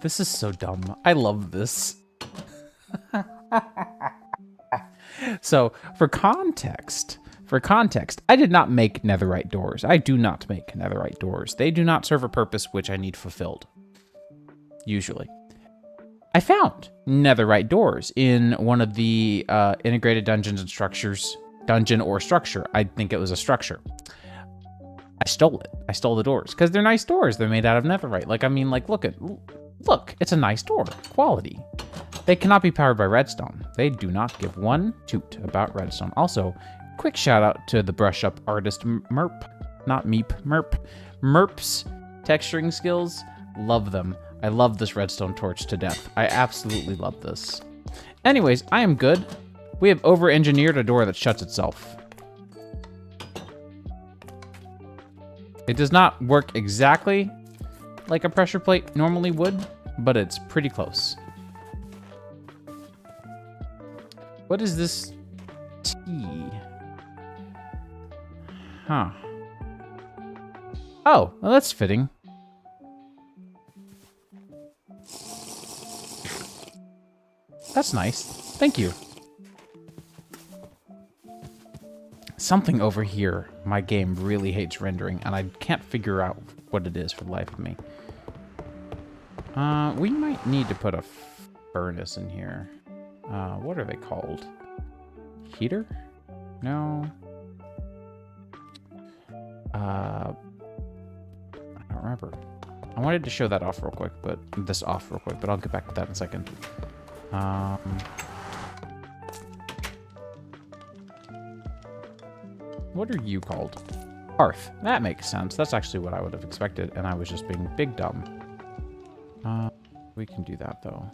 This is so dumb. I love this. So, for context, I did not make netherite doors. I do not make netherite doors. They do not serve a purpose which I need fulfilled. Usually. I found netherite doors in one of the integrated dungeons and structures. Dungeon or structure. I think it was a structure. I stole it. I stole the doors. Because they're nice doors. They're made out of netherite. Like, I mean, like, look, it's a nice door. Quality. They cannot be powered by redstone. They do not give one toot about redstone. Also, quick shout out to the brush up artist Merp. Not Meep, Merp. Merp's texturing skills. Love them. I love this redstone torch to death. I absolutely love this. Anyways, I am good. We have over-engineered a door that shuts itself. It does not work exactly like a pressure plate normally would, but it's pretty close. What is this tea? Huh. Oh, well, that's fitting. That's nice. Thank you. Something over here, my game really hates rendering, and I can't figure out what it is for the life of me. We might need to put a furnace in here. What are they called? Heater? No. I don't remember. I wanted to show that off real quick, but I'll get back to that in a second. What are you called? Hearth. That makes sense. That's actually what I would have expected, and I was just being big dumb. We can do that, though.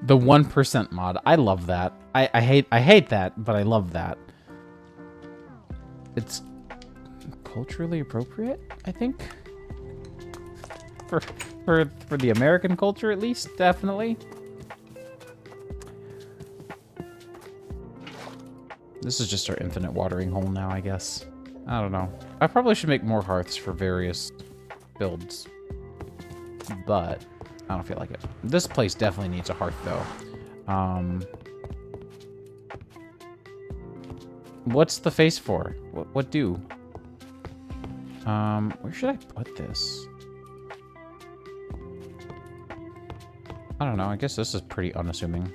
The 1% mod. I love that. I hate that, but I love that. It's culturally appropriate, I think. For the American culture, at least, definitely. This is just our infinite watering hole now, I guess. I don't know. I probably should make more hearths for various builds, but I don't feel like it. This place definitely needs a hearth, though. What's the face for? What do? Where should I put this? I don't know. I guess this is pretty unassuming.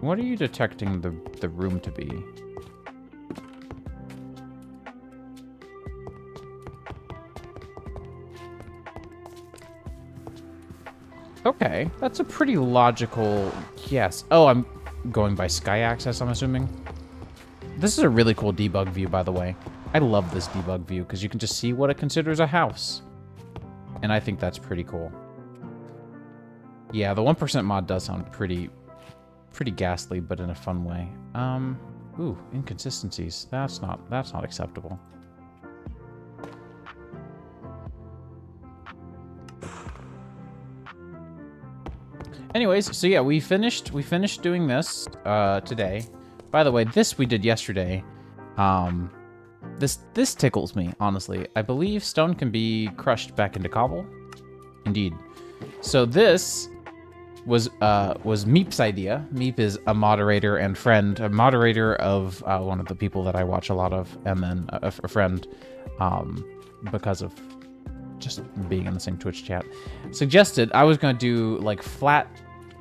What are you detecting the room to be? Okay, that's a pretty logical guess. Oh, I'm going by sky access, I'm assuming. This is a really cool debug view, by the way. I love this debug view because you can just see what it considers a house. And I think that's pretty cool. Yeah, the 1% mod does sound pretty ghastly, but in a fun way. Ooh, inconsistencies. That's not acceptable. Anyways, so yeah, we finished doing this today. By the way, this we did yesterday. This tickles me, honestly. I believe stone can be crushed back into cobble. Indeed. So this was Meep's idea. Meep is a moderator and friend, a moderator of one of the people that I watch a lot of, and then a friend, because of just being in the same Twitch chat. Suggested I was going to do like flat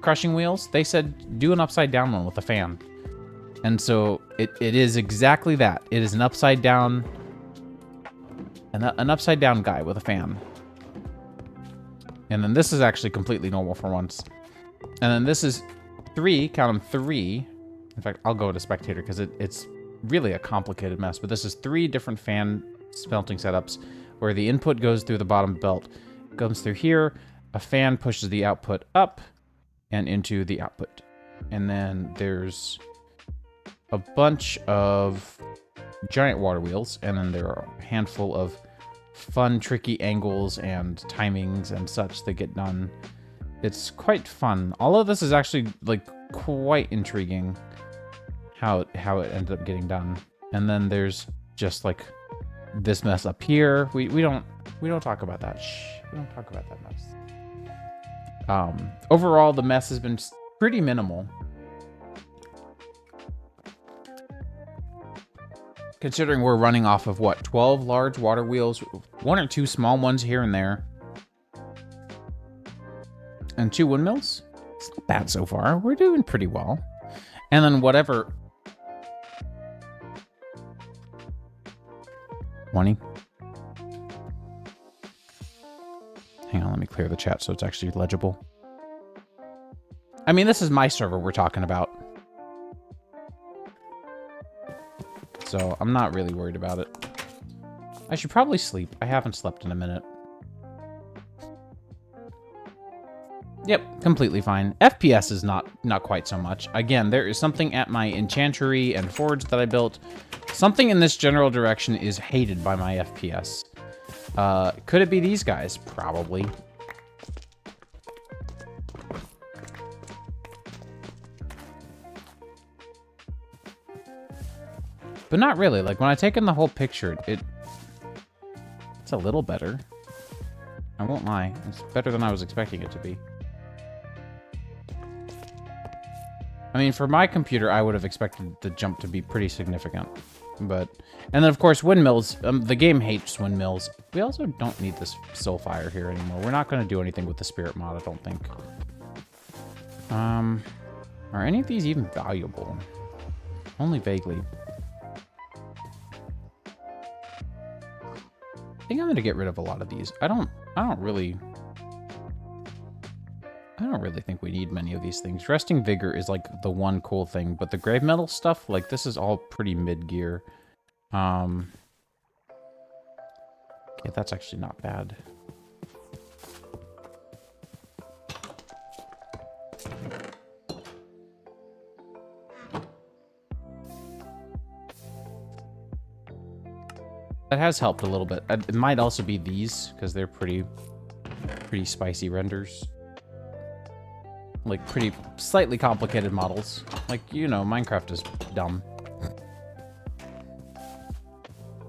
crushing wheels. They said do an upside down one with a fan. And so it is exactly that. It is an upside down guy with a fan. And then this is actually completely normal for once. And then this is 3, count them 3. In fact, I'll go to spectator because it's really a complicated mess. But this is 3 different fan smelting setups where the input goes through the bottom belt, comes through here, a fan pushes the output up and into the output. And then there's a bunch of giant water wheels, and then there are a handful of fun, tricky angles and timings and such that get done. It's quite fun. All of this is actually like quite intriguing how it ended up getting done. And then there's just like this mess up here. We don't talk about that. Shh. We don't talk about that mess. Overall, the mess has been pretty minimal. Considering we're running off of, what, 12 large water wheels, 1 or 2 small ones here and there, and 2 windmills? It's not bad so far. We're doing pretty well. And then whatever... 20. Hang on, let me clear the chat so it's actually legible. I mean, this is my server we're talking about. So I'm not really worried about it. I should probably sleep. I haven't slept in a minute. Yep, completely fine. FPS is not quite so much. Again, there is something at my enchantery and forge that I built. Something in this general direction is hated by my FPS. Could it be these guys? Probably. But not really. Like, when I take in the whole picture, it's a little better. I won't lie. It's better than I was expecting it to be. I mean, for my computer, I would have expected the jump to be pretty significant. But, and then of course, windmills. The game hates windmills. We also don't need this soulfire here anymore. We're not going to do anything with the spirit mod, I don't think. Are any of these even valuable? Only vaguely. I think I'm going to get rid of a lot of these. I don't really think we need many of these things. Resting Vigor is like the one cool thing, but the grave metal stuff, like this is all pretty mid-gear. Okay, that's actually not bad. That has helped a little bit. It might also be these, because they're pretty spicy renders. Like, pretty slightly complicated models. Like, you know, Minecraft is dumb.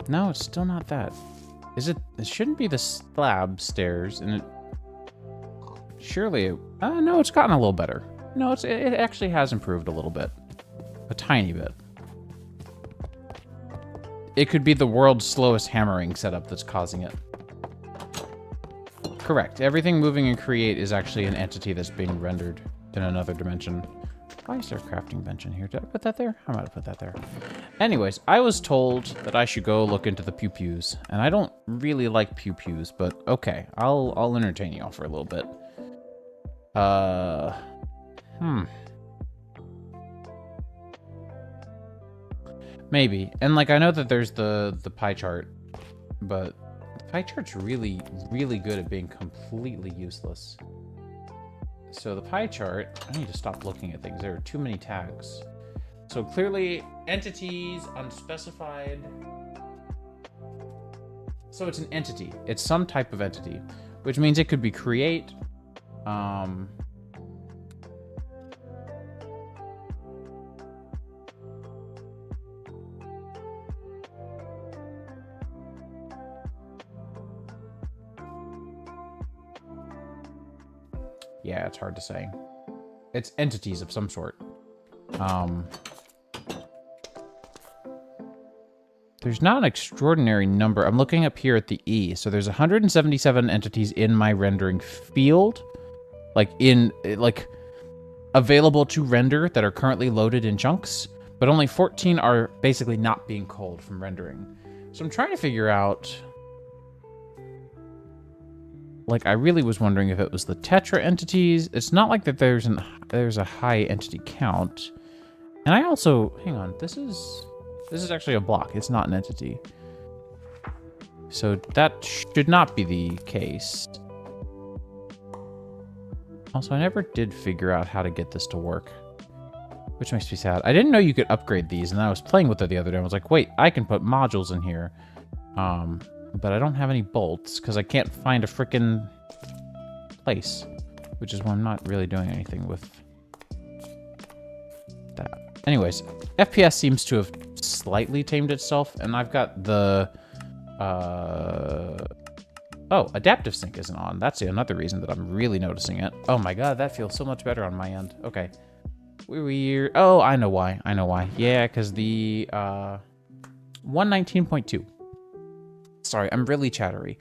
No, it's still not that. Is it? It shouldn't be the slab stairs, and it... Surely it... no, it's gotten a little better. No, it actually has improved a little bit. A tiny bit. It could be the world's slowest hammering setup that's causing it. Correct. Everything moving in Create is actually an entity that's being rendered in another dimension. Why is there a crafting bench in here? Did I put that there? I might have put that there. Anyways, I was told that I should go look into the pew-pews, and I don't really like pew-pews, but okay. I'll entertain y'all for a little bit. Maybe. And, like, I know that there's the pie chart, but the pie chart's really, really good at being completely useless. So the pie chart, I need to stop looking at things. There are too many tags. So clearly, entities, unspecified. So it's an entity. It's some type of entity, which means it could be create. Yeah, it's hard to say. It's entities of some sort. There's not an extraordinary number. I'm looking up here at the E. So there's 177 entities in my rendering field. Like, available to render that are currently loaded in chunks. But only 14 are basically not being called from rendering. So I'm trying to figure out... Like, I really was wondering if it was the Tetra entities. It's not like that there's a high entity count. And I also... Hang on. This is actually a block. It's not an entity. So that should not be the case. Also, I never did figure out how to get this to work. Which makes me sad. I didn't know you could upgrade these, and I was playing with it the other day. I was like, wait, I can put modules in here. But I don't have any bolts, because I can't find a frickin' place. Which is why I'm not really doing anything with that. Anyways, FPS seems to have slightly tamed itself, and I've got the... Oh, Adaptive Sync isn't on. That's another reason that I'm really noticing it. Oh my god, that feels so much better on my end. Okay. Weird. Oh, I know why. I know why. Yeah, because the 119.2. Sorry, I'm really chattery.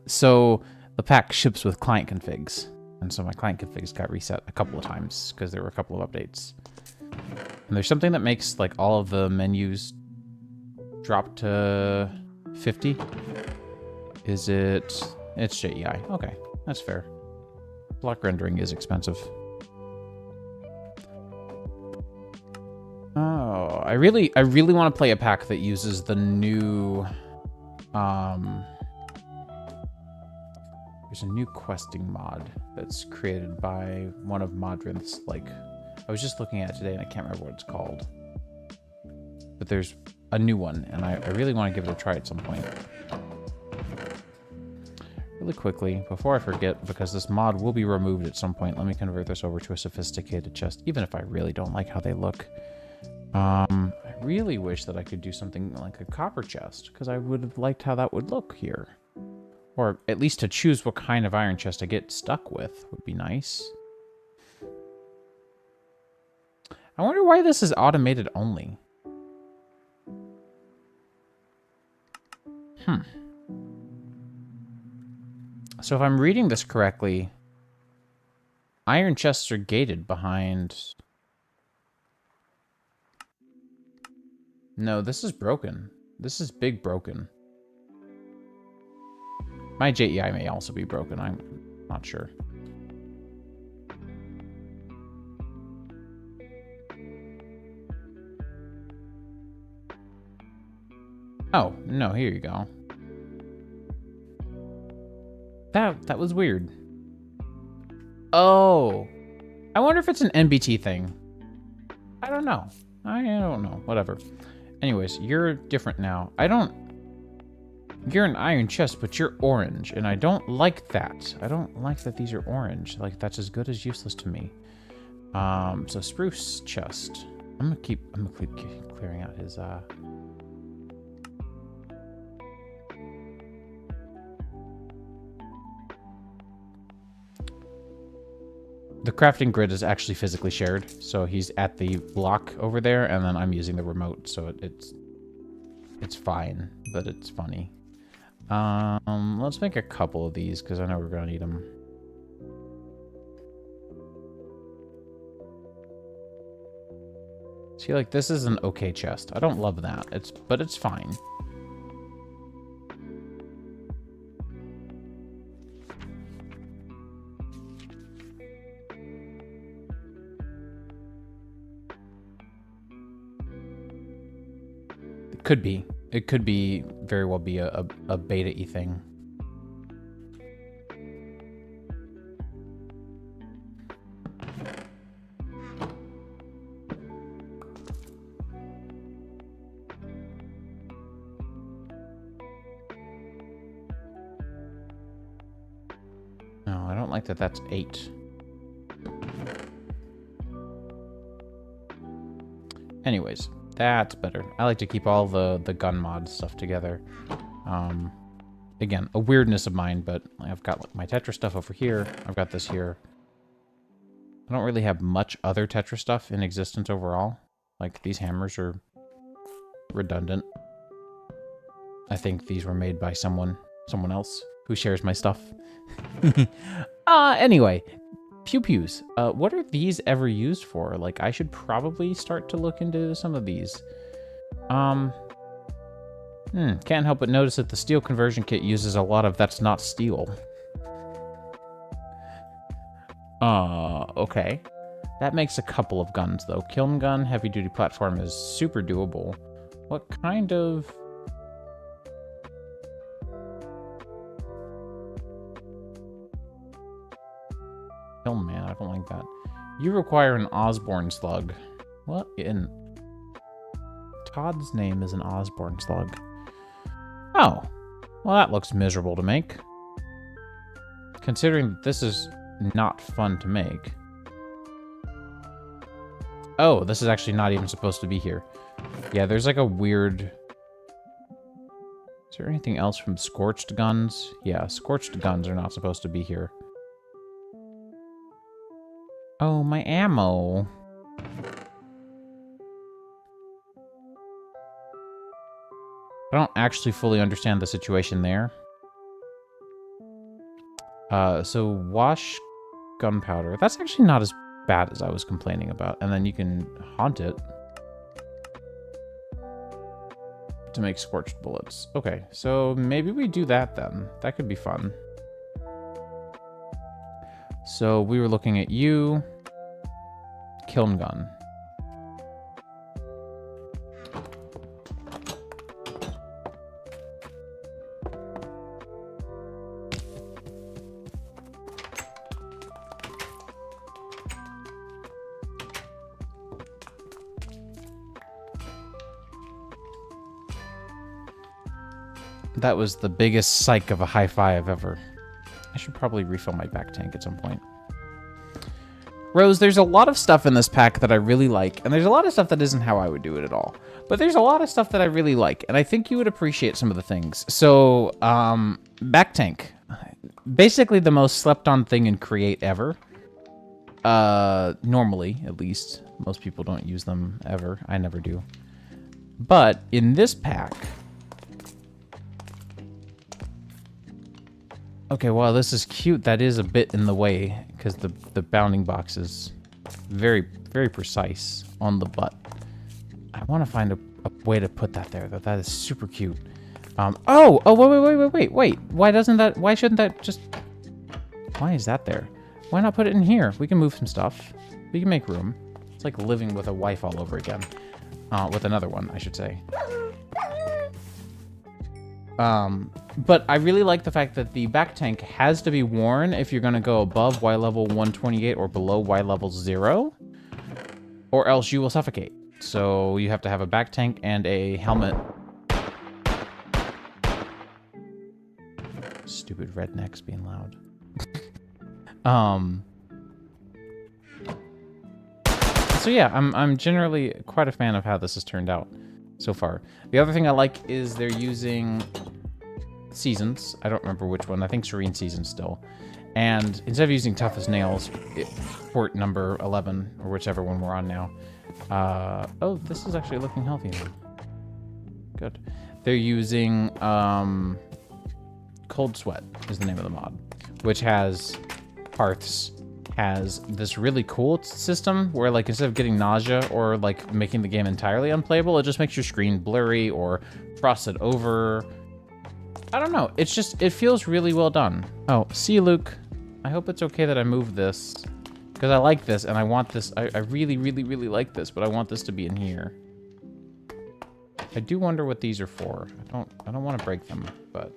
So the pack ships with client configs. And so my client configs got reset a couple of times because there were a couple of updates. And there's something that makes like all of the menus drop to 50. Is it... It's JEI. Okay, that's fair. Block rendering is expensive. Oh, I really want to play a pack that uses the new There's a new questing mod that's created by one of Modrinth's, like, I was just looking at it today and I can't remember what it's called. But there's a new one, and I really want to give it a try at some point. Really quickly, before I forget, because this mod will be removed at some point, let me convert this over to a sophisticated chest, even if I really don't like how they look. I really wish that I could do something like a copper chest, because I would have liked how that would look here. Or at least to choose what kind of iron chest I get stuck with would be nice. I wonder why this is automated only. So if I'm reading this correctly, iron chests are gated behind... No, this is broken. This is big broken. My JEI may also be broken. I'm not sure. Oh, no, here you go. That was weird. Oh. I wonder if it's an NBT thing. I don't know. I don't know. Whatever. Anyways, you're different now. You're an iron chest, but you're orange, and I don't like that. I don't like that these are orange. Like, that's as good as useless to me. So spruce chest. I'm gonna keep clearing out his, The crafting grid is actually physically shared, so he's at the block over there, and then I'm using the remote, so it's fine, but it's funny. Let's make a couple of these, because I know we're gonna need them. See, like, this is an okay chest. I don't love that, but it's fine. Could be. It could be very well be a beta-y thing. No, I don't like that that's 8. Anyways. That's better. I like to keep all the gun mod stuff together. Again, a weirdness of mine, but I've got like, my Tetra stuff over here. I've got this here. I don't really have much other Tetra stuff in existence overall. Like, these hammers are redundant. I think these were made by someone else who shares my stuff. Anyway. Pew-pews. What are these ever used for? Like, I should probably start to look into some of these. Can't help but notice that the steel conversion kit uses a lot of that's not steel. Okay. That makes a couple of guns, though. Kiln gun, heavy-duty platform is super doable. What kind of... Oh man, I don't like that. You require an Osborne slug. What in... Todd's name is an Osborne slug. Oh. Well, that looks miserable to make. Considering that this is not fun to make. Oh, this is actually not even supposed to be here. Yeah, there's like a weird... Is there anything else from scorched guns? Yeah, scorched guns are not supposed to be here. Oh, my ammo. I don't actually fully understand the situation there. So wash gunpowder. That's actually not as bad as I was complaining about. And then you can haunt it to make scorched bullets. Okay, so maybe we do that then. That could be fun. So we were looking at you. Kiln gun. That was the biggest psych of a hi-fi I've ever. I should probably refill my back tank at some point. Rose, there's a lot of stuff in this pack that I really like, and there's a lot of stuff that isn't how I would do it at all. But there's a lot of stuff that I really like, and I think you would appreciate some of the things. So, back tank. Basically the most slept-on thing in Create ever. Normally, at least. Most people don't use them ever. I never do. But in this pack... Okay, well, this is cute. That is a bit in the way, because the bounding box is very, very precise on the butt. I want to find a way to put that there, though. That is super cute. Wait. Why shouldn't that just... Why is that there? Why not put it in here? We can move some stuff. We can make room. It's like living with a wife all over again. With another one, I should say. But I really like the fact that the back tank has to be worn if you're going to go above Y level 128 or below Y level 0, or else you will suffocate. So you have to have a back tank and a helmet. Stupid rednecks being loud. So yeah, I'm generally quite a fan of how this has turned out so far. The other thing I like is they're using seasons. I don't remember which one. I think Serene Season still. And instead of using Tough as Nails, port number 11, or whichever one we're on now. Oh, this is actually looking healthy now. Good. They're using Cold Sweat is the name of the mod, which has Hearths, has this really cool system where, like, instead of getting nausea or like making the game entirely unplayable, it just makes your screen blurry or frosted over. I don't know. It's just, it feels really well done. Oh, see you, Luke. I hope it's okay that I moved this, because I like this and I want this. I really, really, really like this, but I want this to be in here. I do wonder what these are for. I don't want to break them, but.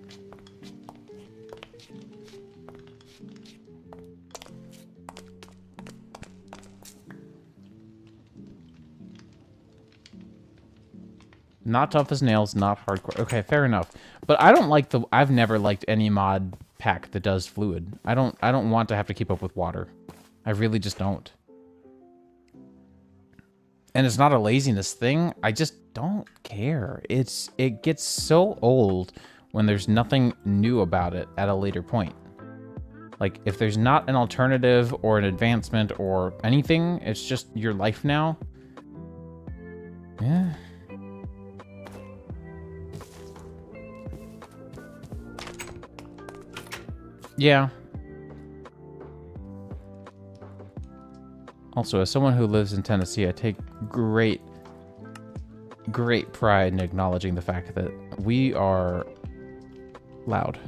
Not Tough as Nails, not hardcore. Okay, fair enough. But I don't like I've never liked any mod pack that does fluid. I don't want to have to keep up with water. I really just don't. And it's not a laziness thing. I just don't care. It gets so old when there's nothing new about it at a later point. Like, if there's not an alternative or an advancement or anything, it's just your life now. Yeah. Yeah. Also, as someone who lives in Tennessee, I take great pride in acknowledging the fact that we are loud.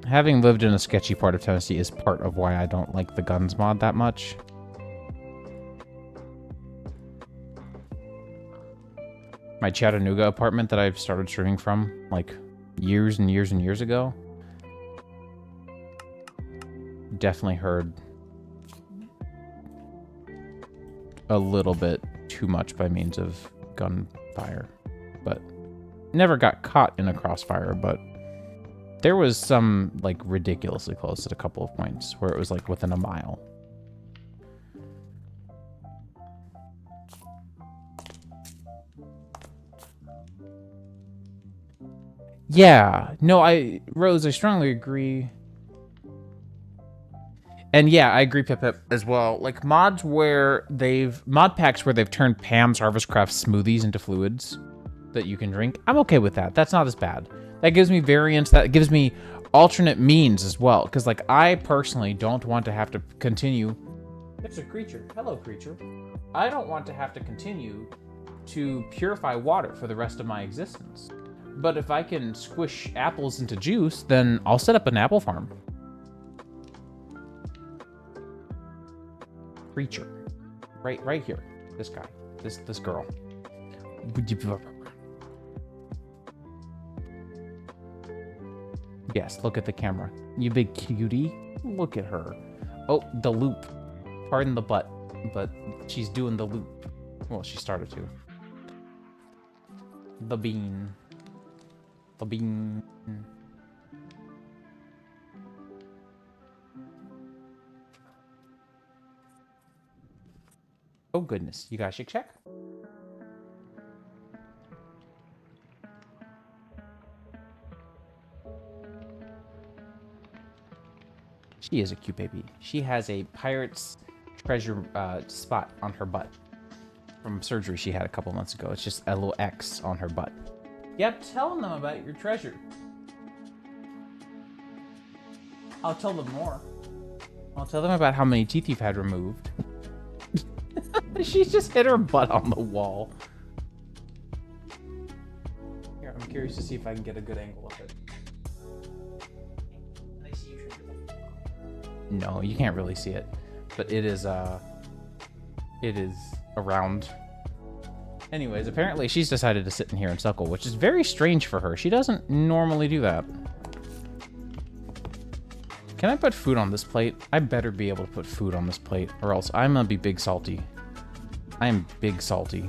Having lived in a sketchy part of Tennessee is part of why I don't like the guns mod that much. My Chattanooga apartment that I've started streaming from, like, years and years and years ago, definitely heard a little bit too much by means of gunfire, but never got caught in a crossfire. But there was some, like, ridiculously close at a couple of points where it was, like, within a mile. Yeah, no, Rose, I strongly agree. And yeah, I agree, Pip, as well. Like, mod packs where they've turned Pam's Harvest Craft smoothies into fluids that you can drink, I'm okay with that. That's not as bad. That gives me variance. That gives me alternate means as well. Because, like, I personally don't want to have to continue. It's a creature. Hello, creature. I don't want to have to continue to purify water for the rest of my existence. But if I can squish apples into juice, then I'll set up an apple farm. Creature. Right here. This guy. This girl. Yes, look at the camera. You big cutie. Look at her. Oh, the loop. Pardon the butt, but she's doing the loop. Well, she started to. The bean. The bean. Oh goodness, you guys should check. She is a cute baby. She has a pirate's treasure spot on her butt from surgery she had a couple months ago. It's just a little X on her butt. Yep, tell them about your treasure. I'll tell them more. I'll tell them about how many teeth you've had removed. She just hit her butt on the wall. Here, I'm curious to see if I can get a good angle of it. No, you can't really see it, but it is around. Anyways, apparently she's decided to sit in here and suckle, which is very strange for her. She doesn't normally do that. Can I put food on this plate? I better be able to put food on this plate, or else I'm gonna be big salty. I am big salty.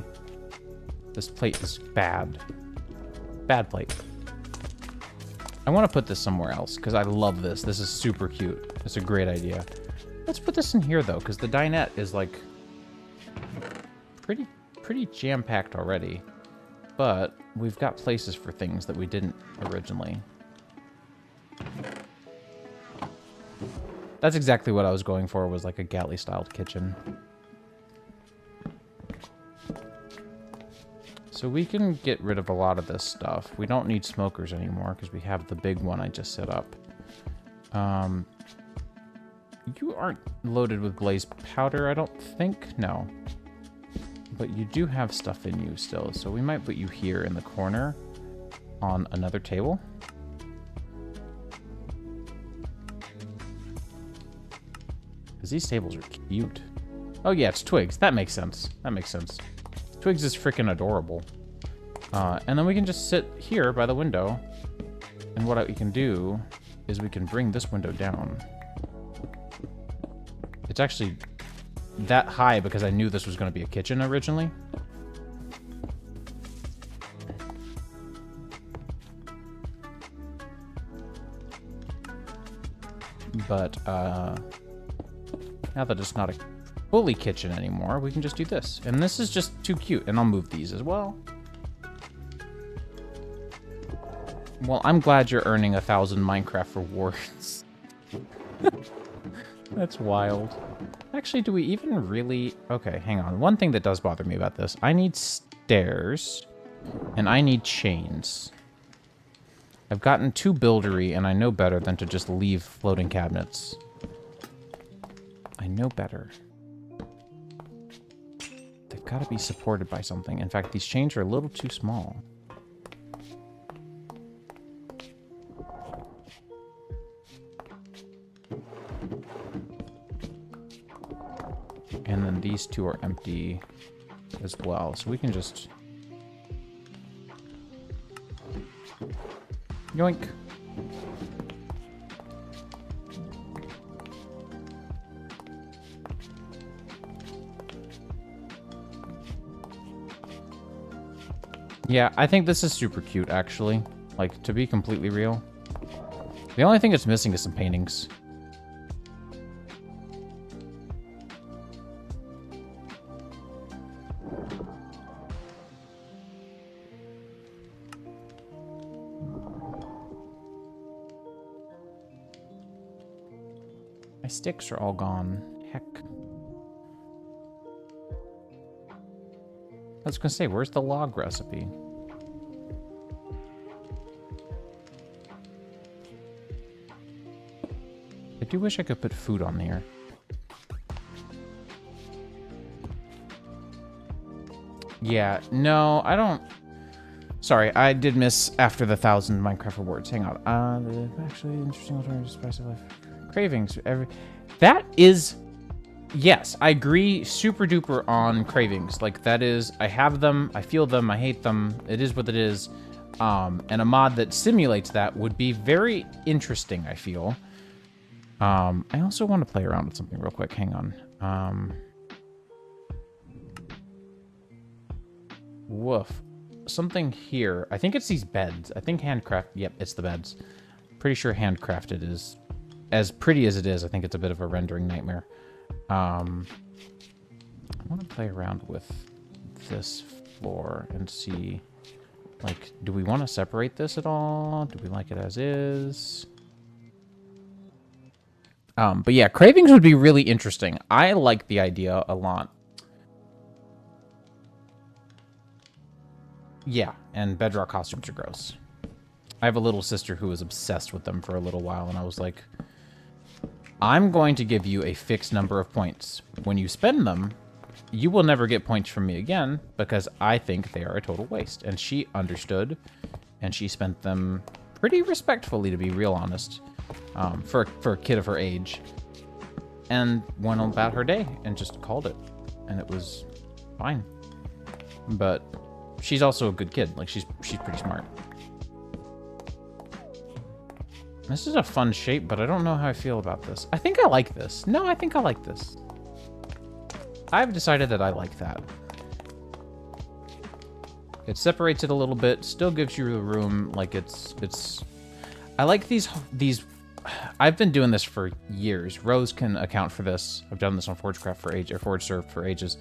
This plate is bad. Bad plate. I want to put this somewhere else, because I love this. This is super cute. It's a great idea. Let's put this in here, though, because the dinette is, like, pretty jam-packed already. But we've got places for things that we didn't originally. That's exactly what I was going for, was like a galley-styled kitchen. So we can get rid of a lot of this stuff. We don't need smokers anymore because we have the big one I just set up. You aren't loaded with glazed powder, I don't think. No. But you do have stuff in you still, so we might put you here in the corner on another table. Because these tables are cute. Oh yeah, it's Twigs. That makes sense. That makes sense. Twigs is freaking adorable. And then we can just sit here by the window. And what we can do is we can bring this window down. It's actually that high because I knew this was going to be a kitchen originally. But now that it's not a fully kitchen anymore, we can just do this. And this is just too cute. And I'll move these as well. Well, I'm glad you're earning 1,000 Minecraft rewards. That's wild. Actually, do we even really... Okay, hang on. One thing that does bother me about this. I need stairs. And I need chains. I've gotten too buildery, and I know better than to just leave floating cabinets. I know better. They've got to be supported by something. In fact, these chains are a little too small. And then these two are empty as well. So we can just... Yoink. Yeah, I think this is super cute, actually. Like, to be completely real. The only thing it's missing is some paintings. My sticks are all gone. Heck. I was gonna say, where's the log recipe? I do wish I could put food on here. Yeah, no, I don't... Sorry, I did miss after the 1,000 Minecraft rewards. Hang on. Actually, interesting alternative spice of life. Cravings. That is... Yes, I agree super duper on cravings. Like, that is... I have them, I feel them, I hate them. It is what it is. And a mod that simulates that would be very interesting, I feel. I also want to play around with something real quick. Hang on. Woof. something here. I think it's these beds. I think handcraft. Yep, it's the beds. Pretty sure handcrafted is as pretty as it is. I think it's a bit of a rendering nightmare. I want to play around with this floor and see, like, do we want to separate this at all? Do we like it as is? But yeah, cravings would be really interesting. I like the idea a lot. Yeah, and bedrock costumes are gross. I have a little sister who was obsessed with them for a little while, and I was like, I'm going to give you a fixed number of points. When you spend them, you will never get points from me again, because I think they are a total waste. And she understood, and she spent them pretty respectfully, to be real honest, for a kid of her age, and went about her day and just called it, and it was fine. But she's also a good kid. Like, she's pretty smart. This is a fun shape, but I don't know how I feel about this. I think I like this. No, I think I like this. I've decided that I like that. It separates it a little bit, still gives you the room. Like, it's... I like these... I've been doing this for years. Rose can account for this. I've done this on ForgeCraft for ages, or ForgeServe for ages.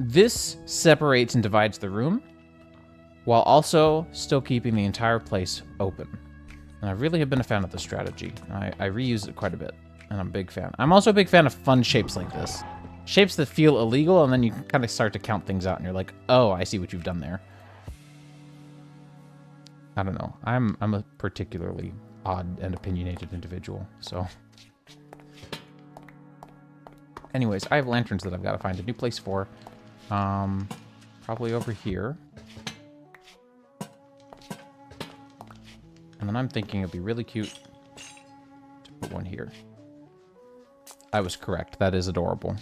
This separates and divides the room, while also still keeping the entire place open. And I really have been a fan of this strategy. I reuse it quite a bit, and I'm a big fan. I'm also a big fan of fun shapes like this. Shapes that feel illegal, and then you kind of start to count things out, and you're like, oh, I see what you've done there. I don't know. I'm a particularly odd and opinionated individual, so... Anyways, I have lanterns that I've got to find a new place for. Probably over here. And then I'm thinking it'd be really cute to put one here. I was correct. That is adorable.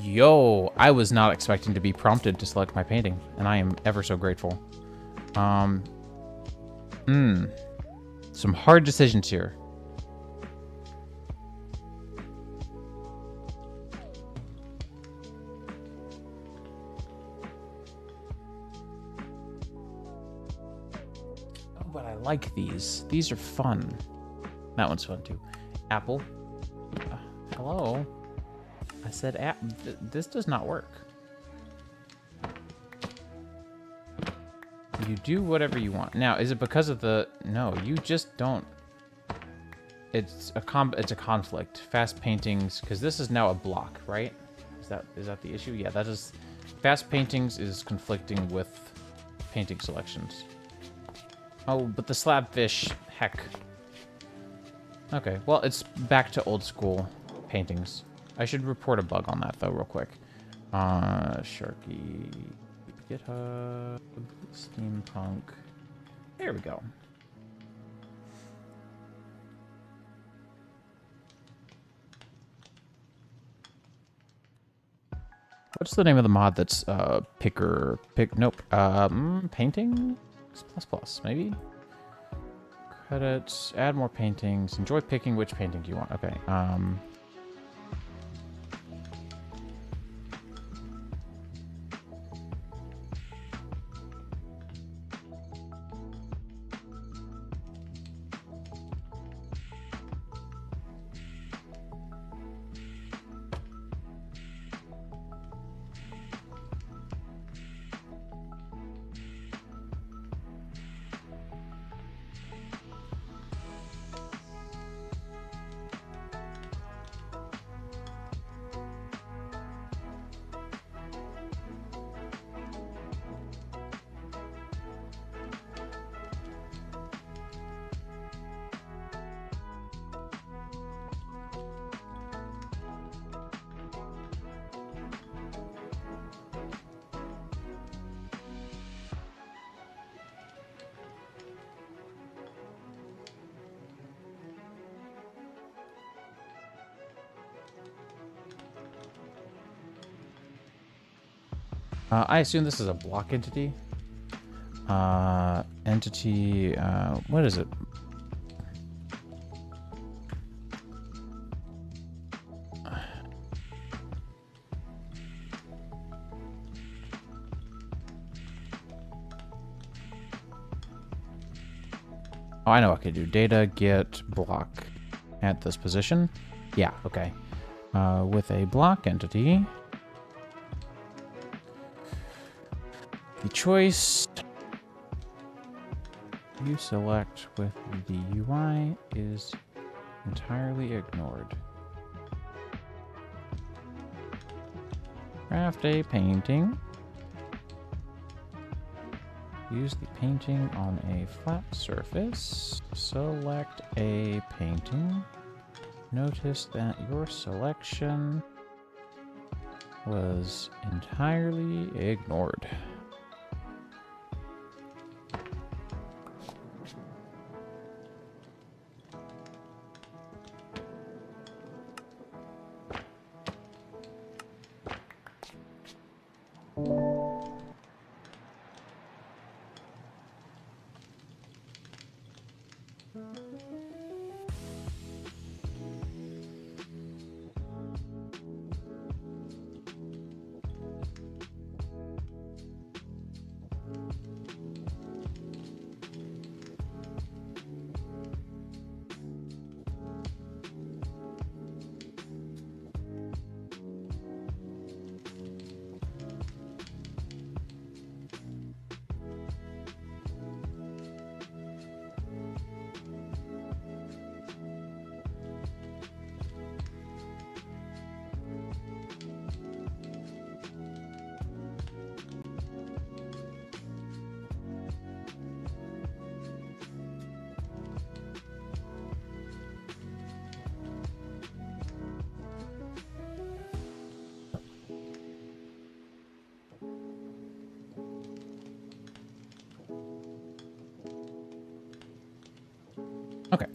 Yo, I was not expecting to be prompted to select my painting, and I am ever so grateful. Some hard decisions here. Oh, but I like these. These are fun. That one's fun too. Apple. Hello. I said this does not work. You do whatever you want. Now, is it because of the... No, you just don't... It's a conflict. Fast paintings, because this is now a block, right? Is that the issue? Yeah, that is... Fast paintings is conflicting with painting selections. Oh, but the slab fish, heck. Okay, well, it's back to old school paintings. I should report a bug on that, though, real quick. Sharky... GitHub... Steampunk... There we go. What's the name of the mod that's, painting? ++, maybe? Credits, add more paintings, enjoy picking which painting you want. Okay, I assume this is a block entity. Entity, what is it? I know what I could do. Data get block at this position. Yeah, okay. With a block entity, the choice you select with the UI is entirely ignored. Craft a painting. Use the painting on a flat surface. Select a painting. Notice that your selection was entirely ignored. Okay.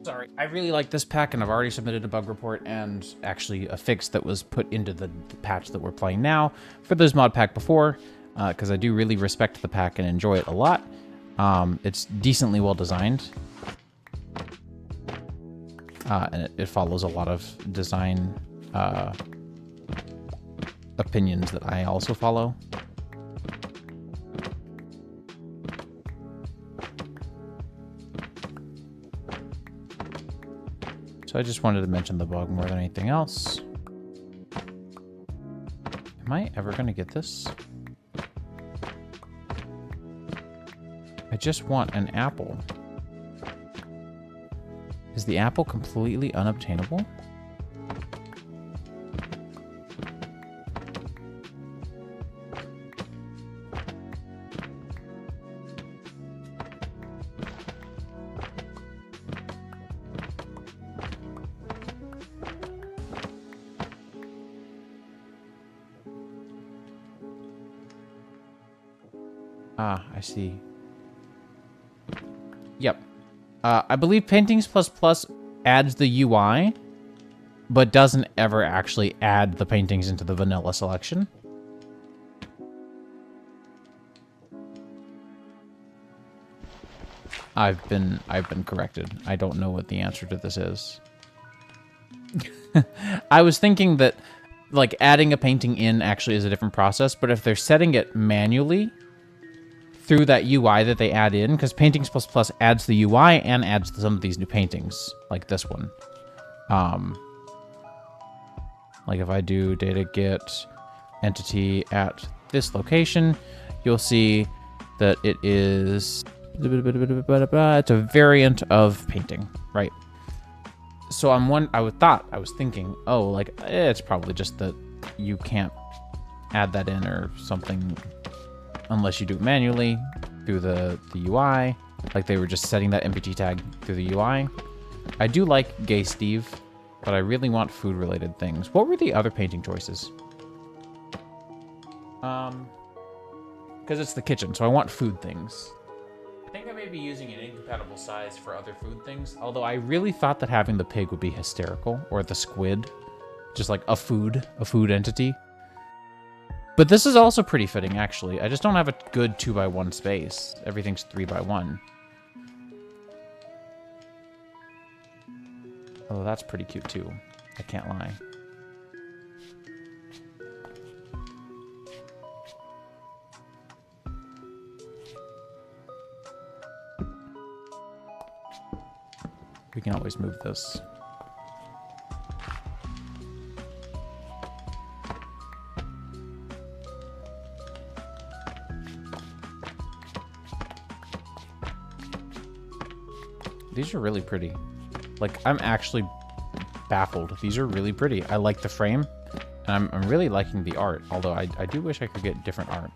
Sorry, I really like this pack, and I've already submitted a bug report and actually a fix that was put into the patch that we're playing now for those mod pack before, because I do really respect the pack and enjoy it a lot. It's decently well designed, and it follows a lot of design opinions that I also follow. So I just wanted to mention the bug more than anything else. Am I ever going to get this? I just want an apple. Is the apple completely unobtainable? Ah, I see. Yep. I believe Paintings++ adds the UI, but doesn't ever actually add the paintings into the vanilla selection. I've been corrected. I don't know what the answer to this is. I was thinking that, like, adding a painting in actually is a different process, but if they're setting it manually through that UI that they add in, because Paintings++ adds the UI and adds some of these new paintings, like this one. Like if I do data get entity at this location, you'll see that it is, it's a variant of painting, right? So I was thinking, oh, like, it's probably just that you can't add that in or something unless you do it manually through the UI. Like they were just setting that MPG tag through the UI. I do like Gay Steve, but I really want food-related things. What were the other painting choices? Because it's the kitchen, so I want food things. I think I may be using an incompatible size for other food things, although I really thought that having the pig would be hysterical, or the squid. Just like a food entity. But this is also pretty fitting, actually. I just don't have a good 2x1 space. Everything's 3x1. Oh, that's pretty cute, too. I can't lie. We can always move this. These are really pretty. Like, I'm actually baffled. These are really pretty. I like the frame, and I'm really liking the art, although I do wish I could get different art.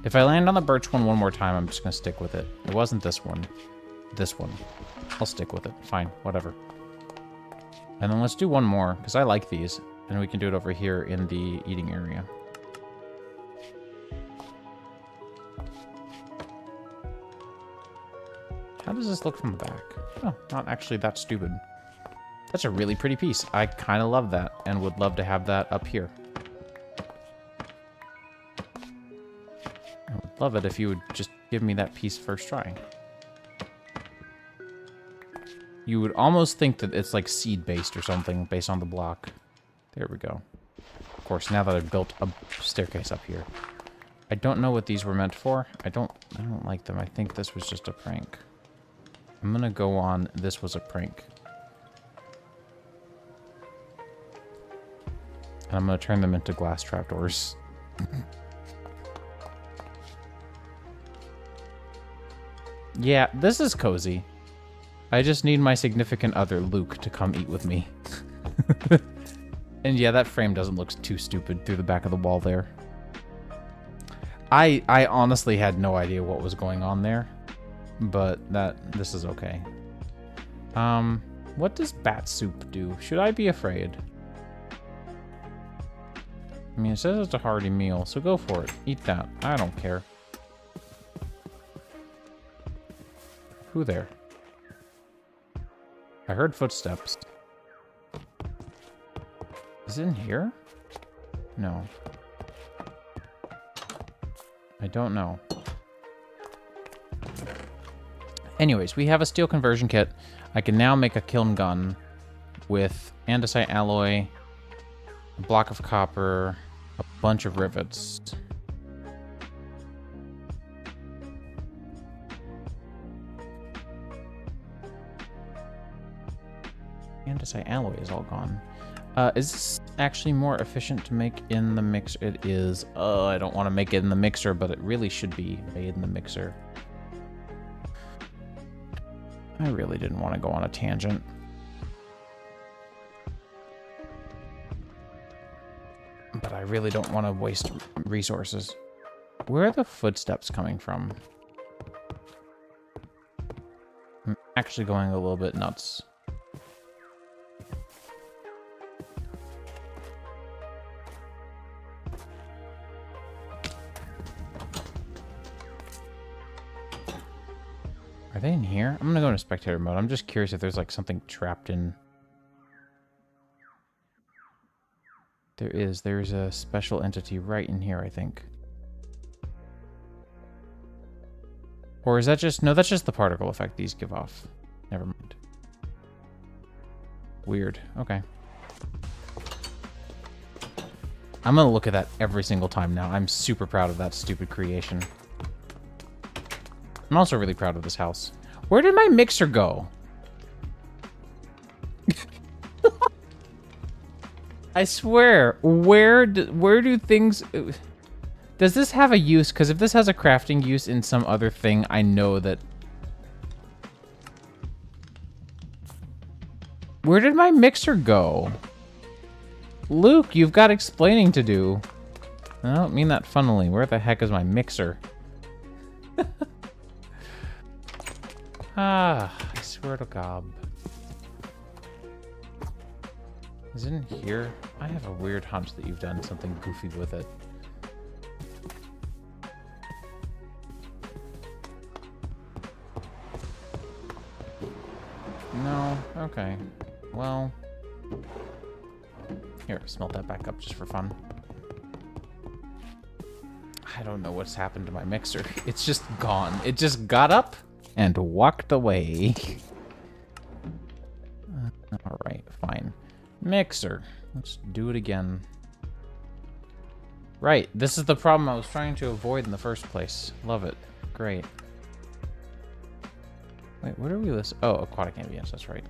If I land on the birch one more time, I'm just going to stick with it. It wasn't this one. This one. I'll stick with it. Fine. Whatever. And then let's do one more, because I like these, and we can do it over here in the eating area. How does this look from the back? Oh, not actually that stupid. That's a really pretty piece. I kind of love that and would love to have that up here. I would love it if you would just give me that piece first try. You would almost think that it's like seed-based or something based on the block. There we go. Of course, now that I've built a staircase up here. I don't know what these were meant for. I don't like them. I think this was just a prank. I'm gonna go on, this was a prank. And I'm gonna turn them into glass trapdoors. Yeah, this is cozy. I just need my significant other, Luke, to come eat with me. And yeah, that frame doesn't look too stupid through the back of the wall there. I honestly had no idea what was going on there. But this is okay. What does bat soup do? Should I be afraid? I mean, it says it's a hearty meal, so go for it. Eat that. I don't care. Who there? I heard footsteps. Is it in here? No. I don't know. Anyways, we have a steel conversion kit. I can now make a kiln gun with andesite alloy, a block of copper, a bunch of rivets. Andesite alloy is all gone. Is this actually more efficient to make in the mixer? It is. I don't want to make it in the mixer, but it really should be made in the mixer. I really didn't want to go on a tangent. But I really don't want to waste resources. Where are the footsteps coming from? I'm actually going a little bit nuts. Are they in here? I'm gonna go into spectator mode. I'm just curious if there's like something trapped in. There is. There's a special entity right in here, I think. Or is that just... No, that's just the particle effect these give off. Never mind. Weird. Okay. I'm gonna look at that every single time now. I'm super proud of that stupid creation. I'm also really proud of this house. Where did my mixer go? I swear, where do things... Does this have a use? Because if this has a crafting use in some other thing, I know that... Where did my mixer go? Luke, you've got explaining to do. I don't mean that funnily. Where the heck is my mixer? I swear to God. Is it in here? I have a weird hunch that you've done something goofy with it. No? Okay. Well... Here, smelt that back up just for fun. I don't know what's happened to my mixer. It's just gone. It just got up and walked away. Alright, fine. Mixer. Let's do it again. Right, this is the problem I was trying to avoid in the first place. Love it. Great. Wait, what are we listening? Oh, aquatic ambience. That's right.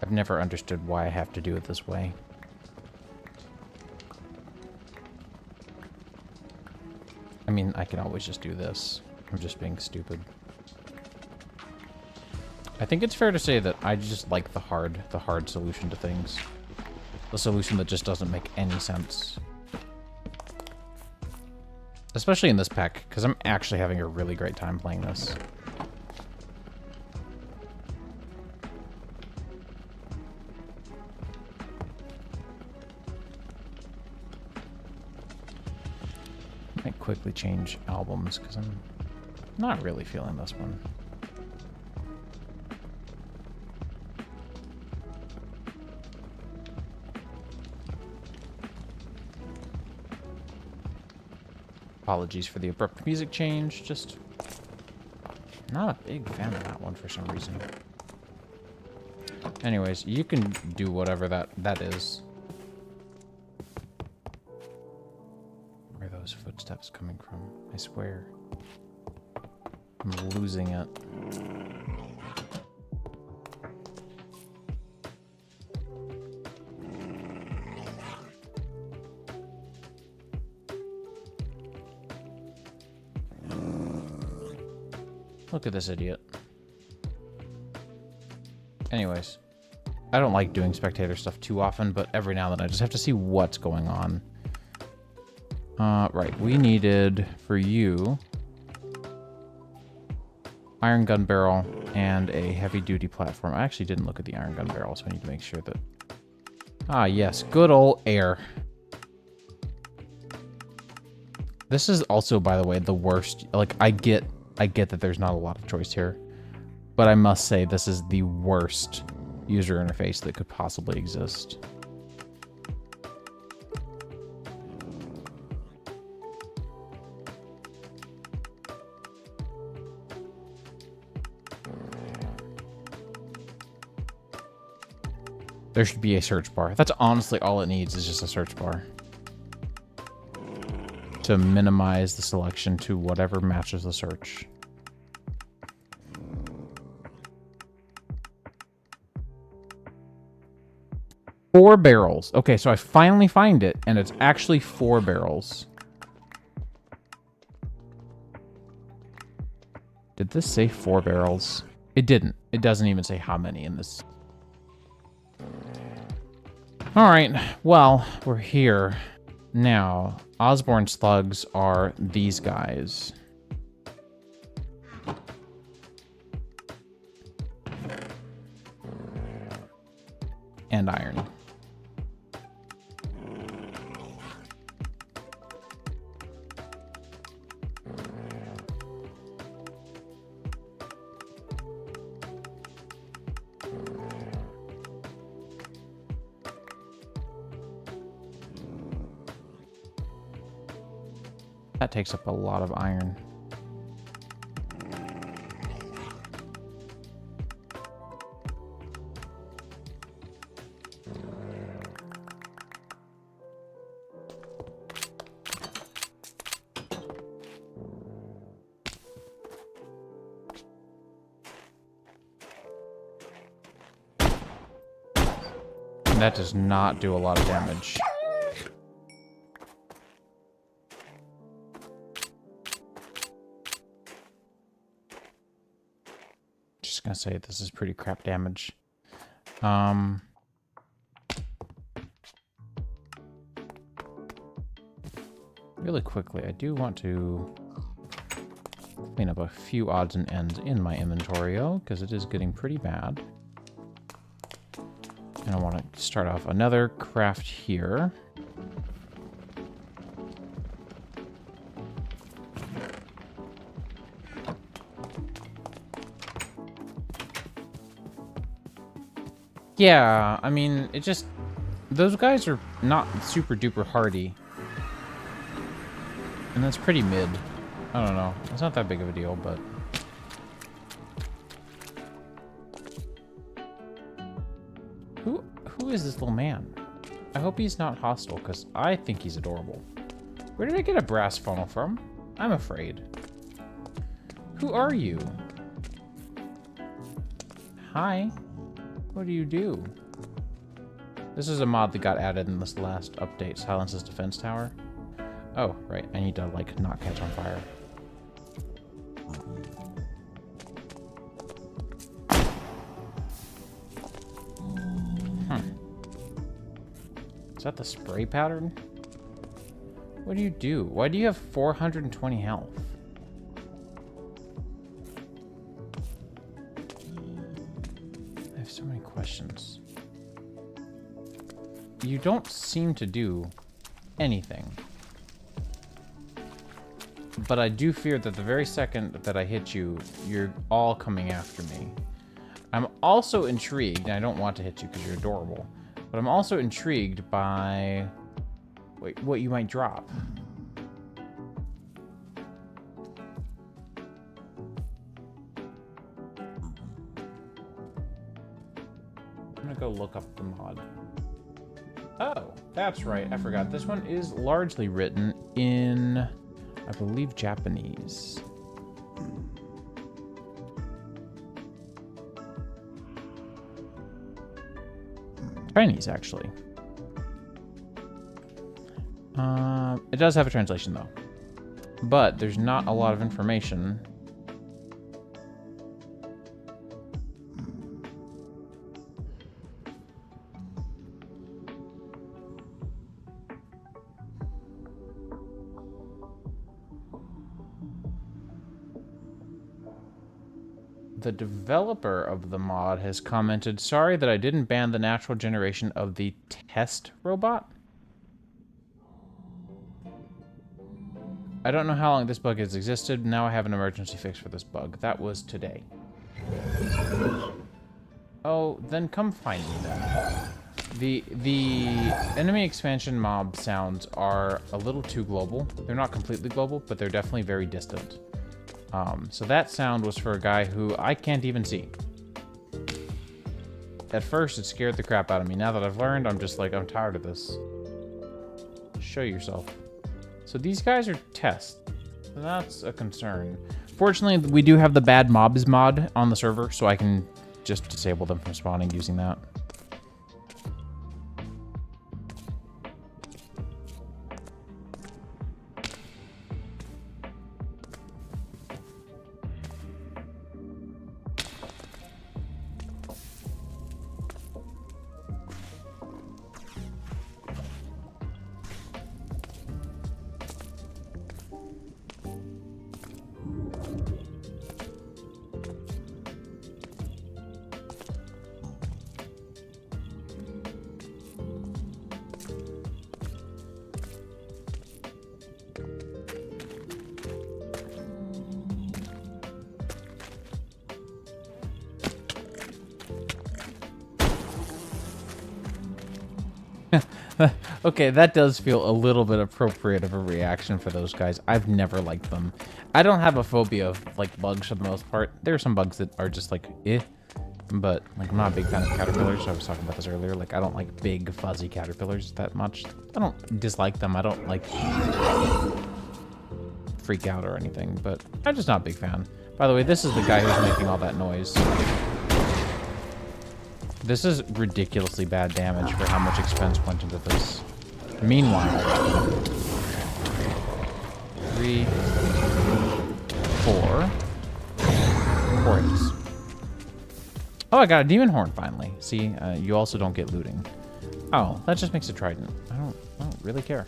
I've never understood why I have to do it this way. I mean, I can always just do this. I'm just being stupid. I think it's fair to say that I just like the hard solution to things. The solution that just doesn't make any sense. Especially in this pack, because I'm actually having a really great time playing this. Quickly change albums because I'm not really feeling this one. Apologies for the abrupt music change, just not a big fan of that one for some reason. Anyways, you can do whatever that is. Footsteps coming from, I swear. I'm losing it. Look at this idiot. Anyways, I don't like doing spectator stuff too often, but every now and then I just have to see what's going on. Right, we needed, for you, iron gun barrel and a heavy-duty platform. I actually didn't look at the iron gun barrel, so I need to make sure that... Ah, yes, good old air. This is also, by the way, the worst... Like, I get that there's not a lot of choice here, but I must say this is the worst user interface that could possibly exist. There should be a search bar. That's honestly all it needs, is just a search bar. To minimize the selection to whatever matches the search. Four barrels. Okay, so I finally find it, and it's actually 4 barrels. Did this say 4 barrels? It didn't. It doesn't even say how many in this. Alright, well, we're here. Now, Osborne slugs are these guys. And iron. That takes up a lot of iron. That does not do a lot of damage. Just gonna say this is pretty crap damage. Really quickly, I do want to clean up a few odds and ends in my inventory, because it is getting pretty bad. And I want to start off another craft here. Yeah, I mean, it just... Those guys are not super duper hardy. And that's pretty mid. I don't know. It's not that big of a deal, but... Who is this little man? I hope he's not hostile, because I think he's adorable. Where did I get a brass funnel from? I'm afraid. Who are you? Hi. What do you do? This is a mod that got added in this last update, Silence's Defense Tower. Oh, right. I need to, like, not catch on fire. Is that the spray pattern? What do you do? Why do you have 420 health? I have so many questions. You don't seem to do anything. But I do fear that the very second that I hit you, you're all coming after me. I'm also intrigued, and I don't want to hit you because you're adorable, but I'm also intrigued by what you might drop. I'm gonna go look up the mod. Oh, that's right. I forgot. This one is largely written in, I believe, Japanese. Chinese, actually. It does have a translation, though. But there's not a lot of information. The developer of the mod has commented, "Sorry that I didn't ban the natural generation of the test robot. I don't know how long this bug has existed. Now I have an emergency fix for this bug." That was today. Oh, then come find me then. The enemy expansion mob sounds are a little too global. They're not completely global, but they're definitely very distant. So that sound was for a guy who I can't even see. At first, it scared the crap out of me. Now that I've learned, I'm just like, I'm tired of this. Show yourself. So these guys are tests. That's a concern. Fortunately, we do have the bad mobs mod on the server, so I can just disable them from spawning using that. Okay, that does feel a little bit appropriate of a reaction for those guys. I've never liked them. I don't have a phobia of, like, bugs for the most part. There are some bugs that are just, like, eh. But, like, I'm not a big fan of caterpillars. I was talking about this earlier. Like, I don't like big, fuzzy caterpillars that much. I don't dislike them. I don't, like, freak out or anything. But I'm just not a big fan. By the way, this is the guy who's making all that noise. This is ridiculously bad damage for how much expense went into this. Meanwhile, 3, 4 hits. Oh, I got a demon horn finally. See, you also don't get looting. Oh, that just makes a trident. I don't really care.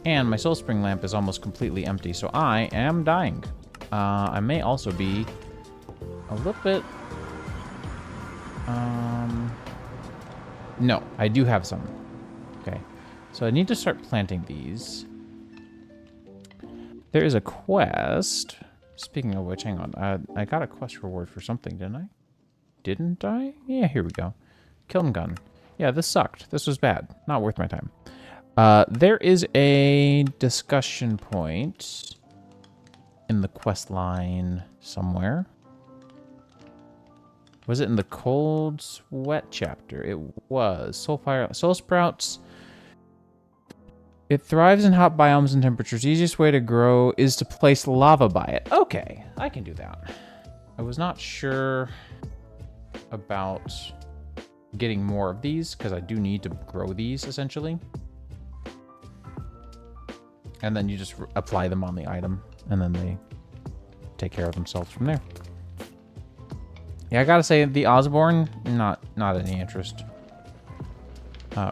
And my soul spring lamp is almost completely empty, so I am dying. I may also be a little bit... No, I do have some. Okay, so I need to start planting these. There is a quest. Speaking of which, hang on. I got a quest reward for something, didn't I? Didn't I? Yeah, here we go. Kiln gun. Yeah, this sucked. This was bad. Not worth my time. There is a discussion point in the quest line somewhere. Was it in the Cold Sweat chapter? It was. Soul sprouts. It thrives in hot biomes and temperatures. The easiest way to grow is to place lava by it. Okay, I can do that. I was not sure about getting more of these because I do need to grow these essentially. And then you just apply them on the item and then they take care of themselves from there. Yeah, I gotta say, the Osborne, not any interest.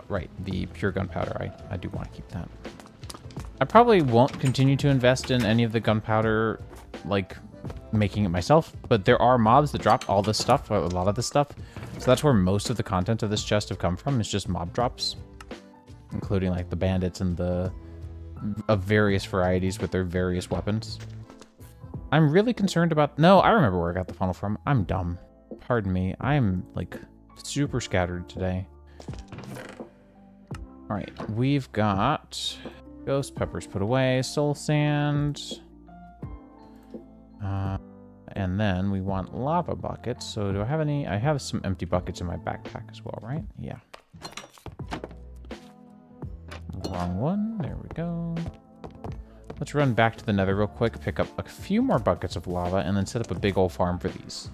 Right, the pure gunpowder, I do want to keep that. I probably won't continue to invest in any of the gunpowder, like, making it myself, but there are mobs that drop all this stuff, or a lot of this stuff. So that's where most of the content of this chest have come from, is just mob drops. Including, like, the bandits and of various varieties with their various weapons. I'm really concerned about... No, I remember where I got the funnel from. I'm dumb. Pardon me. I'm, like, super scattered today. Alright, we've got... Ghost peppers put away. Soul sand. And then we want lava buckets. So do I have any... I have some empty buckets in my backpack as well, right? Yeah. Wrong one. There we go. Let's run back to the nether real quick, pick up a few more buckets of lava, and then set up a big old farm for these.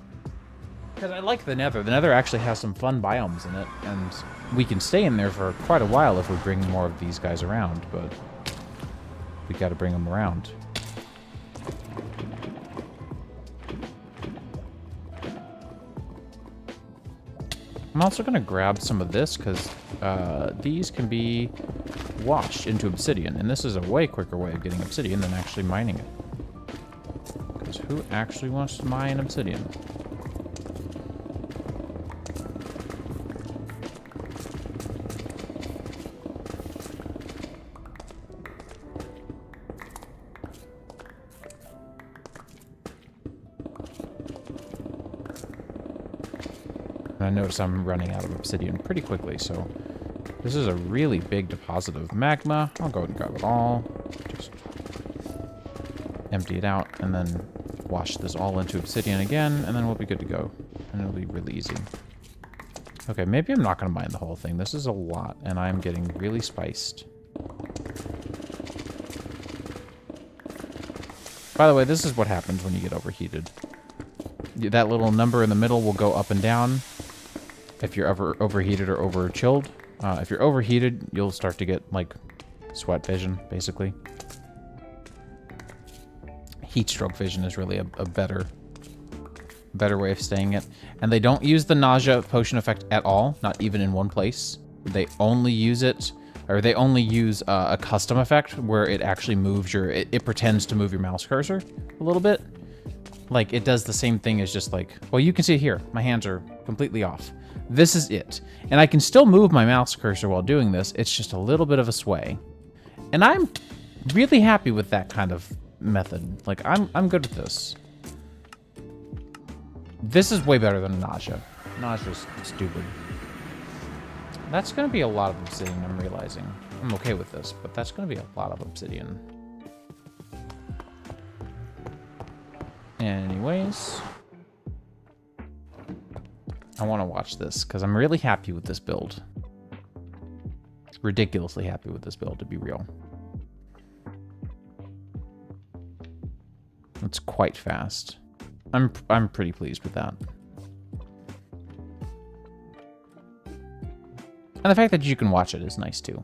Because I like the nether. The nether actually has some fun biomes in it, and we can stay in there for quite a while if we bring more of these guys around, but we gotta bring them around. I'm also gonna grab some of this, because these can be washed into obsidian, and this is a way quicker way of getting obsidian than actually mining it. Because who actually wants to mine obsidian? And I notice I'm running out of obsidian pretty quickly, so this is a really big deposit of magma. I'll go ahead and grab it all. Just empty it out, and then wash this all into obsidian again, and then we'll be good to go. And it'll be really easy. Okay, maybe I'm not going to mine the whole thing. This is a lot, and I'm getting really spiced. By the way, this is what happens when you get overheated. That little number in the middle will go up and down if you're ever overheated or over chilled. If you're overheated, you'll start to get, like, sweat vision, basically. Heat stroke vision is really a better way of saying it. And they don't use the nausea potion effect at all, not even in one place. They only use it, or they only use a custom effect where it actually moves it pretends to move your mouse cursor a little bit. Like, it does the same thing as just like, well, you can see it here. My hands are completely off. This is it. And I can still move my mouse cursor while doing this. It's just a little bit of a sway. And I'm really happy with that kind of method. Like, I'm good with this. This is way better than nausea. Nausea's stupid. That's going to be a lot of obsidian, I'm realizing. I'm okay with this, but that's going to be a lot of obsidian. Anyways, I want to watch this because I'm really happy with this build. Ridiculously happy with this build, to be real. It's quite fast. I'm pretty pleased with that. And the fact that you can watch it is nice too.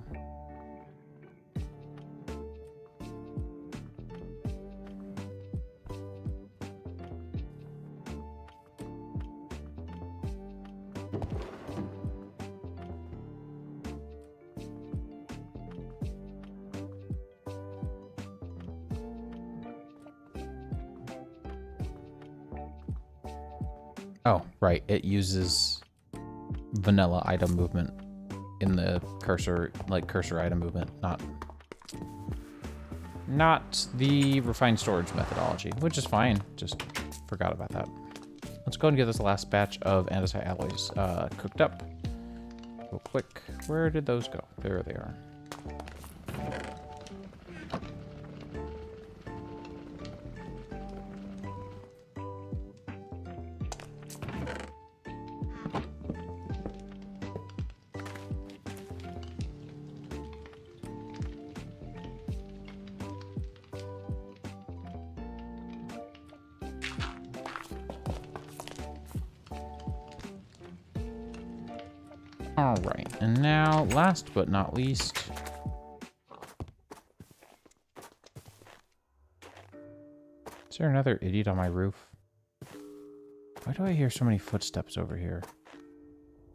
Oh, right. It uses vanilla item movement in the cursor, like cursor item movement, not the refined storage methodology, which is fine. Just forgot about that. Let's go and get this last batch of andesite alloys cooked up. Real quick. Where did those go? There they are. All right, and now, last but not least, is there another idiot on my roof? Why do I hear so many footsteps over here?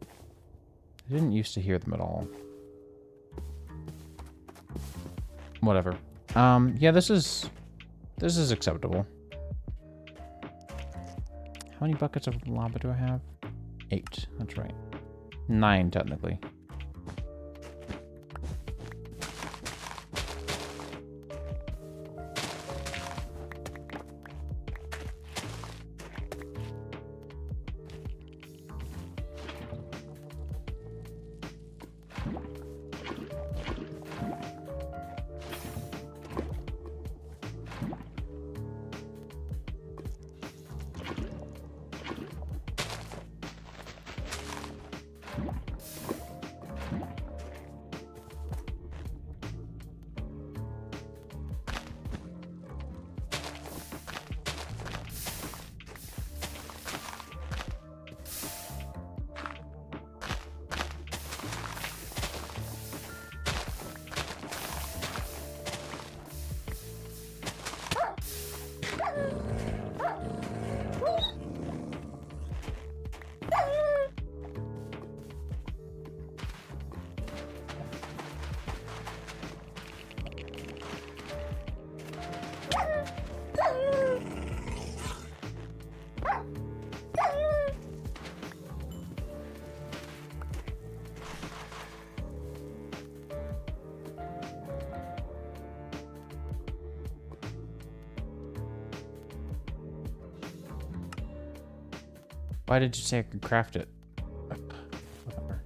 I didn't used to hear them at all. Whatever. Yeah, this is acceptable. How many buckets of lava do I have? 8, that's right. 9, technically. Why did you say I could craft it? Whatever.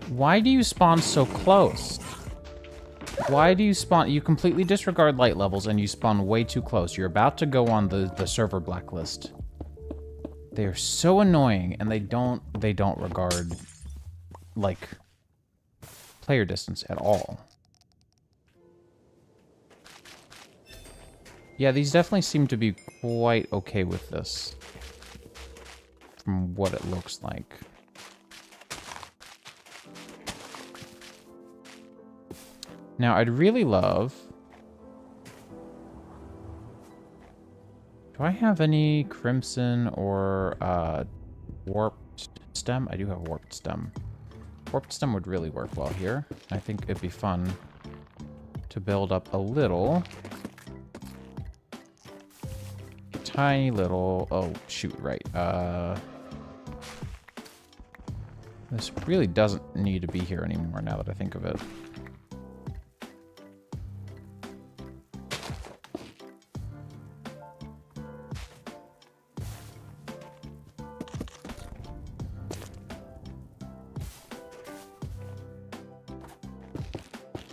Why do you spawn so close? Why do you spawn? You completely disregard light levels and you spawn way too close. You're about to go on the server blacklist. They are so annoying, and they don't regard, like, player distance at all. Yeah, these definitely seem to be quite okay with this, from what it looks like. Now, I'd really love... Do I have any crimson or warped stem? I do have warped stem. Warped stem would really work well here. I think it'd be fun to build up a little... tiny little... Oh, shoot, right. This really doesn't need to be here anymore now that I think of it.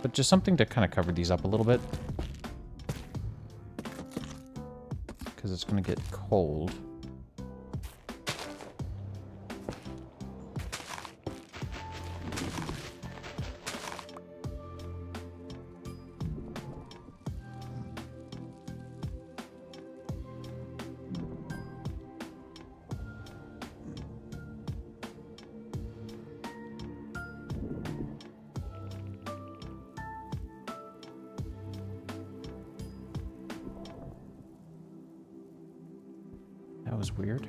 But just something to kind of cover these up a little bit. Because it's going to get cold. That was weird.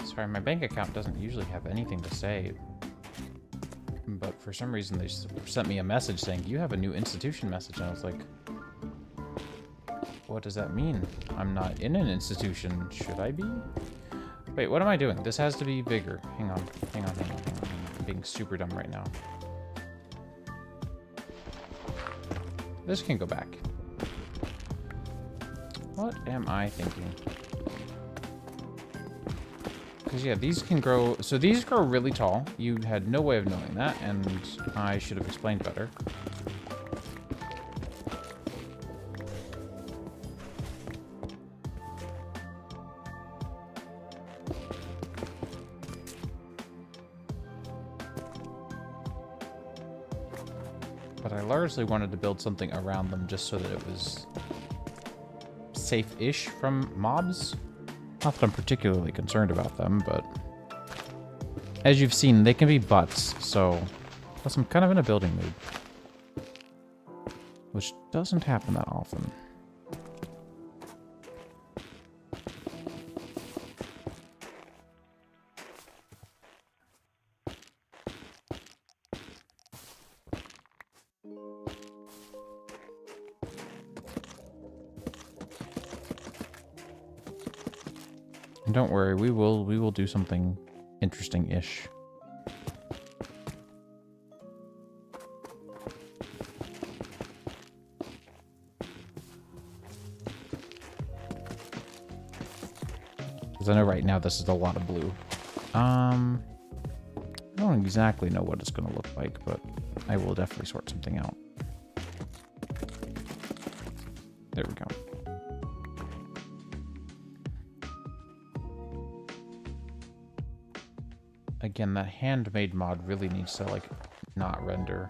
Sorry, my bank account doesn't usually have anything to say. But for some reason, they sent me a message saying, you have a new institution message. And I was like, what does that mean? I'm not in an institution. Should I be? Wait, what am I doing? This has to be bigger. Hang on. I'm being super dumb right now. This can go back. What am I thinking? Because, yeah, these can grow... So these grow really tall. You had no way of knowing that, and I should have explained better. But I largely wanted to build something around them just so that it was safe-ish from mobs. Not that I'm particularly concerned about them, but as you've seen, they can be butts, so plus I'm kind of in a building mood, which doesn't happen that often. And don't worry, we will do something interesting-ish. Because I know right now this is a lot of blue. I don't exactly know what it's going to look like, but I will definitely sort something out. There we go. Again, that handmade mod really needs to, like, not render.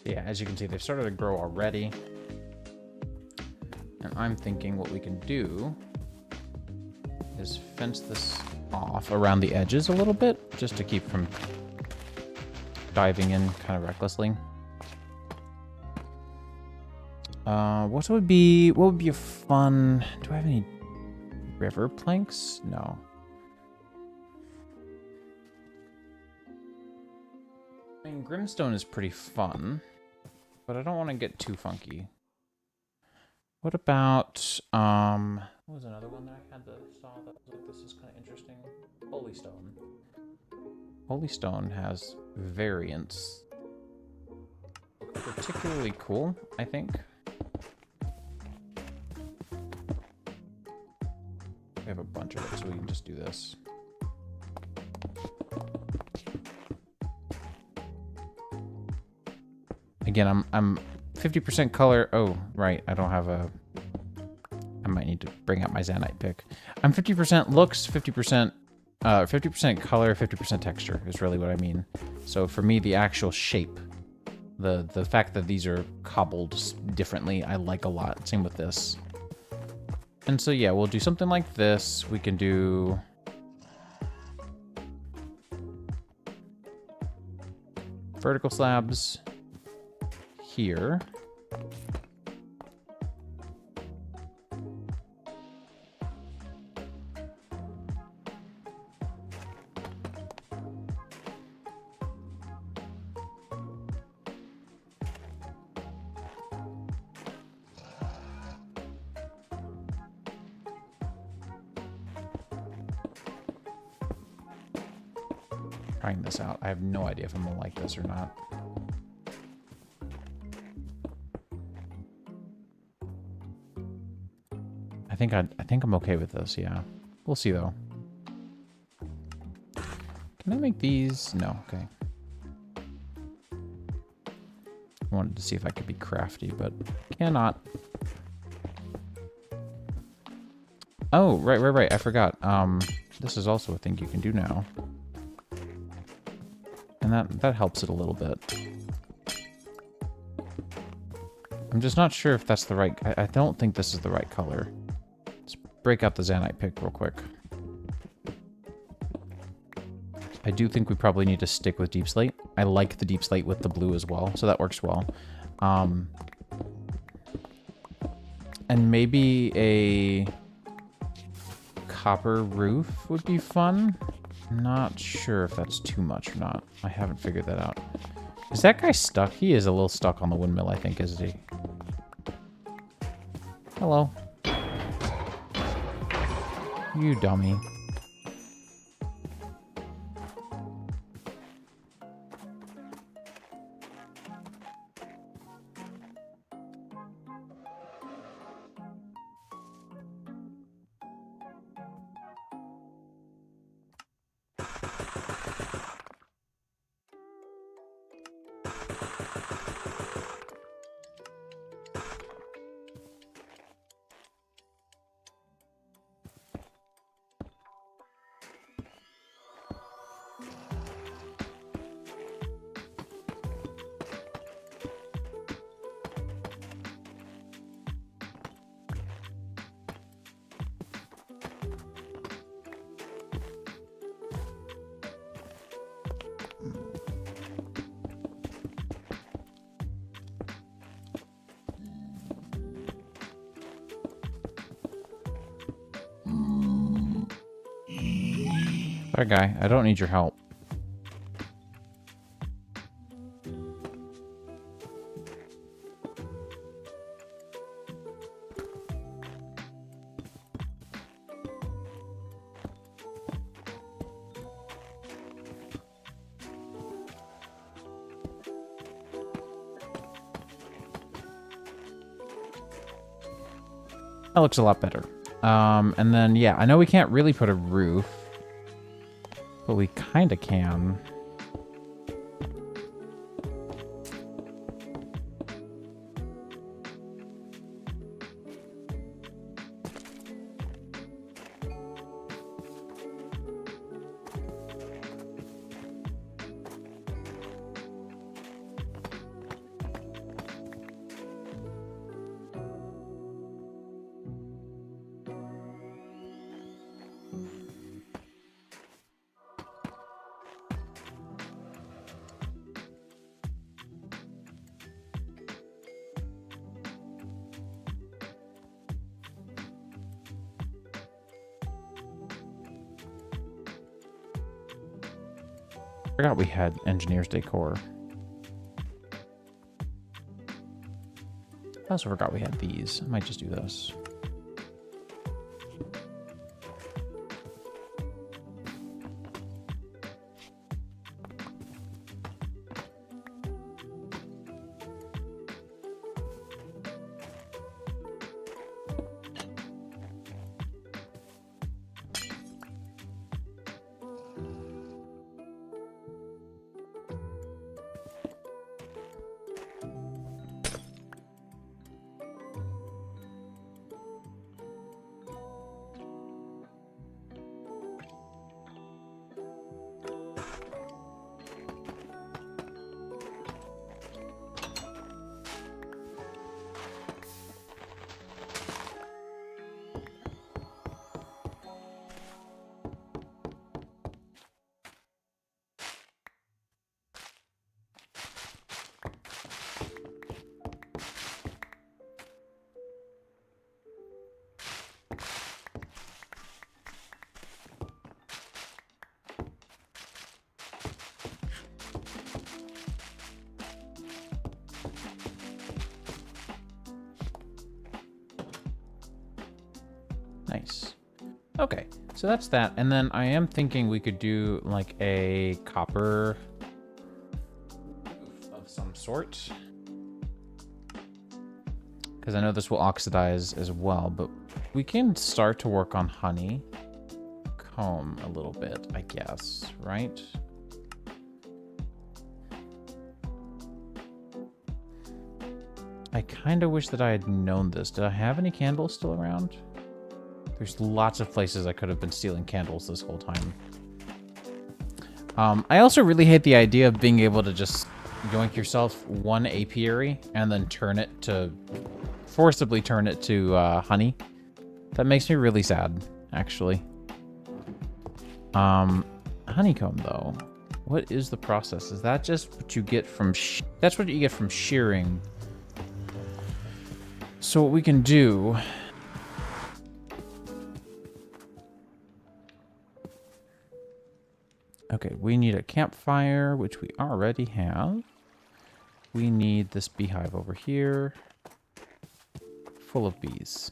Yeah, as you can see, they've started to grow already. And I'm thinking what we can do is fence this off around the edges a little bit, just to keep from diving in kind of recklessly. What would be a fun... Do I have any river planks? No. I mean, Grimstone is pretty fun, but I don't want to get too funky. What about, what was another one that I had that saw that was like, this is kind of interesting? Holy Stone. Holy Stone has variants. Particularly cool, I think. We have a bunch of it, so we can just do this. Again, I'm 50% color. Oh, right. I don't have a... I might need to bring out my Zanite pick. I'm 50% looks, 50% color, 50% texture is really what I mean. So for me, the actual shape, the fact that these are cobbled differently, I like a lot. Same with this. And so yeah, we'll do something like this. We can do... vertical slabs here. trying this out. I have no idea if I'm gonna like this or not. I think I'm okay with this, yeah. We'll see though. Can I make these? No, okay. I wanted to see if I could be crafty, but cannot. Oh, right. I forgot. This is also a thing you can do now. And that helps it a little bit. I'm just not sure if that's the right... I don't think this is the right color. Let's break out the Zanite pick real quick. I do think we probably need to stick with Deep Slate. I like the Deep Slate with the blue as well, so that works well. And maybe a copper roof would be fun. Not sure if that's too much or not. I haven't figured that out. Is that guy stuck? He is a little stuck on the windmill, I think, isn't he? Hello. You dummy. Sorry, guy. I don't need your help. That looks a lot better. And then, yeah, I know we can't really put a roof, but we kind of can. I forgot we had engineer's decor. I also forgot we had these. I might just do this. Nice. Okay. So that's that. And then I am thinking we could do like a copper of some sort. Because I know this will oxidize as well, but we can start to work on honey comb a little bit, I guess, right? I kind of wish that I had known this. Did I have any candles still around? There's lots of places I could have been stealing candles this whole time. I also really hate the idea of being able to just yoink yourself one apiary and then forcibly turn it to honey. That makes me really sad, actually. Honeycomb, though. What is the process? Is that just what you get from that's what you get from shearing? So what we can do... Okay, we need a campfire, which we already have. We need this beehive over here, full of bees.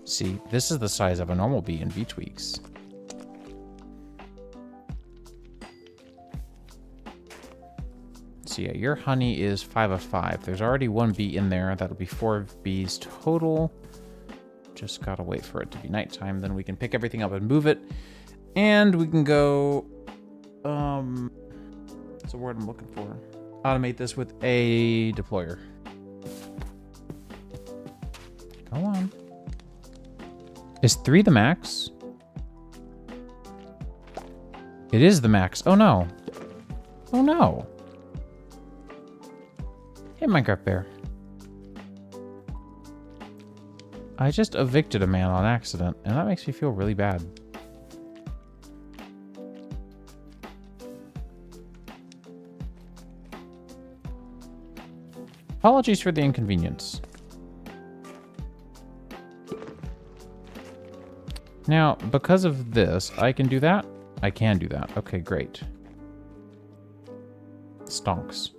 See, this is the size of a normal bee in bee tweaks. So yeah, your honey is 5 of 5. There's already 1 bee in there. That'll be 4 bees total. Just gotta wait for it to be nighttime. Then we can pick everything up and move it. And we can go... What's the word I'm looking for? Automate this with a deployer. Go on. Is 3 the max? It is the max. Oh no. Oh no. Hey, Minecraft Bear. I just evicted a man on accident, and that makes me feel really bad. Apologies for the inconvenience. Now, because of this, I can do that? I can do that. Okay, great. Stonks.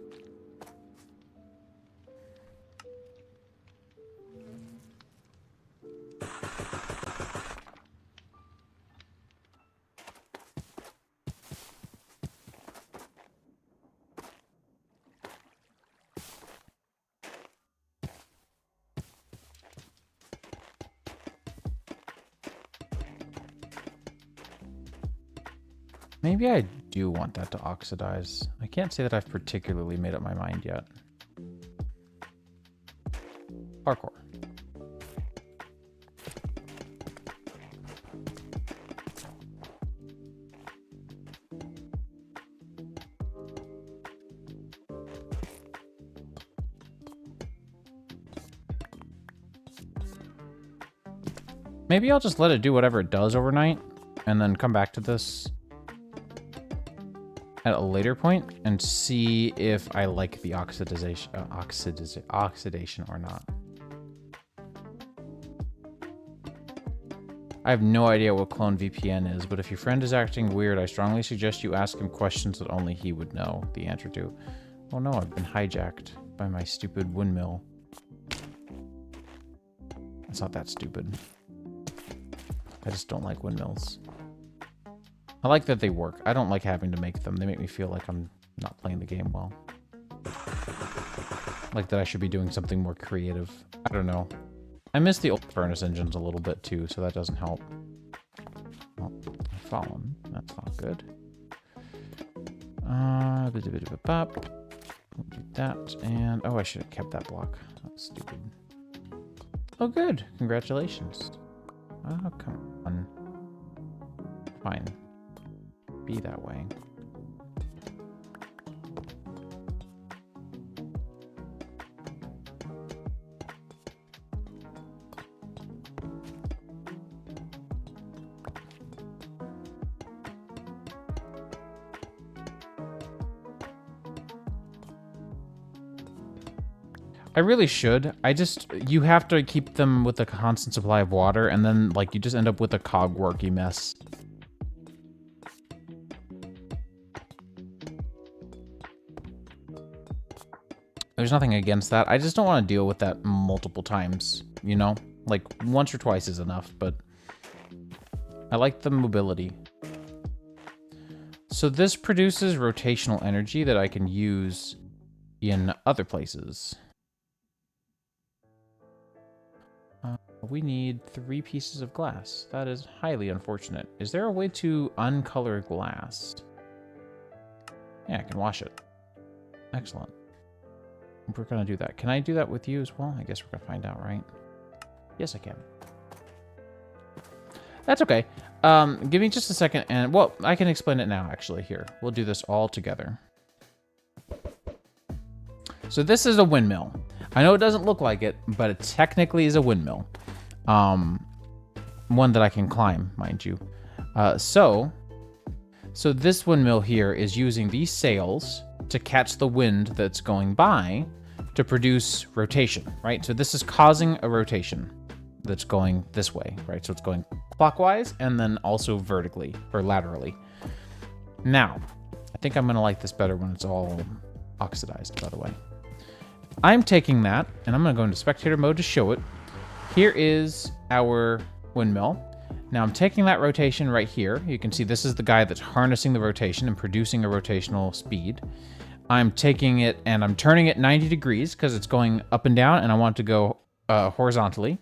Maybe I do want that to oxidize. I can't say that I've particularly made up my mind yet. Parkour. Maybe I'll just let it do whatever it does overnight and then come back to this at a later point and see if I like the oxidation or not. I have no idea what clone VPN is, but if your friend is acting weird, I strongly suggest you ask him questions that only he would know the answer to. Oh no, I've been hijacked by my stupid windmill. It's not that stupid. I just don't like windmills. I like that they work. I don't like having to make them. They make me feel like I'm not playing the game well. Like that I should be doing something more creative. I don't know. I miss the old furnace engines a little bit too, so that doesn't help. Oh, I've fallen. That's not good. We'll do that, and oh, I should have kept that block. That's stupid. Oh, good. Congratulations. Oh, come on. Fine. Be that way. I really should. You have to keep them with a constant supply of water, and then, like, you just end up with a cogworky mess. There's nothing against that. I just don't want to deal with that multiple times, you know? Like, once or twice is enough, but I like the mobility. So this produces rotational energy that I can use in other places. We need 3 pieces of glass. That is highly unfortunate. Is there a way to uncolor glass? Yeah, I can wash it. Excellent. We're going to do that. Can I do that with you as well? I guess we're going to find out, right? Yes, I can. That's okay. Give me just a second, and, well, I can explain it now, actually. Here, we'll do this all together. So this is a windmill. I know it doesn't look like it, but it technically is a windmill. One that I can climb, mind you. So this windmill here is using these sails to catch the wind that's going by to produce rotation, right? So this is causing a rotation that's going this way, right? So it's going clockwise and then also vertically or laterally. Now, I think I'm gonna like this better when it's all oxidized, by the way. I'm taking that and I'm gonna go into spectator mode to show it. Here is our windmill. Now I'm taking that rotation right here. You can see this is the guy that's harnessing the rotation and producing a rotational speed. I'm taking it and I'm turning it 90 degrees because it's going up and down and I want it to go horizontally.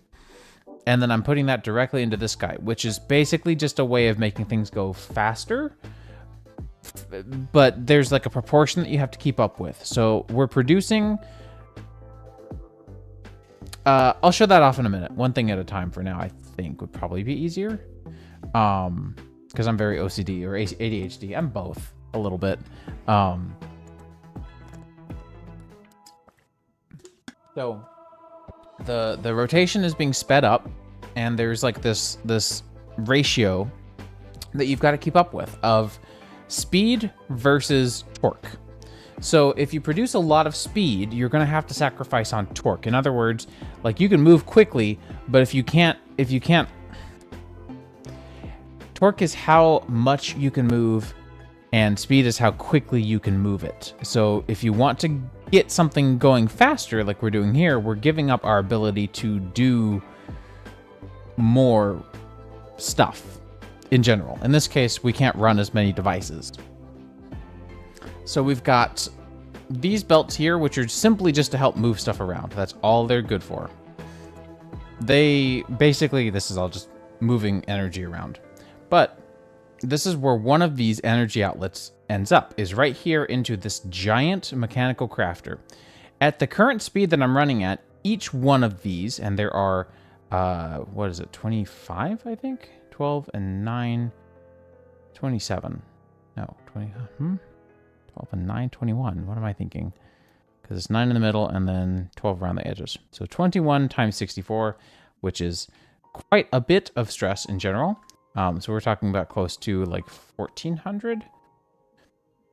And then I'm putting that directly into this guy, which is basically just a way of making things go faster. But there's like a proportion that you have to keep up with. So we're producing... I'll show that off in a minute. One thing at a time for now, I think would probably be easier. Because I'm very OCD or ADHD. I'm both a little bit. So the rotation is being sped up, and there's like this ratio that you've got to keep up with of speed versus torque. So if you produce a lot of speed, you're going to have to sacrifice on torque. In other words, like you can move quickly, but if you can't, torque is how much you can move and speed is how quickly you can move it. So if you want to get something going faster, like we're doing here, we're giving up our ability to do more stuff in general. In this case, we can't run as many devices. So we've got these belts here, which are simply just to help move stuff around. That's all they're good for. They basically, this is all just moving energy around. But this is where one of these energy outlets ends up, is right here into this giant mechanical crafter. At the current speed that I'm running at, each one of these, and there are, what is it, 25, I think? 12 and 9, 27. No, 20, 12 and 9, 21. What am I thinking? Because it's 9 in the middle and then 12 around the edges. So 21 times 64, which is quite a bit of stress in general. So we're talking about close to like 1,400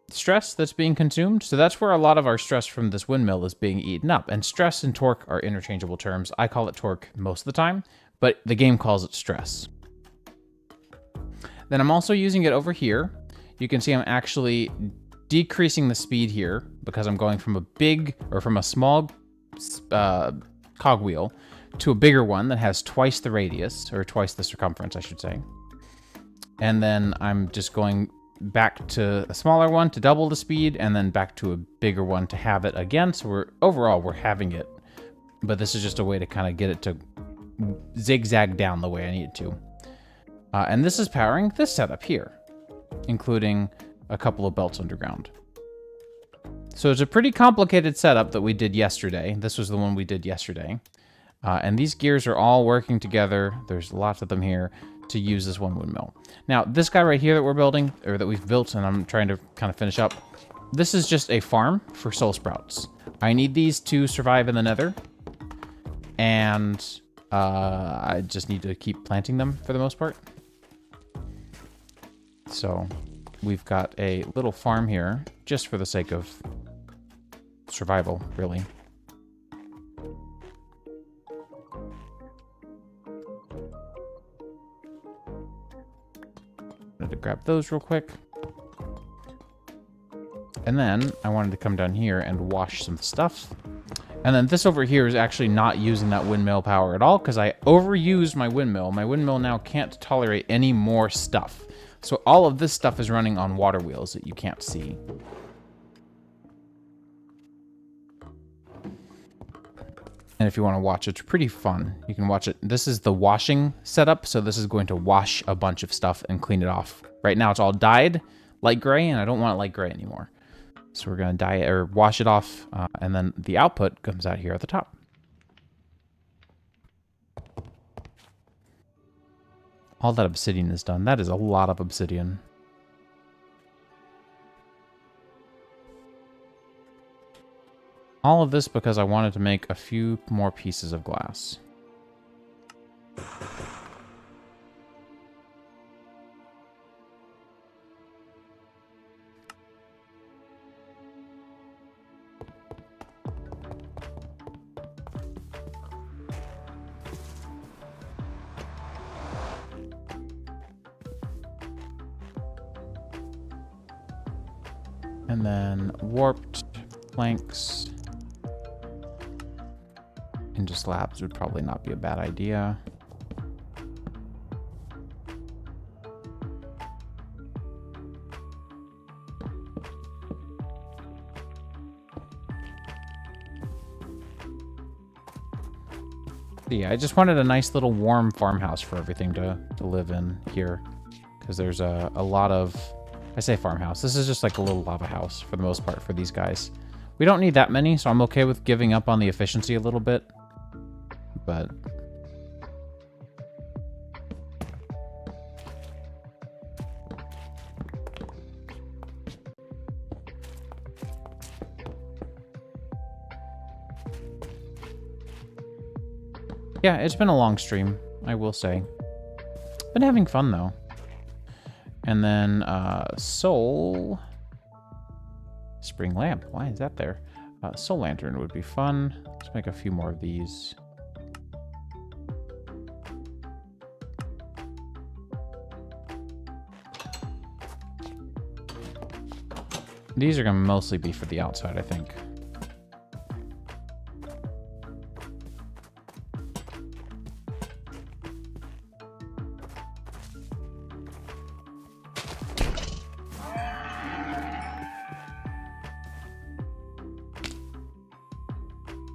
stress that's being consumed. So that's where a lot of our stress from this windmill is being eaten up. And stress and torque are interchangeable terms. I call it torque most of the time, but the game calls it stress. Then I'm also using it over here. You can see I'm actually decreasing the speed here because I'm going from a small cogwheel to a bigger one that has twice the radius, or twice the circumference, I should say. And then I'm just going back to a smaller one to double the speed, and then back to a bigger one to have it again. So overall we're having it, but this is just a way to kind of get it to zigzag down the way I need it to. And this is powering this setup here, including a couple of belts underground. So it's a pretty complicated setup that we did yesterday. This was the one we did yesterday. And these gears are all working together. There's lots of them here to use this one windmill. Now, this guy right here that we're building, or that we've built and I'm trying to kind of finish up, this is just a farm for soul sprouts. I need these to survive in the nether. And I just need to keep planting them for the most part. So we've got a little farm here just for the sake of survival, really. To grab those real quick. And then I wanted to come down here and wash some stuff. And then this over here is actually not using that windmill power at all because I overused my windmill. My windmill now can't tolerate any more stuff. So all of this stuff is running on water wheels that you can't see. And if you want to watch, it's pretty fun. You can watch it. This is the washing setup. So this is going to wash a bunch of stuff and clean it off. Right now it's all dyed light gray and I don't want it light gray anymore. So we're going to dye it or wash it off, and then the output comes out here at the top. All that obsidian is done. That is a lot of obsidian. All of this because I wanted to make a few more pieces of glass. And then warped planks into slabs would probably not be a bad idea. Yeah, I just wanted a nice little warm farmhouse for everything to live in here. Because there's a lot of... I say farmhouse. This is just like a little lava house for the most part for these guys. We don't need that many, so I'm okay with giving up on the efficiency a little bit. But... yeah, it's been a long stream, I will say. Been having fun, though. And then, soul... spring lamp. Why is that there? Soul lantern would be fun. Let's make a few more of these. These are going to mostly be for the outside, I think.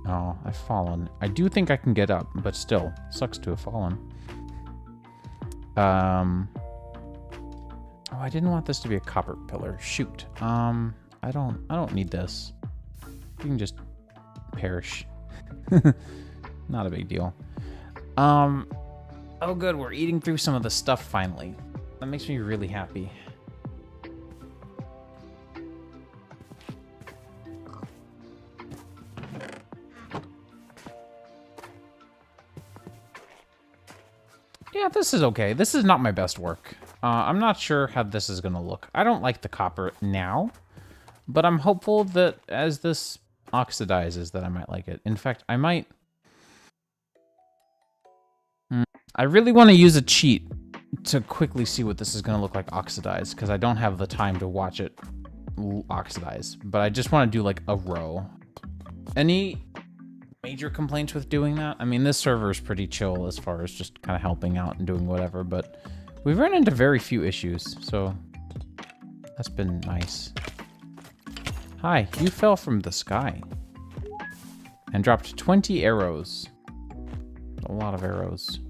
Oh, I've fallen. I do think I can get up, but still, sucks to have fallen. Oh, I didn't want this to be a copper pillar. Shoot. I don't need this. You can just perish. Not a big deal. Oh good, we're eating through some of the stuff finally. That makes me really happy. Yeah, this is okay. This is not my best work. I'm not sure how this is going to look. I don't like the copper now, but I'm hopeful that as this oxidizes that I might like it. In fact, I might... I really want to use a cheat to quickly see what this is going to look like oxidized, because I don't have the time to watch it oxidize. But I just want to do like a row. Any major complaints with doing that? I mean, this server is pretty chill as far as just kind of helping out and doing whatever, but we've run into very few issues, so that's been nice. Hi, you fell from the sky and dropped 20 arrows. A lot of arrows.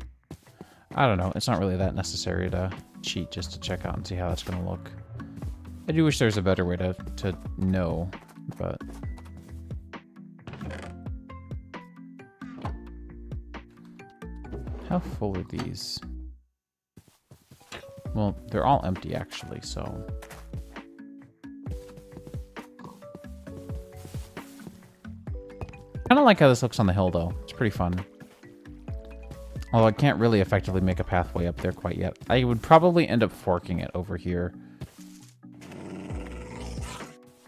I don't know. It's not really that necessary to cheat just to check out and see how that's going to look. I do wish there's a better way to know, but... how full are these? Well, they're all empty, actually, so... kind of like how this looks on the hill, though. It's pretty fun. Although I can't really effectively make a pathway up there quite yet. I would probably end up forking it over here.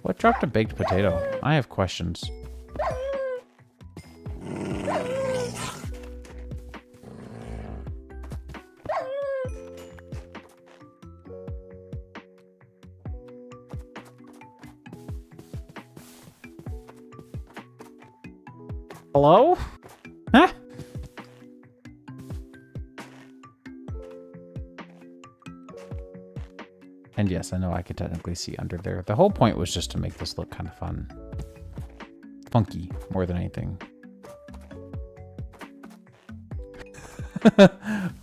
What dropped a baked potato? I have questions. Hello? Huh? And yes, I know I could technically see under there. The whole point was just to make this look kind of fun. Funky, more than anything.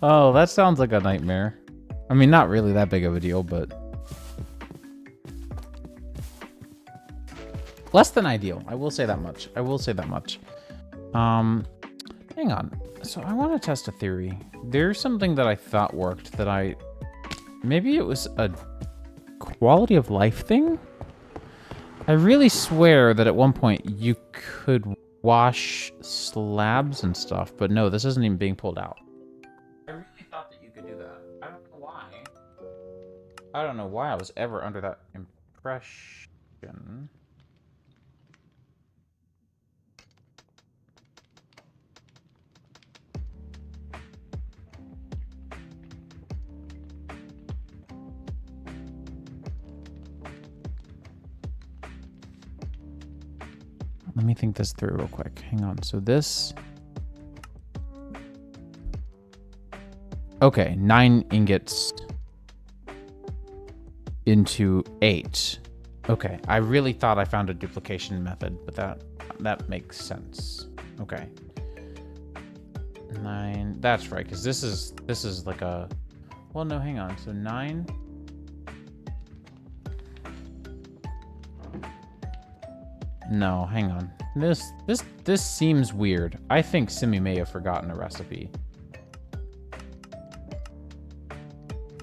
Oh, that sounds like a nightmare. I mean, not really that big of a deal, but... less than ideal. I will say that much. I will say that much. Hang on. So I want to test a theory. There's something that I thought worked that I... maybe it was a quality of life thing? I really swear that at one point you could wash slabs and stuff, but no, this isn't even being pulled out. I really thought that you could do that. I don't know why. I don't know why I was ever under that impression. Let me think this through real quick. Hang on. So this... okay, 9 ingots into 8. Okay, I really thought I found a duplication method, but that makes sense. Okay. 9... that's right, because this is like a... well, no, hang on. So 9... no, hang on. This seems weird. I think Simi may have forgotten a recipe.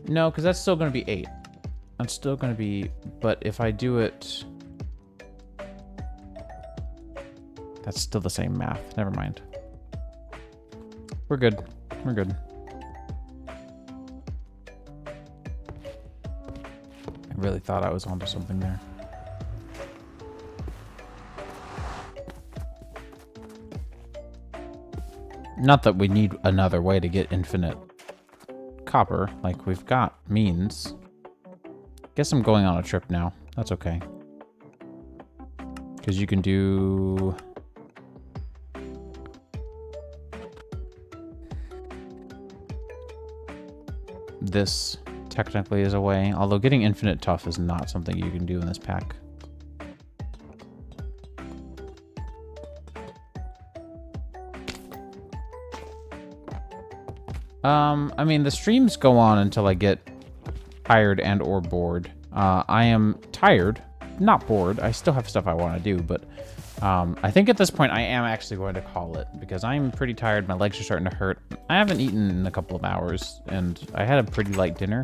No, because that's still going to be 8. That's still going to be... but if I do it... that's still the same math. Never mind. We're good. We're good. I really thought I was onto something there. Not that we need another way to get infinite copper, like we've got means. Guess I'm going on a trip now. That's okay. Because you can do... this technically is a way, although getting infinite tough is not something you can do in this pack. I mean, the streams go on until I get tired and or bored. I am tired, not bored. I still have stuff I want to do, but I think at this point I am actually going to call it because I'm pretty tired. My legs are starting to hurt. I haven't eaten in a couple of hours, and I had a pretty light dinner,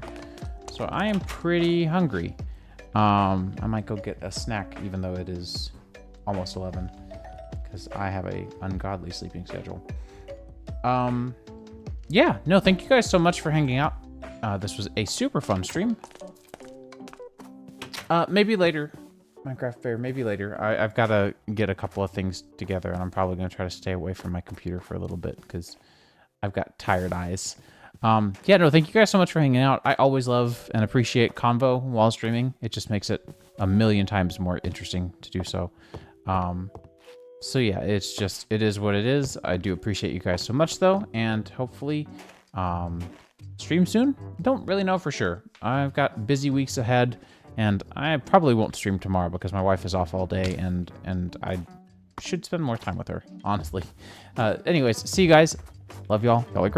so I am pretty hungry. I might go get a snack, even though it is almost 11, because I have a ungodly sleeping schedule. Yeah, no, thank you guys so much for hanging out. This was a super fun stream. Maybe later, Minecraft Fair, maybe later. I've got to get a couple of things together, and I'm probably going to try to stay away from my computer for a little bit, because I've got tired eyes. Yeah, no, thank you guys so much for hanging out. I always love and appreciate convo while streaming. It just makes it a million times more interesting to do so. So yeah, it's just, it is what it is. I do appreciate you guys so much though, and hopefully stream soon. Don't really know for sure. I've got busy weeks ahead, and I probably won't stream tomorrow because my wife is off all day, and I should spend more time with her, honestly. Anyways, see you guys. Love y'all. Y'all are great.